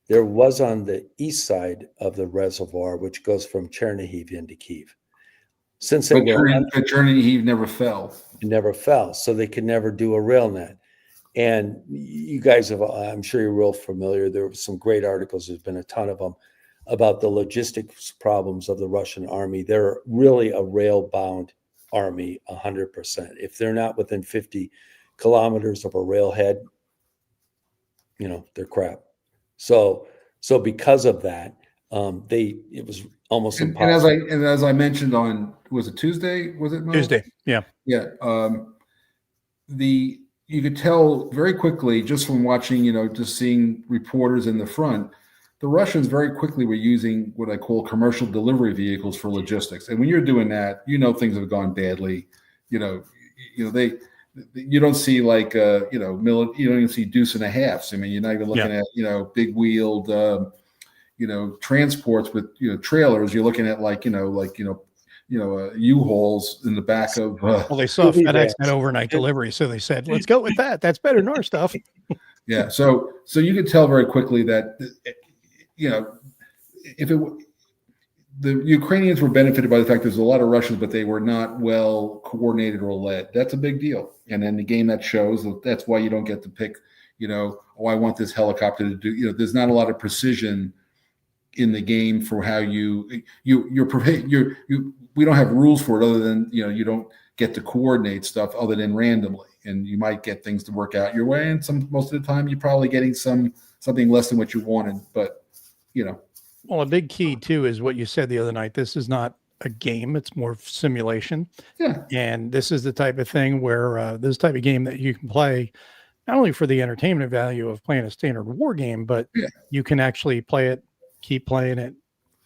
There was on the east side of the reservoir, which goes from Chernihiv into Kyiv. Since but Chernihiv never fell. It never fell, so they could never do a rail net. And you guys have, I'm sure you're real familiar. There were some great articles. There's been a ton of them about the logistics problems of the Russian army. They're really a rail-bound army, 100%. If they're not within 50 kilometers of a railhead, they're crap. So because of that, it was almost impossible. And as I mentioned on, was it Tuesday? Was it Mo? Tuesday? Yeah. Yeah. You could tell very quickly just from watching, just seeing reporters in the front, the Russians very quickly were using what I call commercial delivery vehicles for logistics. And when you're doing that, things have gone badly. You don't see like you don't even see deuce and a halves. You're not even looking at big wheeled transports with trailers. You're looking at U-Hauls in the back of. Well, they saw FedEx had overnight delivery, so they said, "Let's go with that. That's better than our stuff." Yeah, so you could tell very quickly that the Ukrainians were benefited by the fact there's a lot of Russians, but they were not well coordinated or led. That's a big deal. And then the game that shows that's why you don't get to pick. I want this helicopter to do. There's not a lot of precision in the game for how we don't have rules for it other than you don't get to coordinate stuff other than randomly, and you might get things to work out your way, and most of the time you're probably getting something less than what you wanted, but well, a big key too is what you said the other night. This is not a game, it's more simulation. Yeah. And this is the type of thing where this type of game that you can play not only for the entertainment value of playing a standard war game, but you can actually play it, keep playing it,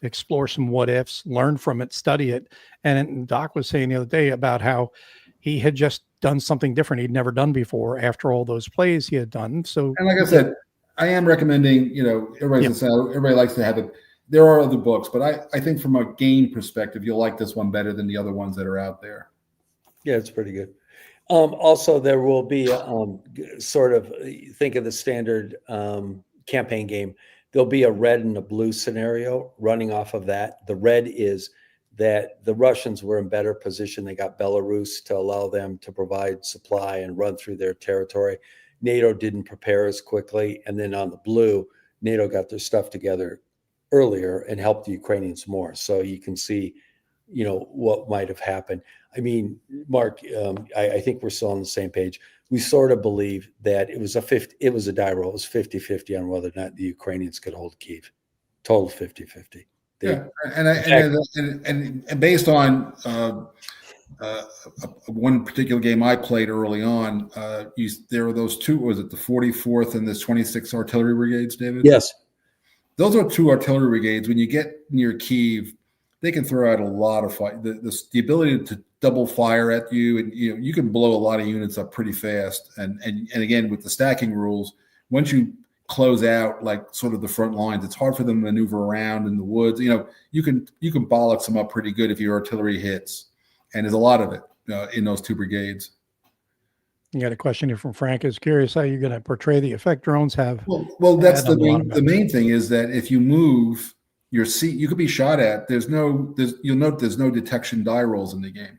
explore some what ifs, learn from it, study it. And Doc was saying the other day about how he had just done something different he'd never done before after all those plays he had done. So, and like I said, I am recommending, everybody likes to have it. There are other books, but I think from a game perspective, you'll like this one better than the other ones that are out there. Yeah, it's pretty good. Also, there will be sort of, think of the standard campaign game. There'll be a red and a blue scenario running off of that. The red is that the Russians were in better position. They got Belarus to allow them to provide supply and run through their territory. NATO didn't prepare as quickly. And then on the blue, NATO got their stuff together earlier and helped the Ukrainians more. So you can see, what might have happened. I mean, Mark, I think we're still on the same page. We sort of believe that it was a die roll. It was 50-50 on whether or not the Ukrainians could hold Kyiv. Total 50-50. Yeah, and based on one particular game I played early on, there were those two. Was it the 44th and the 26th Artillery Brigades, David? Yes. Those are two artillery brigades. When you get near Kyiv, they can throw out a lot of fire. The ability to double fire at you, and you can blow a lot of units up pretty fast. And again, with the stacking rules, once you close out like sort of the front lines, it's hard for them to maneuver around in the woods. You can bollocks them up pretty good if your artillery hits, and there's a lot of it in those two brigades. You got a question here from Frank. Is curious how you're going to portray the effect drones have. Well, that's the main thing is that if you move your seat, you could be shot at. You'll note there's no detection die rolls in the game.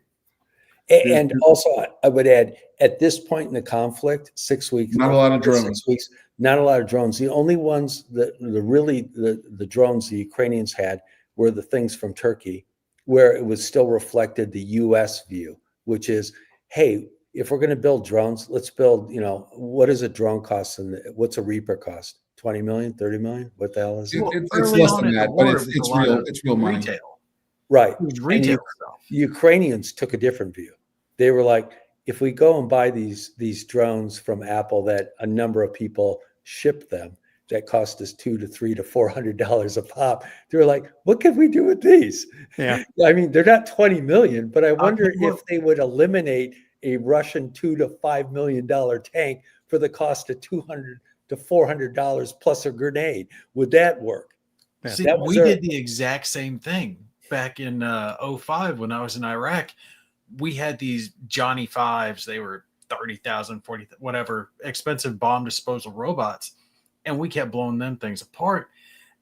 And also, I would add, at this point in the conflict, 6 weeks, not a lot of drones. 6 weeks, not a lot of drones. The only ones that the drones the Ukrainians had were the things from Turkey, where it was still reflected the U.S. view, which is, hey, if we're going to build drones, let's build, what does a drone cost and what's a Reaper cost? 20 million, 30 million? What the hell is it? It's less than that, but it's real money. Retail. Right. Retail stuff. The Ukrainians took a different view. They were like, if we go and buy these drones from Apple that a number of people ship them, that cost us $200 to $300 to $400 a pop. They're like, what can we do with these? Yeah. I mean, they're not 20 million, but I wonder if they would eliminate a Russian $2 to $5 million tank for the cost of $200 to $400 plus a grenade. Would that work? Yeah. See, we did the exact same thing back in 05 when I was in Iraq. We had these Johnny 5s. They were 30,000, 40,000, whatever, expensive bomb disposal robots. And we kept blowing them things apart.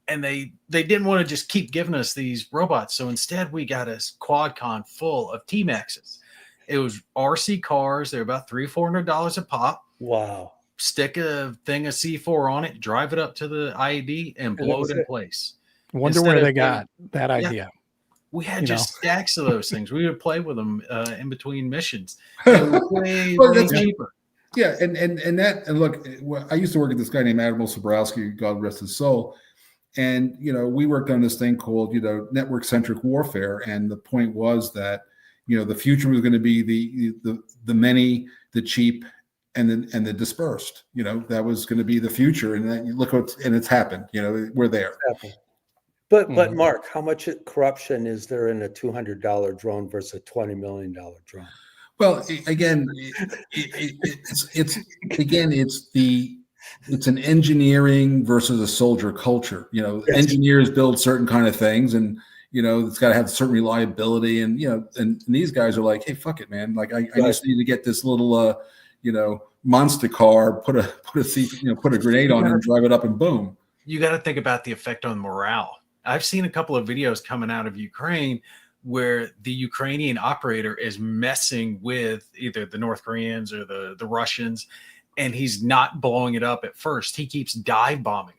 And they didn't want to just keep giving us these robots. So instead, we got a quad-con full of T-Maxes. It was RC cars. They're about $300-400 a pop. Wow. Stick a thing of C4 on it, drive it up to the IED, and blow it in place. Wonder where they got that idea. Yeah, we had just stacks of those things. We would play with them in between missions. Way cheaper. Yeah, and look, I used to work with this guy named Admiral Sobrowski, God rest his soul. And we worked on this thing called network centric warfare, and the point was that the future was going to be the many, the cheap, and the dispersed. That was going to be the future, and then you look and it's happened. We're there. But Mark, how much corruption is there in a $200 drone versus a $20 million drone? Well, again, it's an engineering versus a soldier culture. Yes. Engineers build certain kind of things, and it's got to have certain reliability. And and these guys are like, hey, fuck it, man. Like I just need to get this little monster car, put a grenade on it and drive it up, and boom. You got to think about the effect on morale. I've seen a couple of videos coming out of Ukraine where the Ukrainian operator is messing with either the North Koreans or the Russians, and he's not blowing it up at first. He keeps dive bombing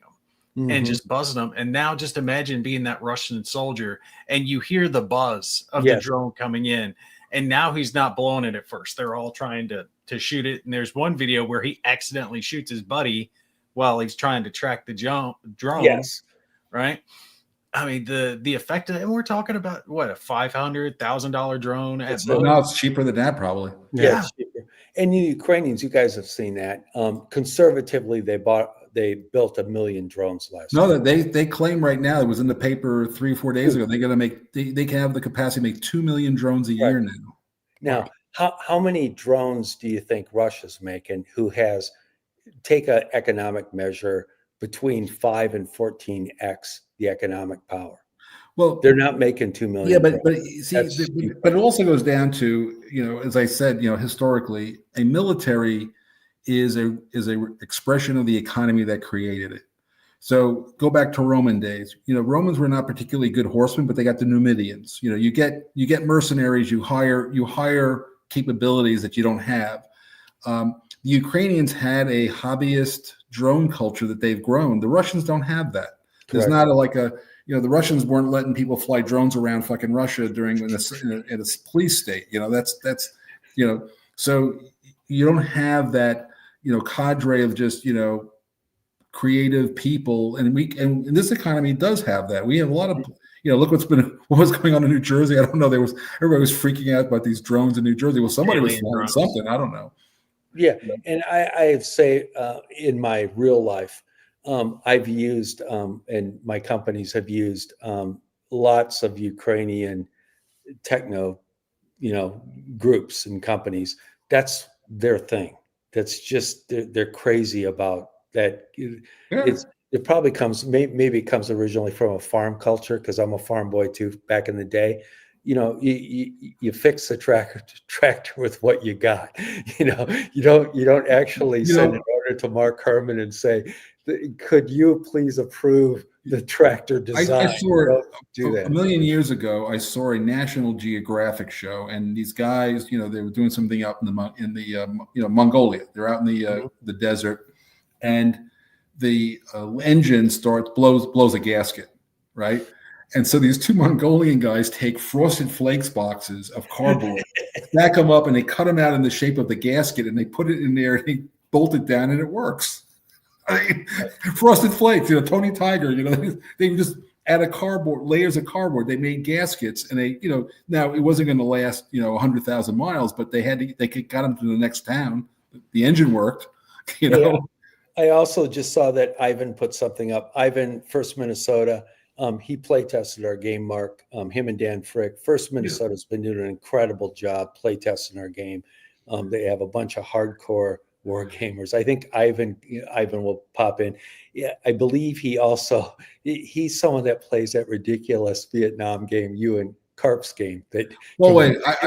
them and just buzzing them. And now just imagine being that Russian soldier and you hear the buzz of the drone coming in, and now he's not blowing it at first. They're all trying to shoot it. And there's one video where he accidentally shoots his buddy while he's trying to track the drone. Yes. Right. I mean, the effect, and we're talking about what, a $500,000 drone? No, it's cheaper than that, probably. Yeah. And the Ukrainians, you guys have seen that. Conservatively, they bought they built 1 million drones last No, year. they claim right now, it was in the paper 3 or 4 days ago, they're going to make, they can have the capacity to make 2 million drones a year now. Now, how many drones do you think Russia's making, who has, take an economic measure, between 5 and 14x the economic power? Well, They're not making 2 million. yeah, drones. but see, but it also goes down to, as I said, historically, a military is a expression of the economy that created it. So go back to Roman days. Romans were not particularly good horsemen, but they got the Numidians. You get mercenaries. You hire capabilities that you don't have. The Ukrainians had a hobbyist drone culture that they've grown. The Russians don't have that. There's not the Russians weren't letting people fly drones around fucking Russia in a police state. So you don't have that, cadre of just, creative people. And this economy does have that. We have a lot of, look what was going on in New Jersey. I don't know. Everybody was freaking out about these drones in New Jersey. Well, somebody was flying something. I don't know. Yeah. And I say in my real life, I've used, and my companies have used lots of Ukrainian techno, groups and companies. That's their thing. That's just, they're crazy about that. Yeah. It probably maybe it comes originally from a farm culture, because I'm a farm boy too back in the day. You fix the tractor with what you got. You don't actually send an order to Mark Herman and say, could you please approve the tractor design? I saw a million years ago. I saw a National Geographic show, and these guys, they were doing something out in the Mongolia. They're out in the desert, and the engine blows a gasket, right? And so these two Mongolian guys take Frosted Flakes boxes of cardboard, stack them up, and they cut them out in the shape of the gasket, and they put it in there, and they bolt it down, and it works. Frosted Flakes, Tony Tiger, they just add layers of cardboard. They made gaskets, and they, now it wasn't going to last, 100,000 miles, but they got them to the next town. The engine worked, Yeah. I also just saw that Ivan put something up. Ivan, First Minnesota. He play tested our game, Mark. Him and Dan Frick. First Minnesota's been doing an incredible job play testing our game. They have a bunch of hardcore war gamers. I think Ivan will pop in. Yeah, I believe he's someone that plays that ridiculous Vietnam game, you and Carp's game. I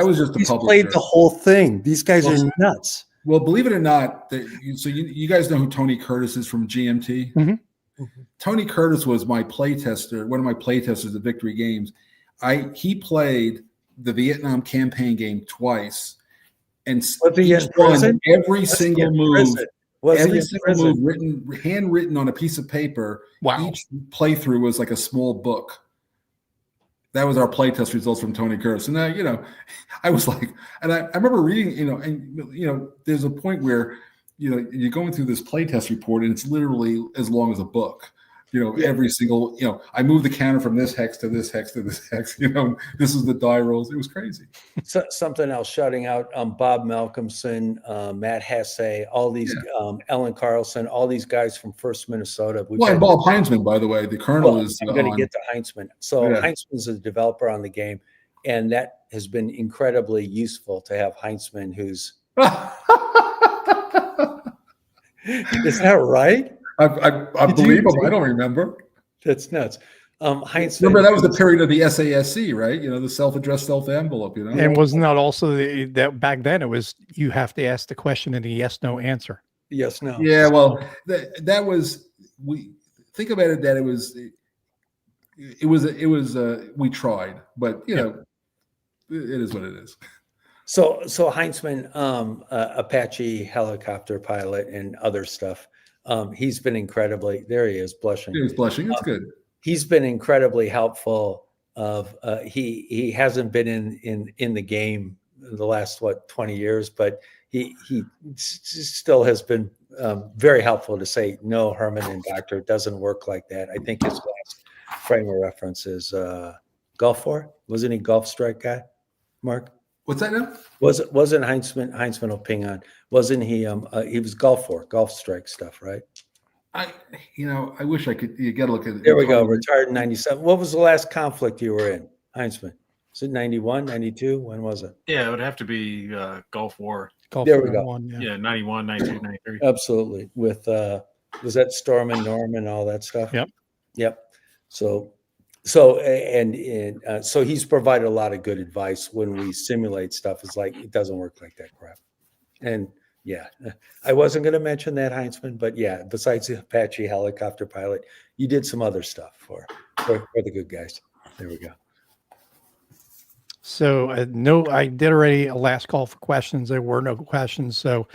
was just a he's publisher. Played the whole thing. These guys are nuts. Well, believe it or not, so you guys know who Tony Curtis is from GMT? Mm-hmm. Mm-hmm. Tony Curtis was my playtester, one of my playtesters at Victory Games. He played the Vietnam campaign game twice, and every single move handwritten on a piece of paper. Wow. Each playthrough was like a small book. That was our playtest results from Tony Curtis. And now, I was like, and I remember reading, there's a point where, you're going through this playtest report, and it's literally as long as a book. Every single, I moved the counter from this hex to this hex to this hex. This is the die rolls. It was crazy. So, something else, shouting out Bob Malcolmson, Matt Hasse, all these, Ellen Carlson, all these guys from First Minnesota. And Bob Heinzman, by the way, the colonel is. I'm going to get to Heinzman. So Heinzman's a developer on the game, and that has been incredibly useful to have Heinzman, who's. Is that right? I believe him. I don't remember. That's nuts. Heinz. Remember, that was the period of the SASC, right? The self-addressed self-envelope. And wasn't that also that back then it was you have to ask the question in a yes/no answer? Yes, no. Yeah, well, that was we think about it. That it was we tried, but it is what it is. So Heinzman, Apache helicopter pilot and other stuff. He's been incredibly. There he is, blushing. He was blushing. It's good. He's been incredibly helpful. He hasn't been in the game the last 20 years, but he still has been very helpful to say no. Herman and Dockter, it doesn't work like that. I think his last frame of reference is Gulf War. Wasn't he Gulf Strike guy, Mark? What's that now? Wasn't Heinzman will ping on? Wasn't he? He was Gulf War, Gulf Strike stuff, right? I wish I could. You got to look at it. There we go. Retired in 97. What was the last conflict you were in, Heinzman? Was it 91, 92? When was it? Yeah, it would have to be Gulf War. There we go. Yeah, 91, 92, 93. Absolutely. With was that Storm and Norman and all that stuff? Yep. So he's provided a lot of good advice when we simulate stuff. It's like it doesn't work like that crap. And yeah, I wasn't going to mention that, Heinzman, but yeah, besides the Apache helicopter pilot, you did some other stuff for the good guys. There we go. So I did already a last call for questions. There were no questions. So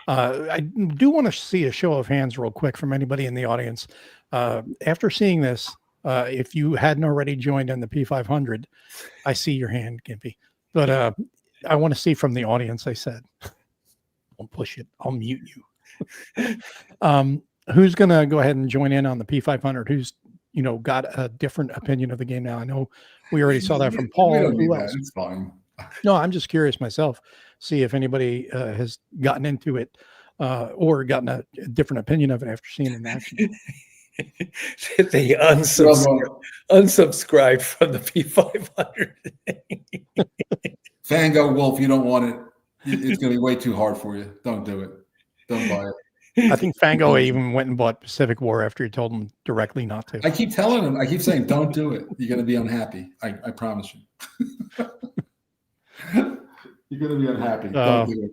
I do want to see a show of hands real quick from anybody in the audience. After seeing this, if you hadn't already joined on the P500, I see your hand, Gimpy. But I want to see from the audience, I said. I'll push it. I'll mute you. Who's going to go ahead and join in on the P500? Who's, got a different opinion of the game now? I know we already saw that from Paul. Who else? It's fine. No, I'm just curious myself. See if anybody has gotten into it or gotten a different opinion of it after seeing it in action. They unsubscribed from the P500. Fango Wolf, you don't want it. It's going to be way too hard for you. Don't do it. Don't buy it. I think Fango even went and bought Pacific War after he told him directly not to. I keep telling him. I keep saying, don't do it. You're going to be unhappy. I promise you. You're going to be unhappy. Don't do it.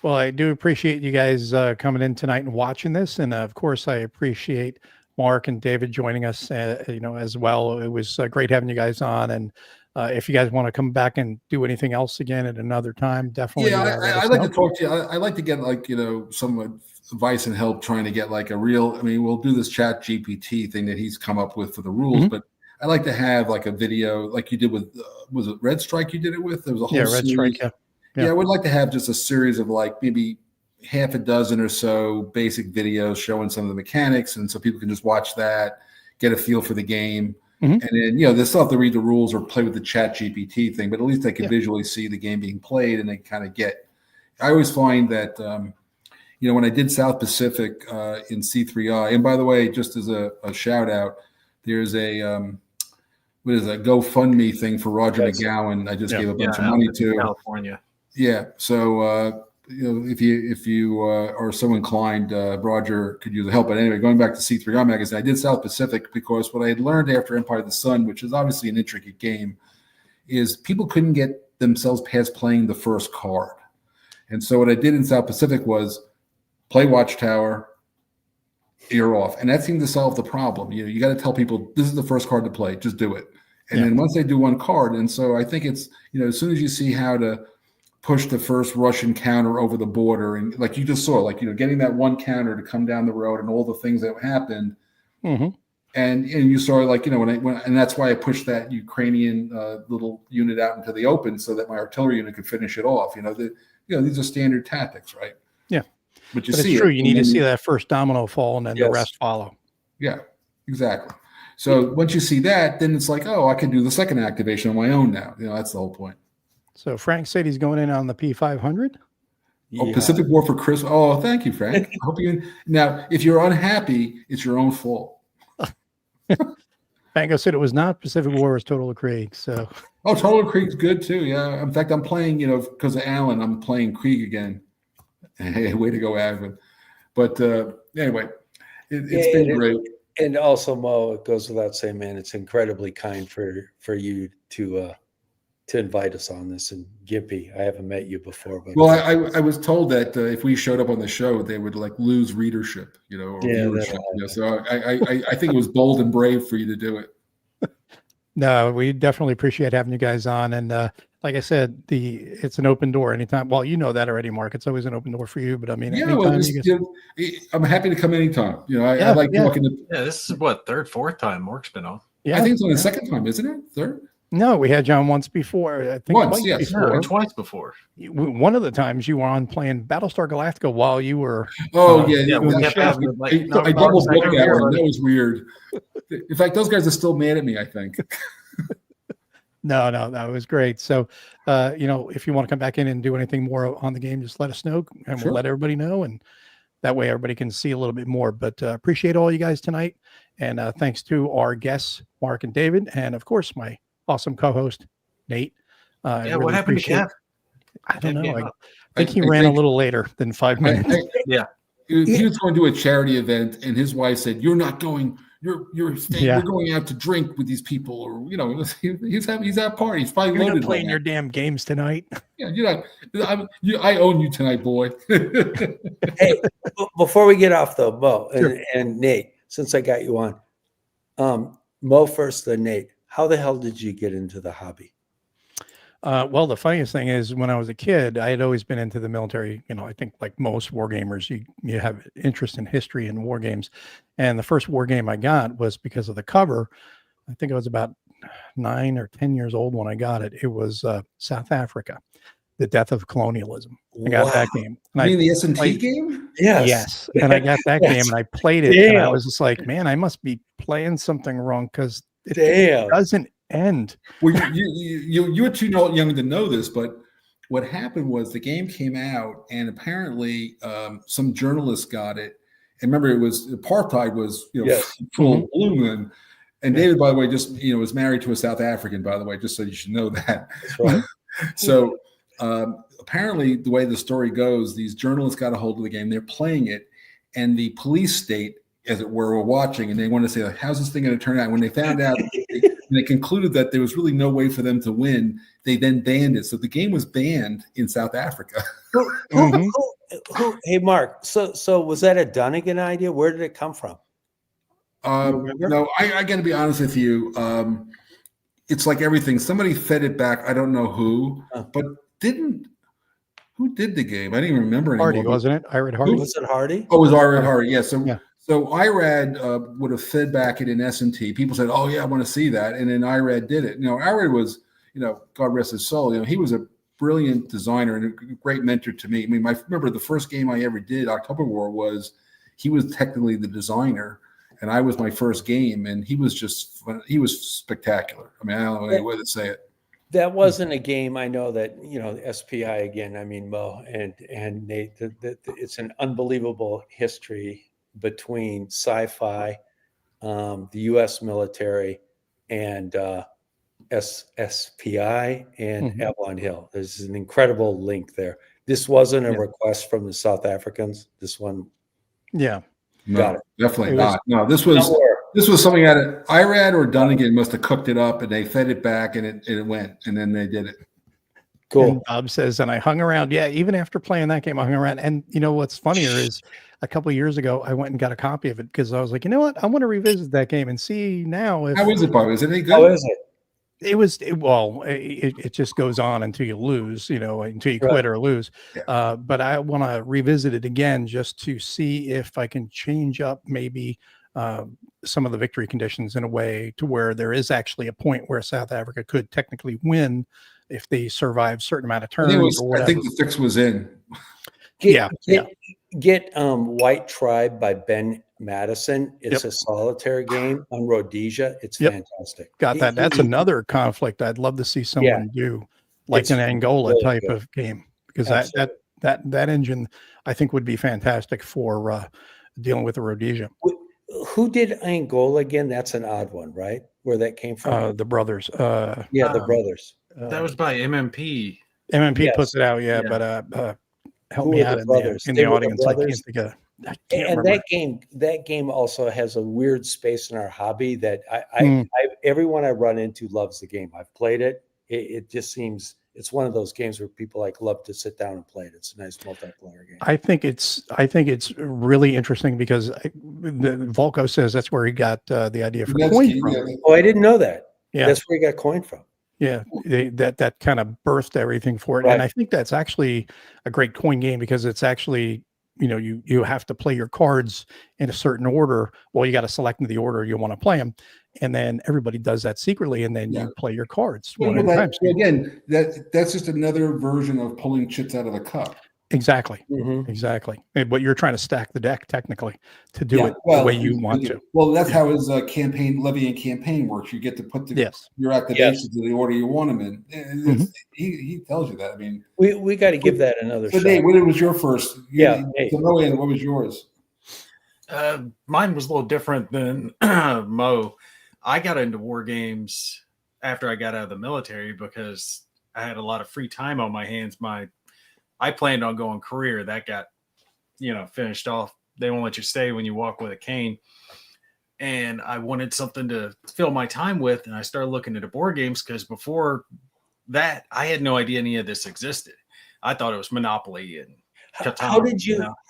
Well, I do appreciate you guys coming in tonight and watching this. And of course, I appreciate Mark and David joining us, as well. It was great having you guys on. And if you guys want to come back and do anything else again at another time, definitely. Yeah, I'd like to talk to you. I like to get some advice and help trying to get a real, we'll do this chat GPT thing that he's come up with for the rules, but I like to have a video like you did with, was it Red Strike you did it with? There was a whole Red Strike, Yeah, I would like to have just a series of maybe half a dozen or so basic videos showing some of the mechanics, and so people can just watch that, get a feel for the game. And then, they still have to read the rules or play with the chat GPT thing, but at least they can visually see the game being played, and they kind of get. I always find that, when I did South Pacific in C3I, and by the way, just as a shout out, there's a GoFundMe thing for Roger McGowan. I just gave a bunch of money to California. Yeah, so if you are so inclined, Roger could use the help. But anyway, going back to C3I magazine, I did South Pacific because what I had learned after Empire of the Sun, which is obviously an intricate game, is people couldn't get themselves past playing the first card. And so what I did in South Pacific was play Watchtower, you're off, and that seemed to solve the problem. You got to tell people this is the first card to play, just do it. And then once they do one card, and so I think it's as soon as you see how to push the first Russian counter over the border, and like you just saw, getting that one counter to come down the road and all the things that happened, and you saw and that's why I pushed that Ukrainian little unit out into the open so that my artillery unit could finish it off. These are standard tactics, right? Yeah, but it's true. You need to see that first domino fall, and then the rest follow. Yeah, exactly. So once you see that, then it's I can do the second activation on my own now. That's the whole point. So Frank said he's going in on the P500. Oh, Pacific War for Chris. Oh, thank you, Frank. I hope you. Now, if you're unhappy, it's your own fault. Fango said it was not Pacific War, it was Total Krieg. So. Oh, Total Krieg's good too. Yeah. In fact, I'm playing. Because of Alan, I'm playing Krieg again. Hey, way to go, Alan. But anyway, it's been great. And also, Mo, it goes without saying, man, it's incredibly kind for you to invite us on this. And Gimpy, I haven't met you before, but I was told that if we showed up on the show, they would lose readership, or viewership. So I think it was bold and brave for you to do it. No, we definitely appreciate having you guys on, and like I said, it's an open door anytime. Well, you know that already, Mark. It's always an open door for you. But I'm happy to come anytime. I like talking to. Yeah, this is what fourth time Mark's been on. Yeah, I think it's only the second time, isn't it? Third. No, we had you on once before. I think twice before. One of the times you were on playing Battlestar Galactica while you were. Oh yeah. I double booked that one. That was weird. In fact, those guys are still mad at me, I think. No, that was great. So, if you want to come back in and do anything more on the game, just let us know, and we'll let everybody know. And That way everybody can see a little bit more. But appreciate all you guys tonight. And thanks to our guests, Mark and David, and of course, my awesome co-host, Nate. Yeah, really what happened to Kev? I don't know. I I think he ran a little later than 5 minutes. Yeah. He was going to a charity event, and his wife said, "You're not going. You're staying. Yeah. You're going out to drink with these people, or he's at party. He's probably You're loaded not playing right your now. damn games tonight." Yeah, you're not. I own you tonight, boy." Hey, before we get off though, Mo Sure. and Nate, since I got you on, Mo first, then Nate. How the hell did you get into the hobby? Well, the funniest thing is when I was a kid, I had always been into the military. I think like most war gamers, you have interest in history and war games. And the first war game I got was because of the cover. I think I was about 9 or 10 years old when I got it. It was South Africa, The Death of Colonialism. I got that game. And You mean the S&T played- game? Yes. And I got that game and I played it. And I was just like, man, I must be playing something wrong because it doesn't end. Well, you were too young to know this, but what happened was the game came out, and apparently some journalists got it. And remember, it was apartheid was full bloom, and David, by the way, just was married to a South African, by the way, just so you should know that. That's right. So apparently, the way the story goes, these journalists got a hold of the game. They're playing it, and the police state, as it were watching, and they wanted to say, like, how's this thing going to turn out? When they found out, they concluded that there was really no way for them to win. They then banned it. So the game was banned in South Africa. Hey, Mark, so was that a Dunnigan idea? Where did it come from? No, I got to be honest with you. It's like everything. Somebody fed it back. I don't know who, but who did the game? I didn't even remember anymore. Hardy, wasn't it? Irad Hardy? Was it Hardy? Oh, it was Irad Hardy. Yeah. Yeah. So Irad would have fed back it in S&T. People said, "Oh yeah, I want to see that," and then Irad did it. Irad was, God rest his soul. He was a brilliant designer and a great mentor to me. I mean, I remember the first game I ever did, October War, he was technically the designer, and I was my first game, and he was spectacular. I mean, I don't know any way to say it. That wasn't a game. I know that SPI again. I mean, Mo and Nate. It's an unbelievable history between sci-fi, the U.S. military, and SPI and Avalon Hill. There's an incredible link there. This wasn't a request from the South Africans. This one, no, got it. Definitely not. No, this was something that Irad or Dunnigan must have cooked it up, and they fed it back, and it went, and then they did it. Cool. And Bob says, and I hung around. Yeah, even after playing that game, I hung around. And what's funnier is a couple of years ago, I went and got a copy of it because I was like, you know what? I want to revisit that game and see now if. How is it, Bob? Is it any good? How is it? It just goes on until you lose, until you quit or lose. Yeah. But I want to revisit it again just to see if I can change up maybe some of the victory conditions in a way to where there is actually a point where South Africa could technically win if they survive a certain amount of turns or whatever. I think the fix was in. Get White Tribe by Ben Madison. It's a solitaire game on Rhodesia. It's fantastic. Got that. That's another conflict I'd love to see someone do, like an Angola really type good. of game, because that engine I think would be fantastic for dealing with the Rhodesia. Who did Angola again? That's an odd one, right? Where that came from? The brothers. The brothers. That was by MMP. MMP puts it out, but help me out in the audience. I can't think of. That game also has a weird space in our hobby that everyone I run into loves the game. I've played it. It just seems it's one of those games where people love to sit down and play it. It's a nice multiplayer game. I think it's really interesting because Volko says that's where he got the idea for coin from. Oh, I didn't know that. Yeah, that's where he got coin from. Yeah, that kind of birthed everything for it, and I think that's actually a great coin game because it's actually you have to play your cards in a certain order. Well, you got to select the order you want to play them, and then everybody does that secretly, and then you play your cards. Again, that's just another version of pulling chips out of the cup. Exactly. Mhm. Exactly. But you're trying to stack the deck technically to do it well, the way you want to. Well, that's how his levy and campaign works. You get to put Yes. your activations in the order you want them in. He tells you that. I mean, We got to give that another so shot. Nate, what was your first? Nate. What was yours? Mine was a little different than Mo. I got into war games after I got out of the military because I had a lot of free time on my hands. I planned on going career. That got, finished off. They won't let you stay when you walk with a cane. And I wanted something to fill my time with. And I started looking into board games because before that, I had no idea any of this existed. I thought it was Monopoly and Catan. How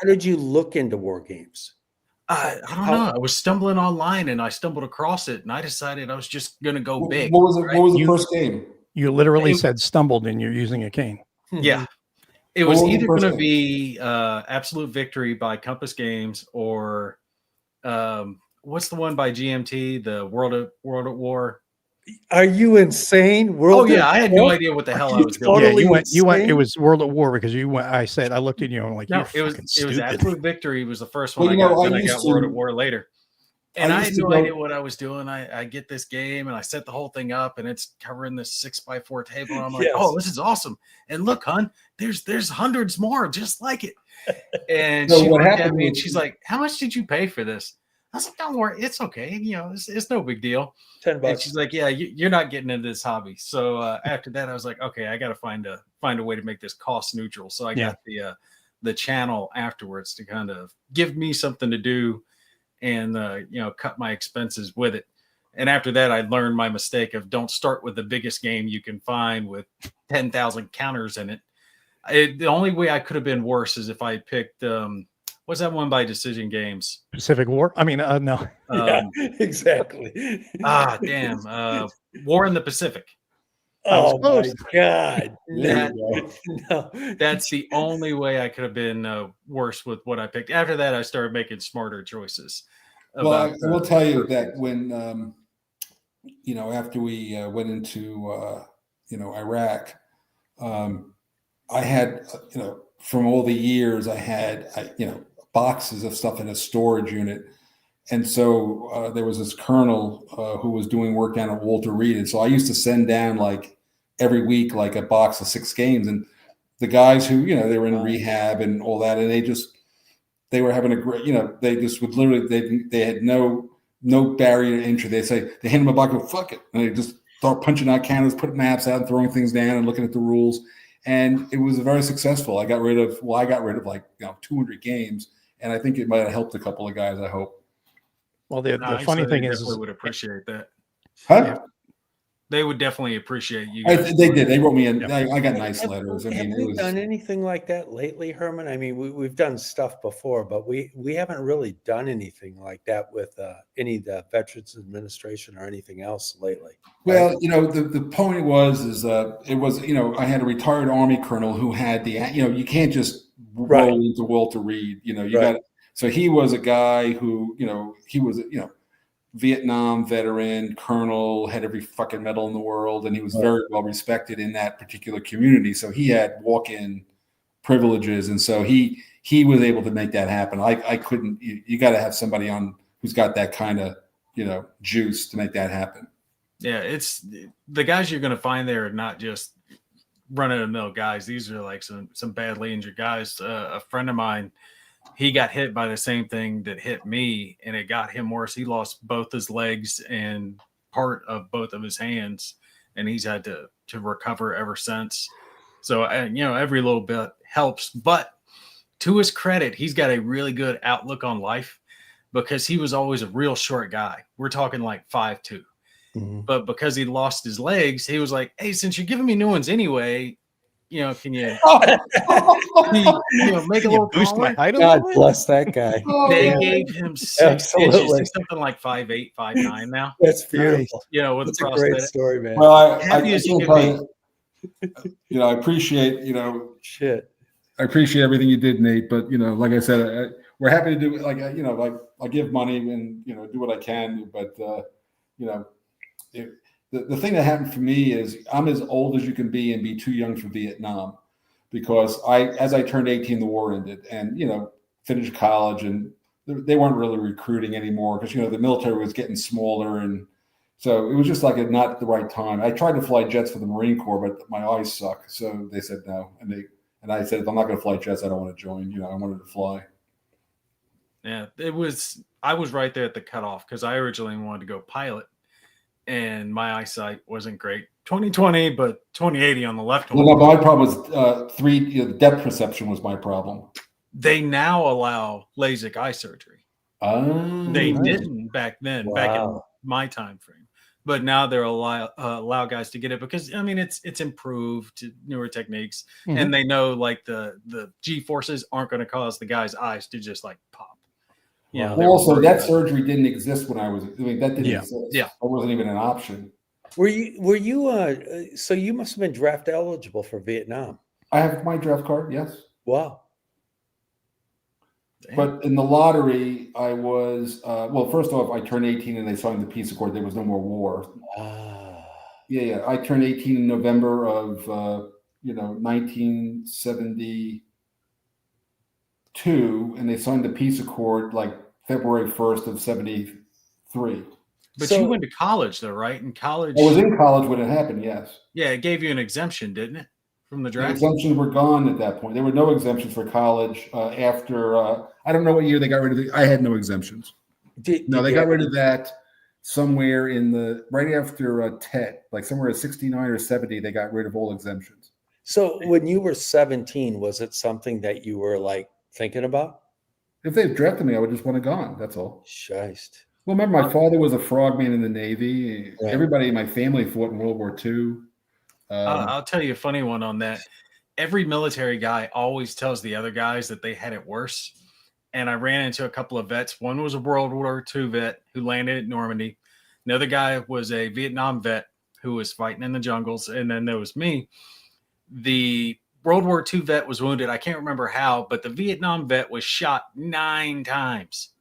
did you look into war games? I don't know. I was stumbling online and I stumbled across it and I decided I was just going to go big. What was it? Right? What was the first game? You literally said stumbled and you're using a cane. Yeah. It was either going to be Absolute Victory by Compass Games or what's the one by GMT, the World at War? Are you insane? I had no idea what the hell I was doing. You went. It was World at War because you went. I said I looked at you and I'm like, no, it was Absolute Victory was the first one I got. Then I got World at War later. And I had no idea what I was doing. I get this game and I set the whole thing up and it's covering this 6x4 table. And I'm like, oh, this is awesome. And look, hon, there's hundreds more just like it. And she looked at me and she's like, how much did you pay for this? I was like, don't worry, it's okay. It's no big deal. $10. And she's like, yeah, you're not getting into this hobby. So after that, I was like, okay, I got to find a way to make this cost neutral. So I got the channel afterwards to kind of give me something to do and cut my expenses with it. And after that, I learned my mistake of don't start with the biggest game you can find with 10,000 counters in it. The only way I could have been worse is if I picked what's that one by Decision Games? Pacific War? I mean, no. Exactly. Damn. War in the Pacific. Oh my God. That's the only way I could have been worse with what I picked. After that, I started making smarter choices. Well, I will tell you that when, after we went into, Iraq, I had, from all the years I had, boxes of stuff in a storage unit. And so there was this colonel who was doing work down at Walter Reed. And so I used to send down like every week, like a box of 6 games. And the guys who, they were in rehab and all that. And they were having a great, they just would literally, they had no barrier to entry. They say, they hand them a box of fuck it. And they just start punching out counters, putting maps out and throwing things down and looking at the rules. And it was very successful. I got rid of like, 200 games. And I think it might have helped a couple of guys, I hope. Well, the funny thing is, would appreciate that. Huh? They would definitely appreciate you. They did. They wrote me in. I got nice letters. Have we done anything like that lately, Herman? I mean, we've done stuff before, but we haven't really done anything like that with any of the Veterans Administration or anything else lately. Well, the point it was I had a retired Army colonel who had you can't just roll into Walter Reed. So he was a guy who, he was, Vietnam veteran, colonel, had every fucking medal in the world. And he was very well respected in that particular community. So he had walk-in privileges. And so he was able to make that happen. I couldn't, you got to have somebody on who's got that kind of, juice to make that happen. Yeah. It's the guys you're going to find there are not just run-of-the-mill guys. These are like some badly injured guys. A friend of mine, he got hit by the same thing that hit me, and it got him worse. He lost both his legs and part of both of his hands, and he's had to recover ever since. So, every little bit helps. But to his credit, he's got a really good outlook on life because he was always a real short guy. We're talking like 5'2". Mm-hmm. But because he lost his legs, he was like, hey, since you're giving me new ones anyway, can you, make a little boost my height? God bless that guy. They gave him 6 inches. He's something like 5'8", 5'9" now. That's beautiful. With that's a great story, man. Well, I appreciate, shit. I appreciate everything you did, Nate. But like I said, we're happy to do it. Like I give money and do what I can. But the thing that happened for me is I'm as old as you can be and be too young for Vietnam. because as I turned 18, the war ended, and finished college, and they weren't really recruiting anymore because the military was getting smaller, and so it was just like not the right time. I tried to fly jets for the Marine Corps, but my eyes suck, so they said no, and I said, if I'm not going to fly jets, I don't want to join. I wanted to fly. Yeah, I was right there at the cutoff because I originally wanted to go pilot, and my eyesight wasn't great. 20/20, but 20/80 on the left one. Well, no, my problem was depth perception was my problem. They now allow LASIK eye surgery. They didn't back then, back in my time frame. But now they're allow guys to get it because it's improved, newer techniques, and they know like the G forces aren't going to cause the guy's eyes to just like pop. Yeah. Well, also that surgery didn't exist when I was. That didn't exist. Yeah, it wasn't even an option. Were you? So you must have been draft eligible for Vietnam. I have my draft card. Yes. Wow. Damn. But in the lottery, I was first off, I turned 18 and they signed the peace accord. There was no more war. Yeah. I turned 18 in November of 1972, and they signed the peace accord like February 1st of 73. But you went to college though, right? In college, I was in college when it happened. Yes. Yeah, it gave you an exemption, didn't it, from the draft? The exemptions were gone at that point. There were no exemptions for college after. I don't know what year they got rid of it. I had no exemptions. They got rid of that somewhere right after TET, like somewhere at 69 or 70. They got rid of all exemptions. So when you were 17, was it something that you were like thinking about? If they drafted me, I would just want to gone. That's all. Shiest. Well, remember, my father was a frogman in the Navy. Right. Everybody in my family fought in World War II. I'll tell you a funny one on that. Every military guy always tells the other guys that they had it worse. And I ran into a couple of vets. One was a World War II vet who landed at Normandy. Another guy was a Vietnam vet who was fighting in the jungles. And then there was me. The World War II vet was wounded. I can't remember how, but the Vietnam vet was shot 9 times.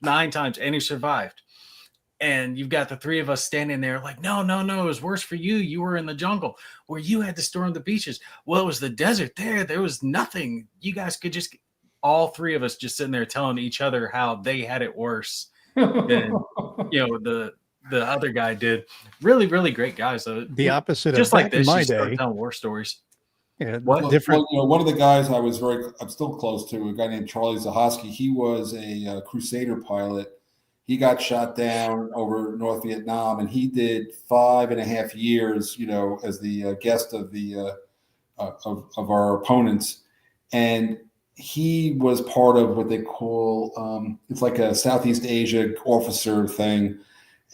9 times, and he survived. And you've got the three of us standing there like, no, it was worse for you. You were in the jungle where you had to storm the beaches. Well, it was the desert there. There was nothing. You guys could just, all three of us just sitting there telling each other how they had it worse than, the other guy did. Really, really great guys. So the opposite just of like this, my you start day. telling war stories. Yeah, different. One of the guys I'm still close to, a guy named Charlie Zahoski. He was a Crusader pilot. He got shot down over North Vietnam, and he did 5.5 years, as the guest of the of our opponents. And he was part of what they call it's like a Southeast Asia officer thing.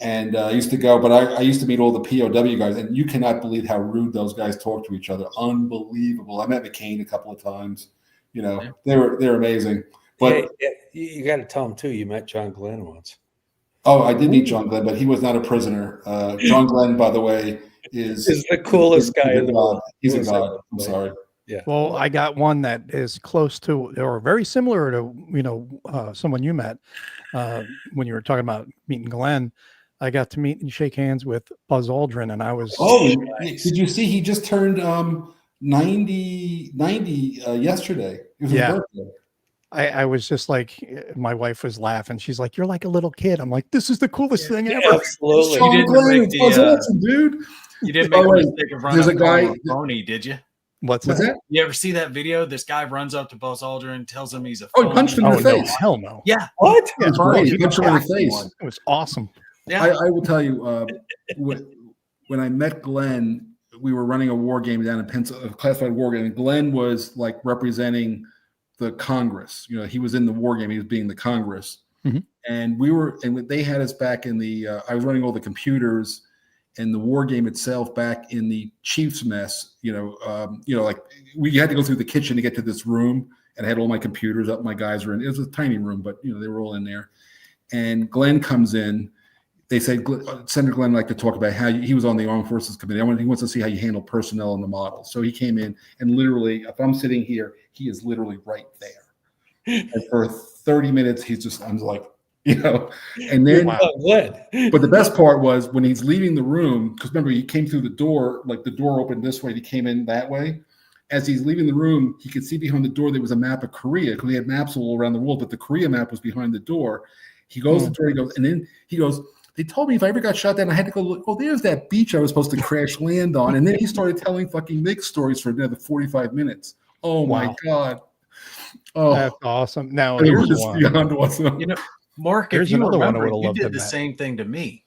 And I used to go, but I used to meet all the POW guys, and you cannot believe how rude those guys talk to each other. Unbelievable. I met McCain a couple of times. They're amazing. But you got to tell them too. You met John Glenn once. Oh, I did meet John Glenn, but he was not a prisoner. John Glenn, by the way, is the coolest guy in the world. He's a god. I'm sorry. Yeah. Well, I got one that is close to or very similar to someone you met when you were talking about meeting Glenn. I got to meet and shake hands with Buzz Aldrin, and I was. Oh, did you see? He just turned 90 yesterday. It was his birthday. I was just like, my wife was laughing. She's like, "You're like a little kid." I'm like, "This is the coolest thing ever." Absolutely, dude. You didn't make the mistake of running up on a phony, did you? What's that? You ever see that video? This guy runs up to Buzz Aldrin and tells him he's a phony. Oh, he punched him in the face. No, hell no. Yeah. What? Yeah, it's great. He punched him in the face. It was awesome. Yeah. I will tell you, when I met Glenn, we were running a war game down in Pennsylvania, a classified war game. And Glenn was like representing the Congress. He was in the war game. He was being the Congress. Mm-hmm. And they had us back in the, I was running all the computers and the war game itself back in the chief's mess, like we had to go through the kitchen to get to this room, and I had all my computers up. My guys were in, it was a tiny room, but they were all in there. And Glenn comes in. They said, Senator Glenn liked to talk about how he was on the Armed Forces Committee. He wants to see how you handle personnel in the model. So he came in, and literally, if I'm sitting here, he is literally right there. And for 30 minutes, I'm like, and then, but the best part was when he's leaving the room, because remember, he came through the door, like the door opened this way, he came in that way. as he's leaving the room, he could see behind the door there was a map of Korea because we had maps all around the world, but the Korea map was behind the door. He goes to the door, he goes, and then he goes, they told me if I ever got shot down, I had to go look. Oh, there's that beach I was supposed to crash land on. And then he started telling fucking Nick stories for another 45 minutes. Oh my God. Oh, that's awesome. Now it here's was one. beyond awesome. You know, Mark, Here's if you another one I remember, would've you loved did to the met. same thing to me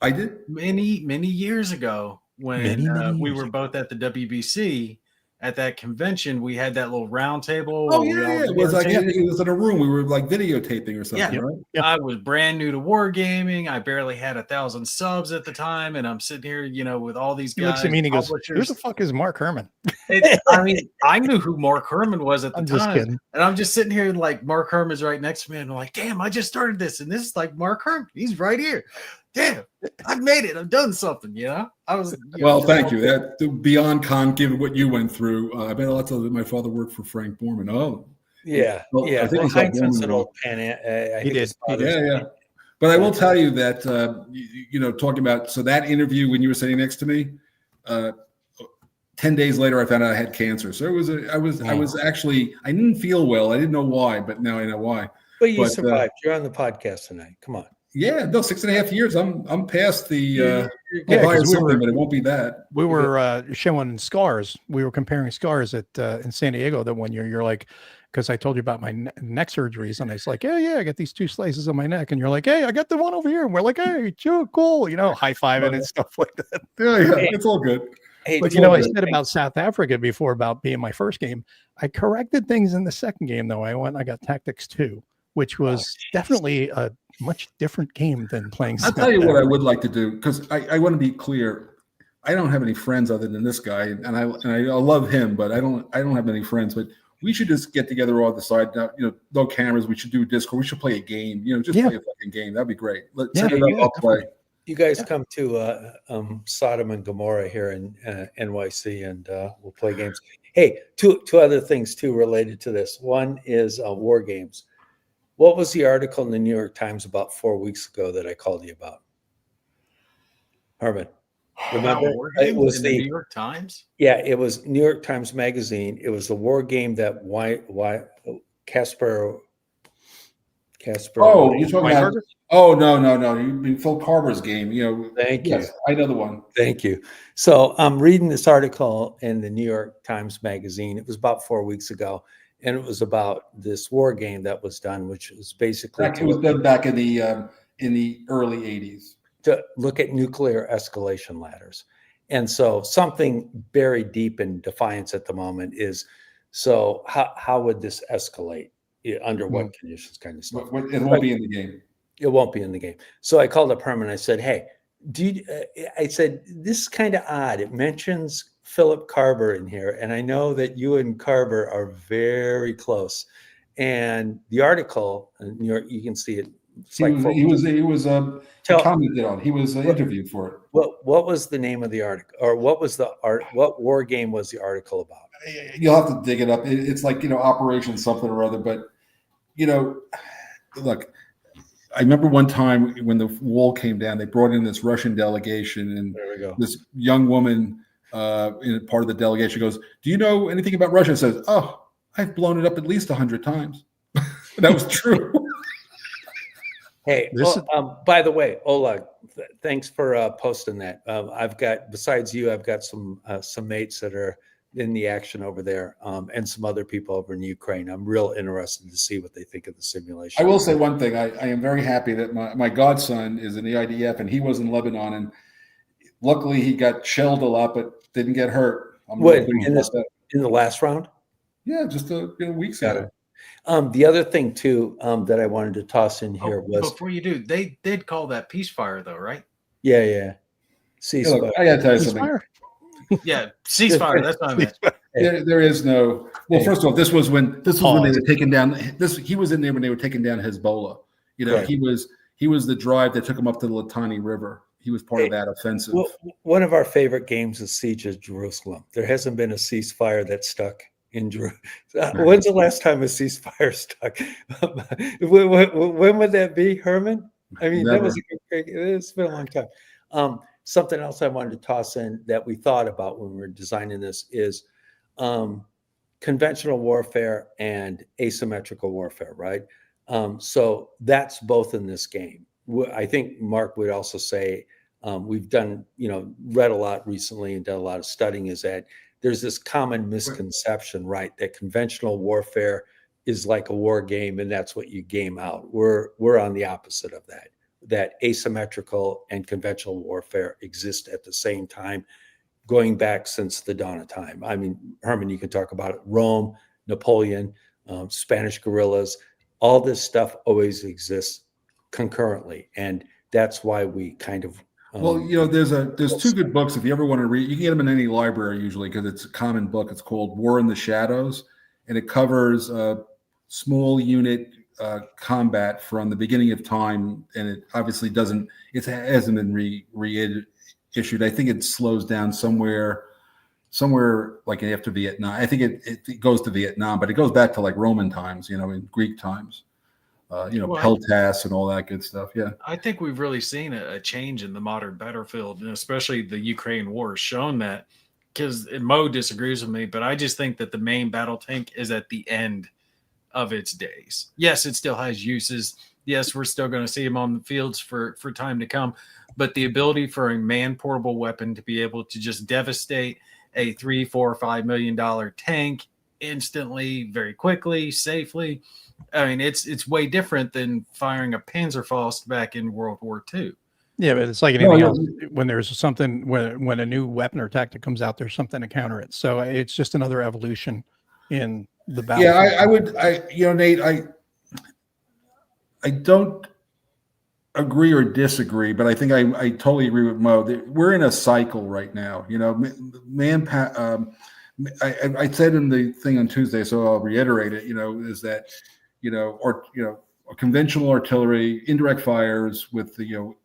I did. many years ago when Many we years were ago. both at the WBC. At that convention, we had that little round table. Oh, where we all yeah. It was like, videotaped. it was in a room. We were like videotaping or something, Yeah. right? Yep. I was brand new to wargaming. I barely had 1,000 subs at the time, and I'm sitting here, with all these He guys. looks at me and he goes, "Who publishers. the fuck is Mark Herman?" I mean, I knew who Mark Herman was at the I'm time, just kidding. and I'm just sitting here, and like Mark Herman's right next to me, and I'm like, "Damn, I just started this, and this is like Mark Herman. He's right here. Damn, I've made it. I've done something." I was. Well, thank you. That beyond con, given what you went through, I bet a lot of my father worked for Frank Borman. Oh, Yeah. Well, Yeah. I think Well, he's got Heinz was Borman an wrong. old pen. I He think did. his father's- Yeah. But I will tell you that talking about that interview when you were sitting next to me, 10 days later I found out I had cancer. So I was actually, I didn't feel well. I didn't know why, but now I know why. But you survived. You're on the podcast tonight. Come on. Yeah, no, 6.5 years. I'm past the Yeah, I'll buy 'cause we something, were- but it won't be that. We were showing scars. We were comparing scars at in San Diego that one year. You're like, because I told you about my neck surgeries, and I was like, yeah, I got these 2 slices on my neck, and you're like, hey, I got the one over here, and we're like, hey, cool, high fiving and stuff like that. Yeah, it's all good. Hey, But I said about South Africa before about being my first game. I corrected things in the second game though. I got Tactics 2, which was definitely a much different game than playing. I'll tell you what I would like to do, because I want to be clear. I don't have any friends other than this guy, and I love him, but I don't have any friends. But we should just get together all the side. No cameras. We should do Discord. We should play a game. Just play a fucking game. That'd be great. Let's set it up. I'll play. You guys come to Sodom and Gomorrah here in NYC, and we'll play games. Hey, two other things too related to this. One is war games. What was the article in the New York Times about 4 weeks ago that I called you about? Herman, remember? It was in the New York Times. Yeah, it was New York Times Magazine. It was the war game that Casper. Oh, you're talking about? Oh no! You mean Phil Carver's game? Thank you. Yes, I know the one. Thank you. So I'm reading this article in the New York Times Magazine. It was about 4 weeks ago, and it was about this war game that was done, which was basically It was done back in the early '80s to look at nuclear escalation ladders. And so something buried deep in Defiance at the moment is, so how would this escalate? Under what conditions, kind of stuff? It won't be in the game. It won't be in the game. So I called up Herman. I said, hey, I said, this is kind of odd. It mentions Philip Carver in here. And I know that you and Carver are very close. And the article, you can see it. He was commented on. He was interviewed for it. What was the name of the article, or what war game was the article about? You'll have to dig it up. It's like, Operation something or other. But, look, I remember one time when the wall came down, they brought in this Russian delegation, and there we go. This young woman in part of the delegation goes, do you know anything about Russia? And says, oh, I've blown it up at least 100 times. That was true. Hey, by the way, Oleg, thanks for posting that. Besides you, I've got some mates that are in the action over there, and some other people over in Ukraine. I'm real interested to see what they think of the simulation. I will say one thing. I am very happy that my godson is in the IDF, and he was in Lebanon, and luckily he got shelled a lot, but didn't get hurt. In the last round? Yeah, just weeks ago. The other thing too that I wanted to toss in here was, before you do, they did call that ceasefire though, right? Yeah. Ceasefire. Look, I got to tell you something. Yeah, ceasefire. That's what I meant. There is no. Well, first of all, this was when they were taking down. He was in there when they were taking down Hezbollah. Right. He was the drive that took him up to the Litani River. He was part of that offensive. Well, one of our favorite games is Siege of Jerusalem. There hasn't been a ceasefire that stuck in Jerusalem. When's the last time a ceasefire stuck? When would that be, Herman? I mean, Never. It's been a long time. Something else I wanted to toss in that we thought about when we were designing this is conventional warfare and asymmetrical warfare, right? So that's both in this game. I think Mark would also say we've done, read a lot recently and done a lot of studying, is that there's this common misconception, right, that conventional warfare is like a war game and that's what you game out. We're on the opposite of that. That asymmetrical and conventional warfare exist at the same time, going back since the dawn of time. I mean, Herman, you can talk about it. Rome, Napoleon, Spanish guerrillas, all this stuff always exists concurrently, and that's why we kind of. There's two good books if you ever want to read. You can get them in any library usually because it's a common book. It's called War in the Shadows, and it covers small unit combat from the beginning of time, and it obviously hasn't been reissued. I think it slows down somewhere like after Vietnam. I think it goes to Vietnam, but it goes back to like Roman times, in Greek times, Peltas and all that good stuff. Yeah. I think we've really seen a change in the modern battlefield, and especially the Ukraine war has shown that, because Mo disagrees with me, but I just think that the main battle tank is at the end of its days. Yes, it still has uses. Yes, we're still going to see them on the fields for time to come, but the ability for a man-portable weapon to be able to just devastate a $3, $4, $5 million tank instantly, very quickly, safely. I mean, it's way different than firing a Panzerfaust back in World War II. Yeah, but it's like anything else. When there's something, when a new weapon or tactic comes out, there's something to counter it. So it's just another evolution in the battle. Yeah, Nate, I don't agree or disagree, but I think I totally agree with Mo. We're in a cycle right now. I said in the thing on Tuesday, so I'll reiterate it. Is that conventional artillery, indirect fires with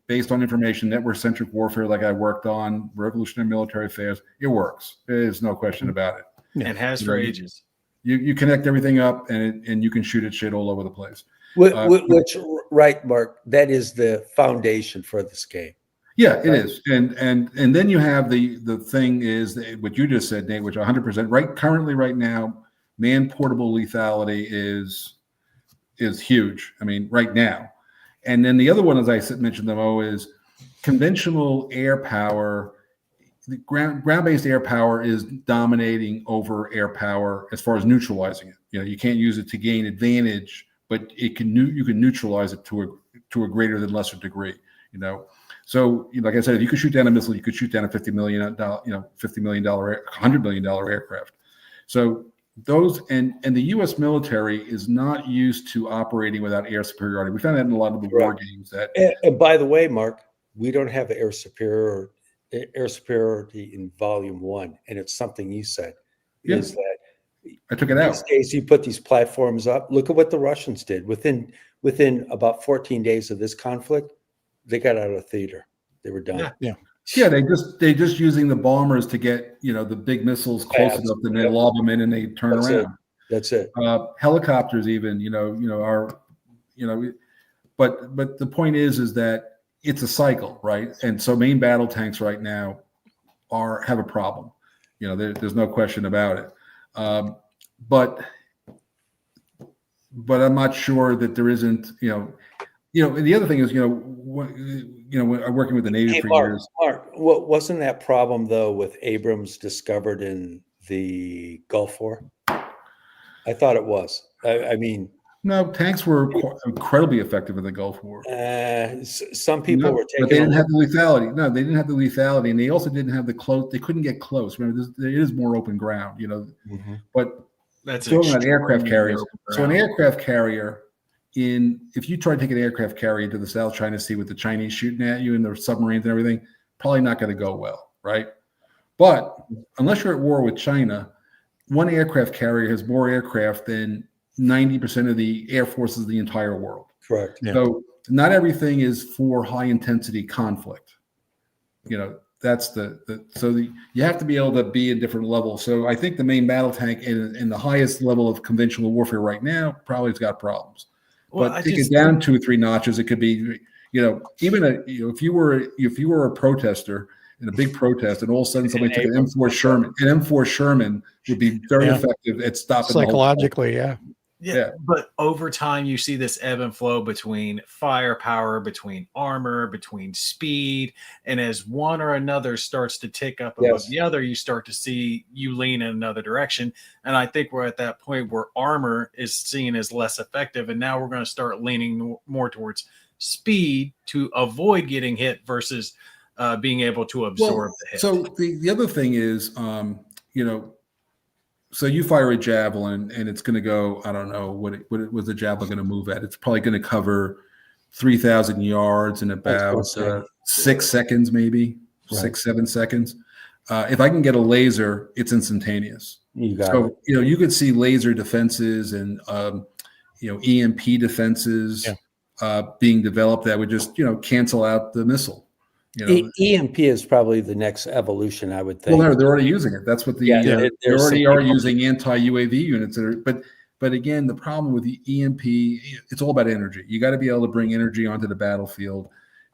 based on information, network-centric warfare, like I worked on, revolutionary military affairs. It works. There's no question about it. Yeah. And has for ages. You connect everything up, and you can shoot at shit all over the place. Which right, Mark, that is the foundation for this game. Yeah, it is. And then you have the thing is what you just said, Nate, which 100% currently right now, man-portable lethality is huge. I mean, right now. And then the other one, as I mentioned, is conventional air power. The ground-based air power is dominating over air power as far as neutralizing it. You can't use it to gain advantage, but you can neutralize it to a greater than lesser degree. So like I said, if you could shoot down a missile, you could shoot down a $50 million, $100 million aircraft. So those and the U.S. military is not used to operating without air superiority. We found that in a lot of the war games. And by the way, Mark, we don't have air superiority in Volume 1, and it's something you said. Yeah. Is that I took it out. These days, you put these platforms up. Look at what the Russians did. Within about 14 days of this conflict, they got out of theater. They were done. Yeah. They just using the bombers to get the big missiles close enough, and they lob them in and they turn around. That's it. Helicopters even but the point is that it's a cycle, right? And so main battle tanks right now have a problem. There's no question about it. But I'm not sure that there isn't. And the other thing is I'm working with the Navy for years. Mark, wasn't that problem though with Abrams discovered in the Gulf War? I thought it was. I mean, no, tanks were incredibly effective in the Gulf War. Some people were taking, but they didn't have the lethality. No, they didn't have the lethality, and they also didn't have the close. They couldn't get close. Remember, there is more open ground, But that's talking about aircraft carriers. So an aircraft carrier, if you try to take an aircraft carrier to the South China Sea with the Chinese shooting at you and their submarines and everything, probably not going to go well, right? But unless you're at war with China, one aircraft carrier has more aircraft than 90% of the air forces of the entire world. Correct. Yeah. So not everything is for high intensity conflict. That's you have to be able to be in different levels. So I think the main battle tank in the highest level of conventional warfare right now probably has got problems. Well, but take it down 2 or 3 notches. It could be, even if you were a protester in a big protest, and all of a sudden somebody took an M4 Sherman. An M4 Sherman would be very effective at stopping psychologically. Yeah, but over time you see this ebb and flow between firepower, between armor, between speed, and as one or another starts to tick up above the other, you start to see you lean in another direction. And I think we're at that point where armor is seen as less effective, and now we're going to start leaning more towards speed to avoid getting hit versus being able to absorb the hit. So the other thing is, so you fire a javelin and it's going to go, I don't know, what was the javelin going to move at? It's probably going to cover 3,000 yards in about 6 seconds, maybe 6-7 seconds. If I can get a laser, it's instantaneous. You could see laser defenses and, EMP defenses being developed that would just, cancel out the missile. EMP is probably the next evolution, I would think. Well, they're already using it. That's what they already are using anti-UAV units. But again, the problem with the EMP, it's all about energy. You got to be able to bring energy onto the battlefield.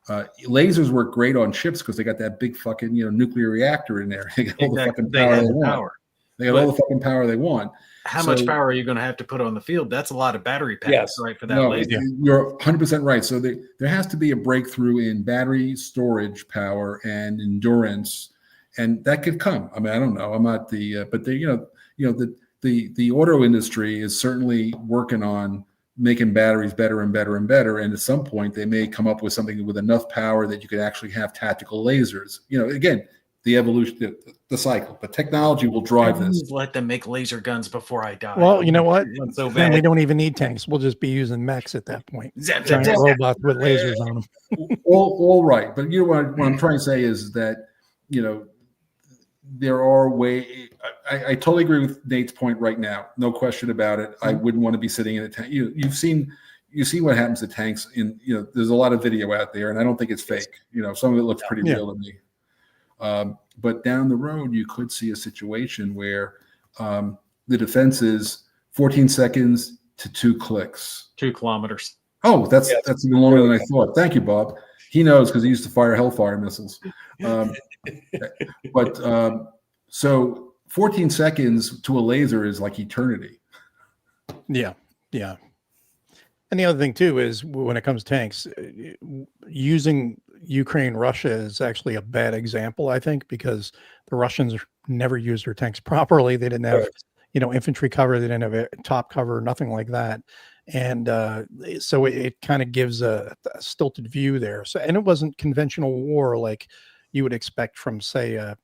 Lasers work great on ships because they got that big fucking nuclear reactor in there. They got all the fucking power they want. They got all the fucking power they want. How much power are you going to have to put on the field? That's a lot of battery packs, right? For that laser. You're 100% right. So there has to be a breakthrough in battery storage power and endurance, and that could come. I mean, I don't know. I'm not but the auto industry is certainly working on making batteries better and better and better. And at some point, they may come up with something with enough power that you could actually have tactical lasers. Again, the evolution, the cycle, but technology will drive this. Let them make laser guns before I die. Well, you know what? Then we don't even need tanks. We'll just be using mechs at that point. Giant robots with lasers on them. all right, but what I'm trying to say is that there are ways. I totally agree with Nate's point right now. No question about it. I wouldn't want to be sitting in a tank. You've seen what happens to tanks. There's a lot of video out there, and I don't think it's fake. Some of it looks pretty real to me. But down the road, you could see a situation where the defense is 14 seconds to 2 clicks. 2 kilometers. Oh, that's even longer than I thought. Thank you, Bob. He knows because he used to fire Hellfire missiles. So 14 seconds to a laser is like eternity. Yeah. And the other thing too is when it comes to tanks, using Ukraine, Russia is actually a bad example, I think, because the Russians never used their tanks properly. They didn't have, infantry cover. They didn't have a top cover, nothing like that. And so it kind of gives a stilted view there. So, and it wasn't conventional war like you would expect from, say,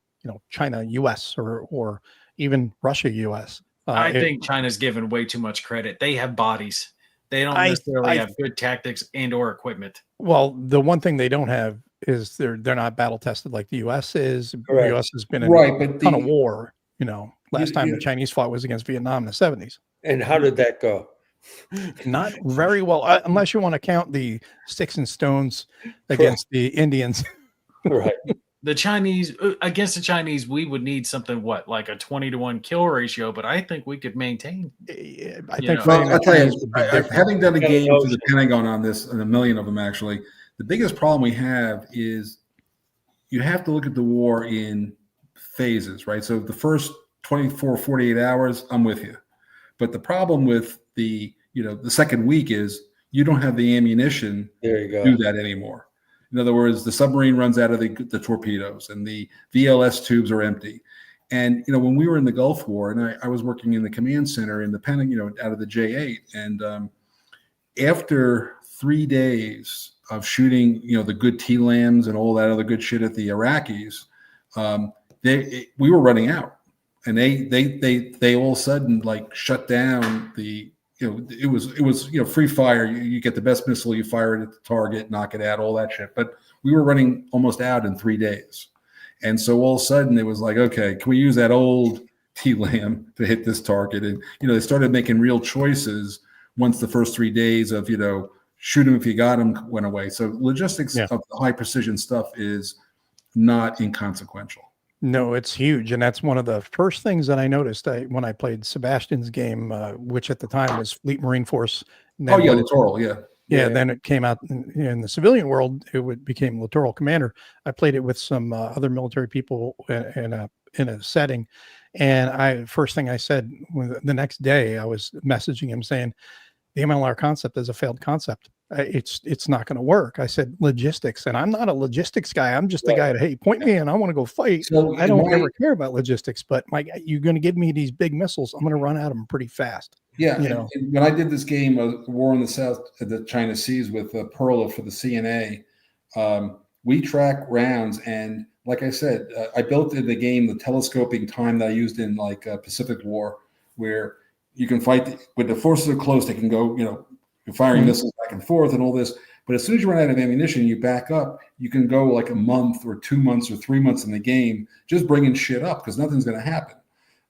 China, U.S. or even Russia, U.S. I think China's given way too much credit. They have bodies. They don't necessarily have good tactics and/or equipment. Well, the one thing they don't have is they're not battle tested like the U.S. is. Correct. The U.S. has been in a ton of war. Last time the Chinese fought was against Vietnam in the 70s. And how did that go? Not very well, unless you want to count the sticks and stones against the Indians. Right. The Chinese, against the Chinese, we would need something like a 20-to-1 kill ratio, but I think we could maintain. I think. Well, I'll tell you, having done a game to the Pentagon on this, and a million of them actually, the biggest problem we have is you have to look at the war in phases, right? So the first 24, 48 hours, I'm with you. But the problem with the second week is you don't have the ammunition to do that anymore. In other words, the submarine runs out of the torpedoes and the VLS tubes are empty. And, when we were in the Gulf War and I was working in the command center in the Pentagon, out of the J8. And after 3 days of shooting, the good T-LAMs and all that other good shit at the Iraqis, we were running out. And they all of a sudden shut down the, it was free fire. You get the best missile, you fire it at the target, knock it out, all that shit. But we were running almost out in 3 days. And so all of a sudden it was like, okay, can we use that old T-LAM to hit this target? And, they started making real choices once the first 3 days of, shoot him if you got him went away. So logistics of the high precision stuff is not inconsequential. No, it's huge. And that's one of the first things that I noticed when I played Sebastian's game, which at the time was Fleet Marine Force. Oh, yeah, Littoral, yeah. Yeah, then it came out in the civilian world. Became Littoral Commander. I played it with some other military people in a setting, and first thing I said the next day I was messaging him saying the MLR concept is a failed concept. It's not going to work. I said logistics, and I'm not a logistics guy. I'm just the guy that, hey, point me in. I want to go fight. So I don't ever care about logistics, but you're going to give me these big missiles. I'm going to run out of them pretty fast. Yeah, and when I did this game, War in the South, the China Seas with Perla for the CNA, we track rounds, and like I said, I built in the game the telescoping time that I used in like Pacific War, where you can fight when the forces are close. They can go, you're firing missiles back and forth and all this. But as soon as you run out of ammunition, you back up. You can go like a month or 2 months or 3 months in the game, just bringing shit up because nothing's going to happen.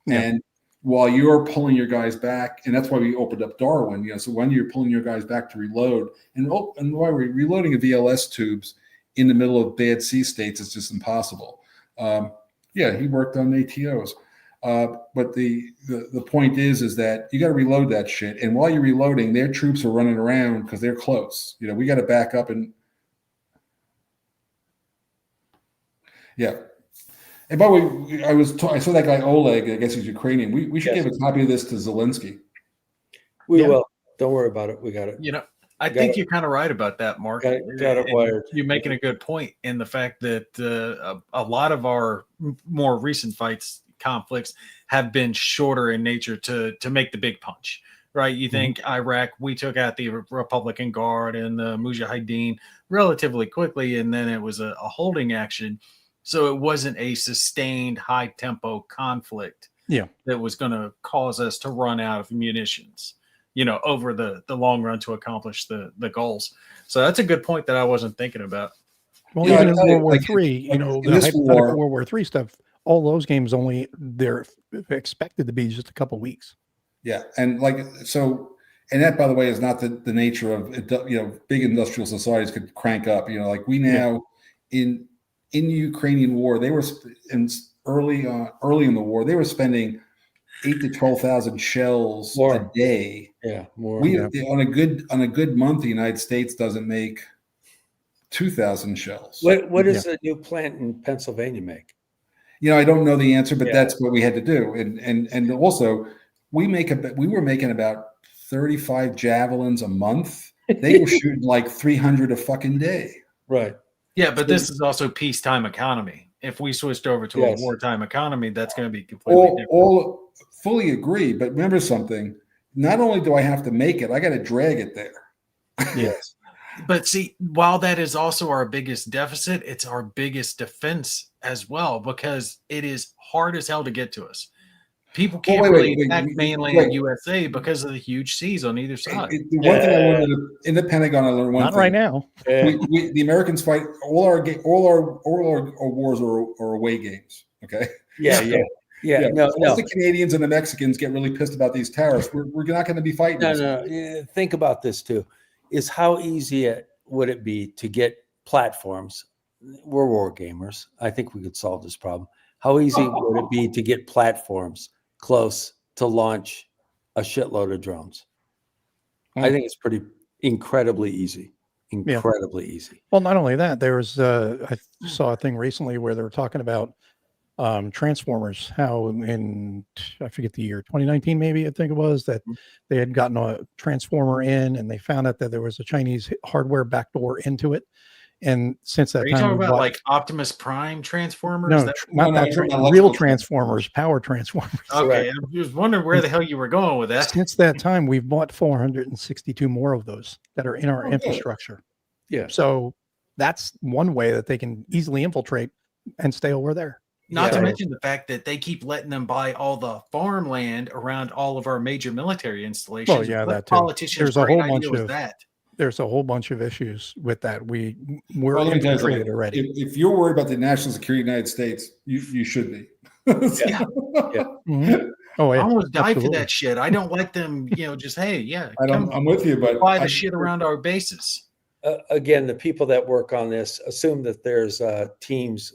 Yeah. And while you're pulling your guys back, and that's why we opened up Darwin. So when you're pulling your guys back to reload, and why we're reloading a VLS tubes in the middle of bad sea states, it's just impossible. He worked on ATOs. But the point is that you got to reload that shit. And while you're reloading, their troops are running around because they're close. We got to back up and And by the way, I saw that guy Oleg. I guess he's Ukrainian. We should give a copy of this to Zelensky. We will. Don't worry about it. We got it. I think you're kind of right about that, Mark. Got it wired. You're making a good point in the fact that a lot of our more recent conflicts have been shorter in nature to make the big punch, right? You think Iraq, we took out the Republican Guard and the Mujahideen relatively quickly, and then it was a holding action. So it wasn't a sustained high tempo conflict that was going to cause us to run out of munitions, over the long run to accomplish the goals. So that's a good point that I wasn't thinking about. Well, even in World War III, the hypothetical World War III stuff, all those games they're expected to be just a couple weeks. Yeah. And and that, by the way, is not the nature of, big industrial societies could crank up, we now in the Ukrainian war, they were early in the war, they were spending 8,000 to 12,000 shells a day. Yeah, more. On a good month, the United States doesn't make 2,000 shells. What does the new plant in Pennsylvania make? I don't know the answer, but that's what we had to do. And also, we were making about 35 javelins a month. They were shooting like 300 a fucking day. Right. Yeah, but this is also peacetime economy. If we switched over to a wartime economy, that's going to be completely different. Fully agree, but remember something. Not only do I have to make it, I got to drag it there. Yes. But see, while that is also our biggest deficit, it's our biggest defense as well, because it is hard as hell to get to us. People can't attack mainland USA because of the huge seas on either side. The one thing I learned in the Pentagon, I learned one thing. Not right now. The Americans fight all our wars are away games. Okay. Yeah. No. The Canadians and the Mexicans get really pissed about these tariffs. We're not going to be fighting. No. Think about this too: is how easy would it be to get platforms? We're war gamers. I think we could solve this problem. How easy would it be to get platforms close to launch a shitload of drones? I think it's incredibly easy. Easy. Well, not only that, I saw a thing recently where they were talking about transformers, how I forget the year, 2019 maybe, I think it was, that they had gotten a transformer in and they found out that there was a Chinese hardware backdoor into it. And since that time, you talking about like Optimus Prime transformers? Real transformers, power transformers. Okay, I was wondering where the hell you were going with that. Since that time, we've bought 462 more of those that are in our infrastructure. Yeah. So that's one way that they can easily infiltrate and stay over there. Not to mention the fact that they keep letting them buy all the farmland around all of our major military installations. Well, yeah, that too. Politicians, there's a whole bunch of issues with that. We're infiltrated already. If you're worried about the national security of the United States, you should be. Mm-hmm. Oh, yeah, I almost died for that shit. I don't like them, just I'm with you, but buy the shit around our bases. Again, the people that work on this assume that there's teams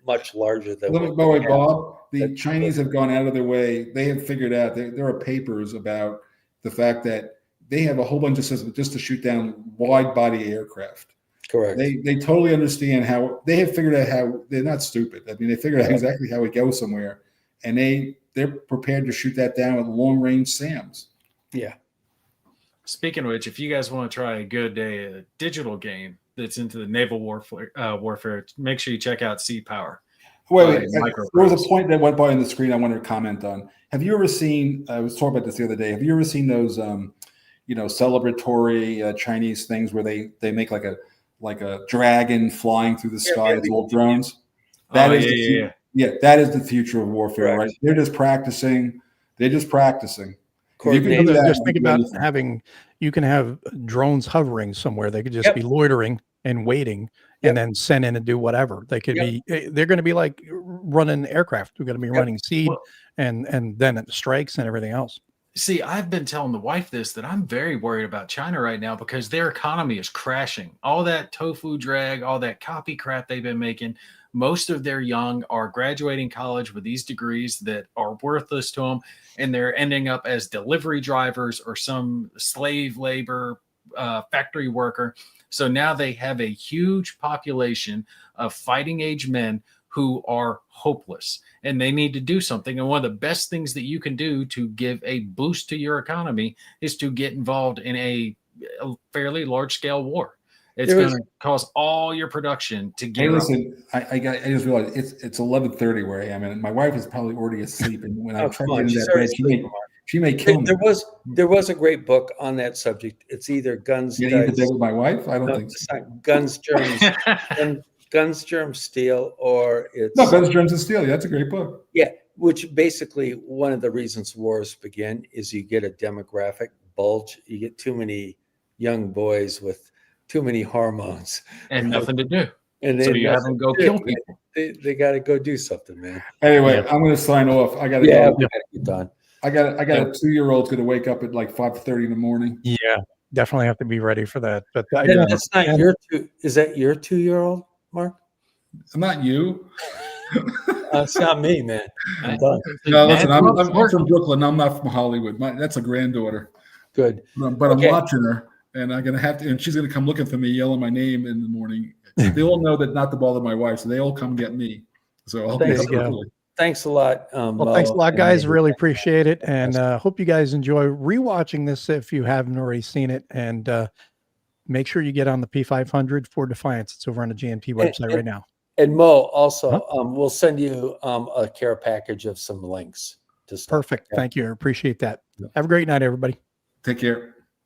much larger than. Bob, the Chinese have gone out of their way. They have figured out there are papers about the fact that they have a whole bunch of systems just to shoot down wide body aircraft. Correct. They totally understand how they have figured out how they're not stupid. I mean, they figured out exactly how it goes somewhere, and they're prepared to shoot that down with long range SAMs. Yeah. Speaking of which, if you guys want to try a good digital game that's into the naval warfare, make sure you check out Sea Power. Wait. There was a point that went by on the screen I wanted to comment on. Have you ever seen? I was talking about this the other day. Have you ever seen those, celebratory Chinese things where they make like a dragon flying through the sky? It's all drones. That is that is the future of warfare, right? They're just practicing. Just think about you can have drones hovering somewhere. They could just be loitering and waiting and then send in and do whatever. They could be, they're going to be like running aircraft. We're going to be running seed and then it strikes and everything else. See, I've been telling the wife that I'm very worried about China right now because their economy is crashing. All that tofu drag, all that copy crap they've been making. Most of their young are graduating college with these degrees that are worthless to them, and they're ending up as delivery drivers or some slave labor factory worker. So now they have a huge population of fighting age men who are hopeless, and they need to do something. And one of the best things that you can do to give a boost to your economy is to get involved in a fairly large-scale war. It's going to cause all your production to gear up. I just realized it's 11:30 where I am, and my wife is probably already asleep. And when I try to get into that bed, she may kill me. There was a great book on that subject. It's either Guns. You need to deal with my wife? I don't think so. It's not Guns, Germs, Guns, Germs, Steel, or it's Guns, Germs, and Steel. Yeah, that's a great book. Yeah, which basically one of the reasons wars begin is you get a demographic bulge. You get too many young boys with too many hormones and nothing to do. And so you have them go kill people. They got to go do something, man. Anyway, I'm going to sign off. I got to go. Get done. I got a 2-year-old going to wake up at like 5:30 in the morning. Yeah, definitely have to be ready for that. But that's not your two. Is that your 2-year-old, Mark? Not you. It's not me, man. I'm done. No, listen, I'm from Brooklyn. I'm not from Hollywood. That's a granddaughter. Good. But I'm watching her, and I'm gonna have to. And she's gonna come looking for me, yelling my name in the morning. They all know that not to bother my wife, so they all come get me. So I'll be early. Thanks a lot. Well, thanks a lot, guys. Really appreciate it, and hope you guys enjoy rewatching this if you haven't already seen it. And make sure you get on the P500 for Defiance. It's over on the GMT website right now. And Mo, also, we'll send you a care package of some links. Perfect. Thank you. I appreciate that. Have a great night, everybody. Take care.